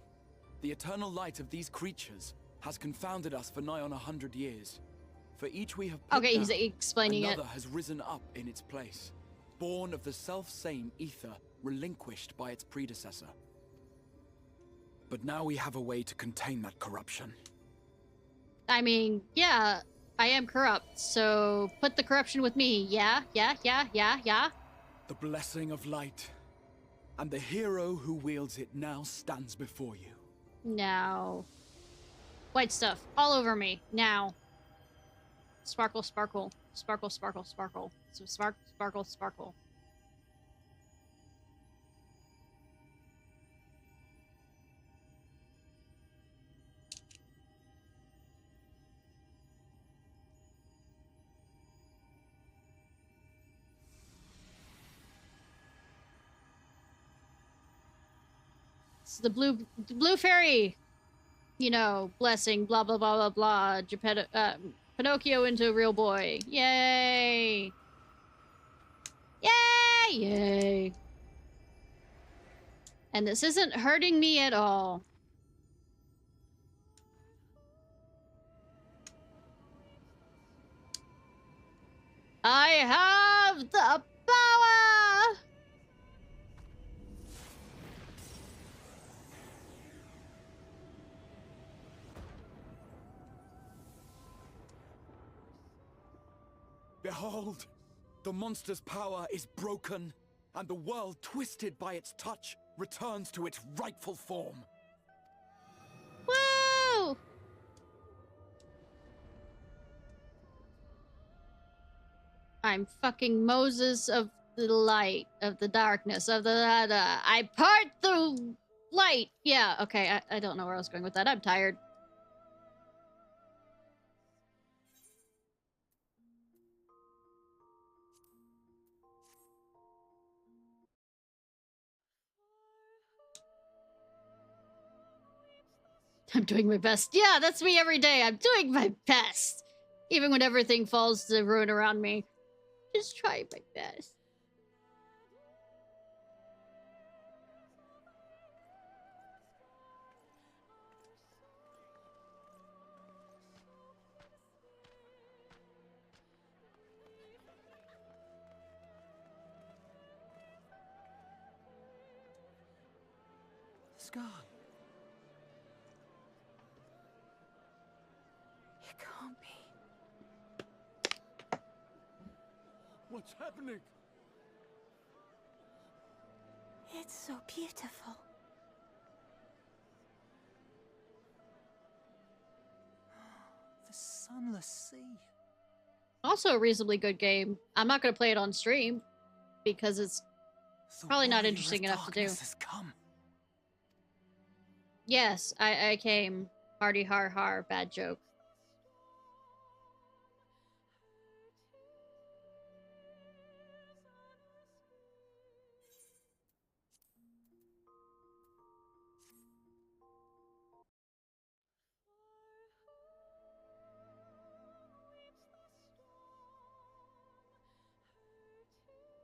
Speaker 11: The eternal light of these creatures has confounded us for nigh on 100 years. For each we have put
Speaker 1: okay,
Speaker 11: down,
Speaker 1: he's explaining
Speaker 11: another has risen up in its place, born of the self-same ether relinquished by its predecessor. But now we have a way to contain that corruption.
Speaker 1: I mean, yeah, I am corrupt, so put the corruption with me. Yeah.
Speaker 11: The blessing of light, and the hero who wields it now stands before you.
Speaker 1: Now. White stuff all over me. Now. Sparkle, sparkle. Sparkle, sparkle, sparkle. So sparkle, sparkle. It's the blue fairy. You know, blessing, blah, blah, blah, blah, blah. Pinocchio into a real boy. Yay! Yay! Yay! And this isn't hurting me at all. I have the power!
Speaker 11: Behold, the monster's power is broken, and the world, twisted by its touch, returns to its rightful form.
Speaker 1: Woo! I'm fucking Moses of the light, of the darkness, of the... I part the light! Yeah, okay, I don't know where I was going with that. I'm tired. I'm doing my best. Yeah, that's me every day. I'm doing my best. Even when everything falls to ruin around me. Just try my best.
Speaker 6: Sky.
Speaker 20: It can't be.
Speaker 9: What's happening?
Speaker 2: It's so beautiful.
Speaker 6: The sunless sea.
Speaker 1: Also a reasonably good game. I'm not going to play it on stream because it's probably not interesting enough to do.
Speaker 6: Has come.
Speaker 1: Yes, I came. Hardy har har, bad joke.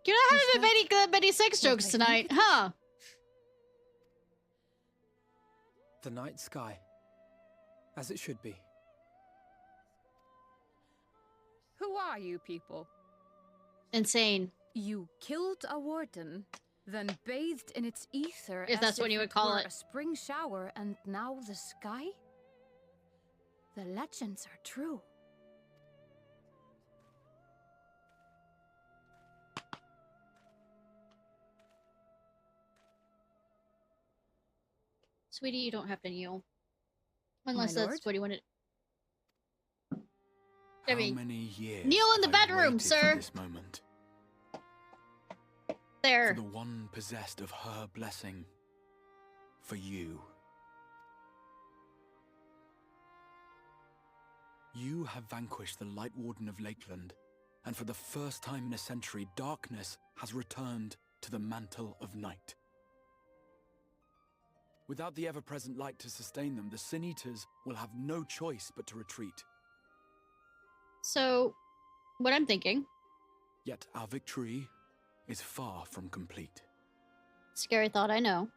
Speaker 1: You're not having many sex jokes tonight, huh?
Speaker 13: The night sky. As it should be.
Speaker 10: Who are you people?
Speaker 1: Insane.
Speaker 10: You killed a warden, then bathed in its ether
Speaker 1: If that's what you would call it.
Speaker 10: A spring shower, and now the sky? The legends are true.
Speaker 1: Sweetie, you don't have to kneel. Unless that's what you wanted.
Speaker 11: How many years
Speaker 1: kneel in the
Speaker 11: have I
Speaker 1: bedroom,
Speaker 11: waited
Speaker 1: sir.
Speaker 11: for this moment?
Speaker 1: There.
Speaker 11: For the one possessed of her blessing. For you. You have vanquished the Light Warden of Lakeland, and for the first time in a century, darkness has returned to the mantle of night. Without the ever-present light to sustain them, the Sin Eaters will have no choice but to retreat.
Speaker 1: So, what I'm thinking...
Speaker 11: Yet our victory is far from complete.
Speaker 1: Scary thought, I know.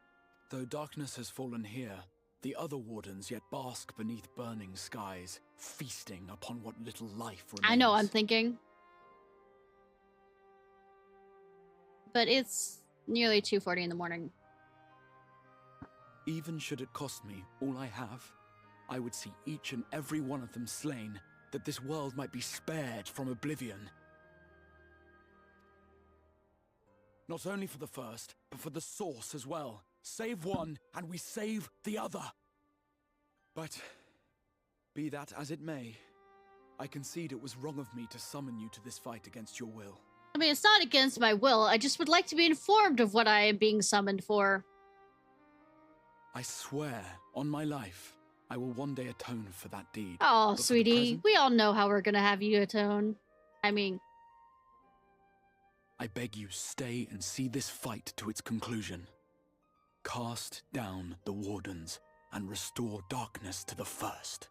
Speaker 11: Though darkness has fallen here, the other wardens yet bask beneath burning skies, feasting upon what little life remains.
Speaker 1: I know I'm thinking. But it's nearly 2:40 in the morning.
Speaker 11: Even should it cost me all I have, I would see each and every one of them slain, that this world might be spared from oblivion. Not only for the first, but for the source as well. Save one, and we save the other. But, be that as it may, I concede it was wrong of me to summon you to this fight against your will.
Speaker 1: I mean, it's not against my will. I just would like to be informed of what I am being summoned for.
Speaker 11: I swear, on my life, I will one day atone for that deed.
Speaker 1: Oh,
Speaker 11: But for the
Speaker 1: sweetie,
Speaker 11: present,
Speaker 1: we all know how we're gonna have you atone. I mean...
Speaker 11: I beg you, stay and see this fight to its conclusion. Cast down the wardens and restore darkness to the first.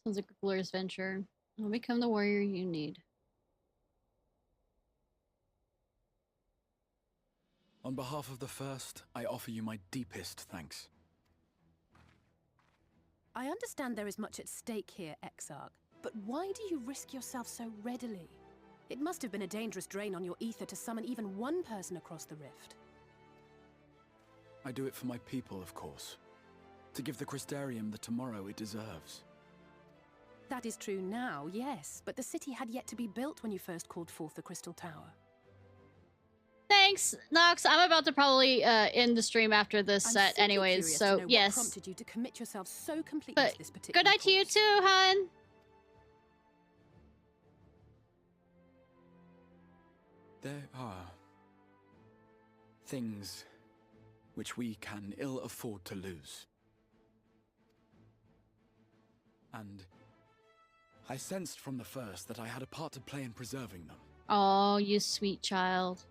Speaker 1: Sounds like a glorious venture. I'll become the warrior you need.
Speaker 11: On behalf of the first, I offer you my deepest thanks.
Speaker 19: I understand there is much at stake here, Exarch, but why do you risk yourself so readily? It must have been a dangerous drain on your ether to summon even one person across the rift.
Speaker 11: I do it for my people, of course. To give the Crystarium the tomorrow it deserves.
Speaker 19: That is true now, yes, but the city had yet to be built when you first called forth the Crystal Tower.
Speaker 1: Thanks, Nox. I'm about to probably end the stream after this set
Speaker 19: simply
Speaker 1: anyways,
Speaker 19: curious
Speaker 1: so
Speaker 19: to know
Speaker 1: yes.
Speaker 19: What prompted you to commit yourself so completely
Speaker 1: But
Speaker 19: to this particular
Speaker 1: good night to you too, hon.
Speaker 11: There are things which we can ill afford to lose. And I sensed from the first that I had a part to play in preserving them.
Speaker 1: Oh, you sweet child.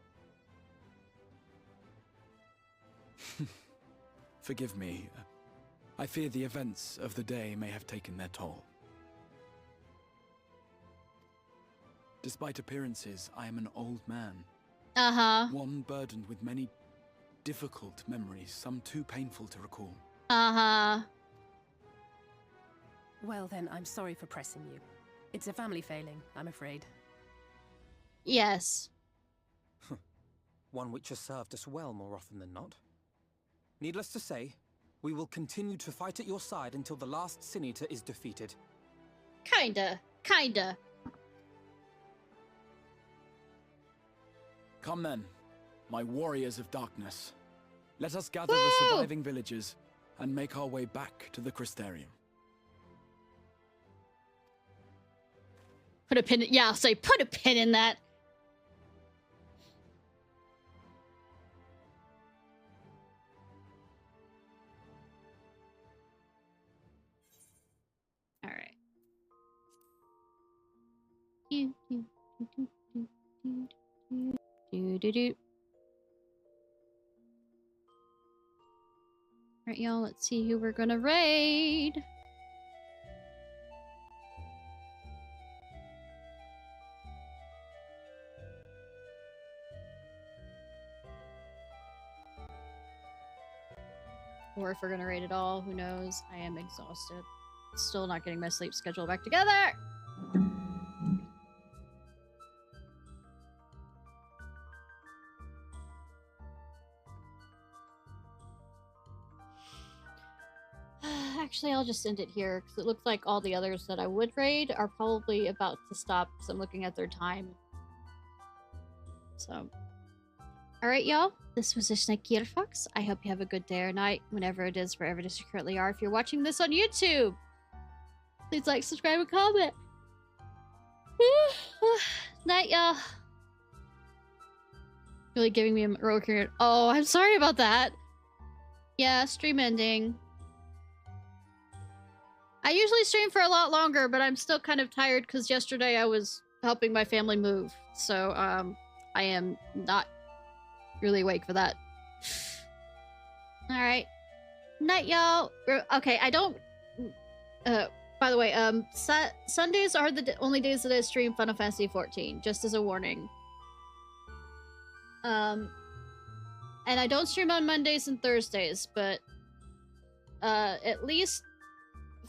Speaker 11: Forgive me. I fear the events of the day may have taken their toll. Despite appearances, I am an old man.
Speaker 1: Uh-huh.
Speaker 11: One burdened with many difficult memories, some too painful to recall.
Speaker 1: Uh-huh.
Speaker 19: Well then, I'm sorry for pressing you. It's a family failing, I'm afraid.
Speaker 1: Yes.
Speaker 13: One which has served us well more often than not. Needless to say, we will continue to fight at your side until the last Sin-Eater is defeated.
Speaker 1: Kinda.
Speaker 11: Come then, my warriors of darkness. Let us gather the surviving villagers and make our way back to the Crystarium.
Speaker 1: Put a pin. Yeah, I'll say put a pin in that. All right. Alright, y'all, let's see who we're gonna raid. Or if we're gonna raid at all, who knows? I am exhausted. Still not getting my sleep schedule back together! Actually, I'll just end it here, because it looks like all the others that I would raid are probably about to stop, because I'm looking at their time. So, alright, y'all. This was Ishnai Ciarfox. I hope you have a good day or night, whenever it is, wherever it is you currently are. If you're watching this on YouTube, please like, subscribe, and comment. Night, y'all. Really giving me a heroic period. Oh, I'm sorry about that. Yeah, stream ending. I usually stream for a lot longer, but I'm still kind of tired because yesterday I was helping my family move. So, I am not really awake for that. Alright. Night, y'all. Okay, I don't... by the way, Sundays are the only days that I stream Final Fantasy XIV, just as a warning. And I don't stream on Mondays and Thursdays, but at least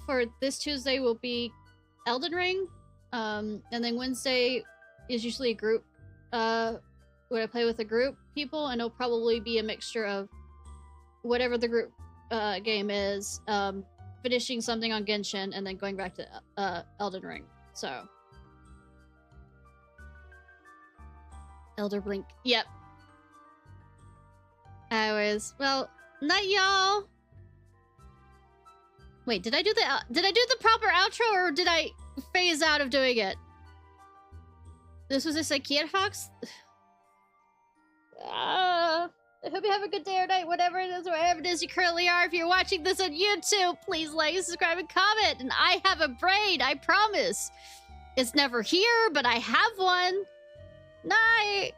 Speaker 1: for this Tuesday will be Elden Ring. And then Wednesday is usually a group, when I play with a group people, and it'll probably be a mixture of whatever the group game is, finishing something on Genshin, and then going back to Elden Ring. So. Elder Blink. Yep. Anyways, well, night, y'all. Wait, did I do the proper outro, or did I phase out of doing it? This was Ishnai Ciarfox. I hope you have a good day or night, whatever it is, wherever it is you currently are. If you're watching this on YouTube, please like, subscribe, and comment. And I have a braid, I promise. It's never here, but I have one. Night.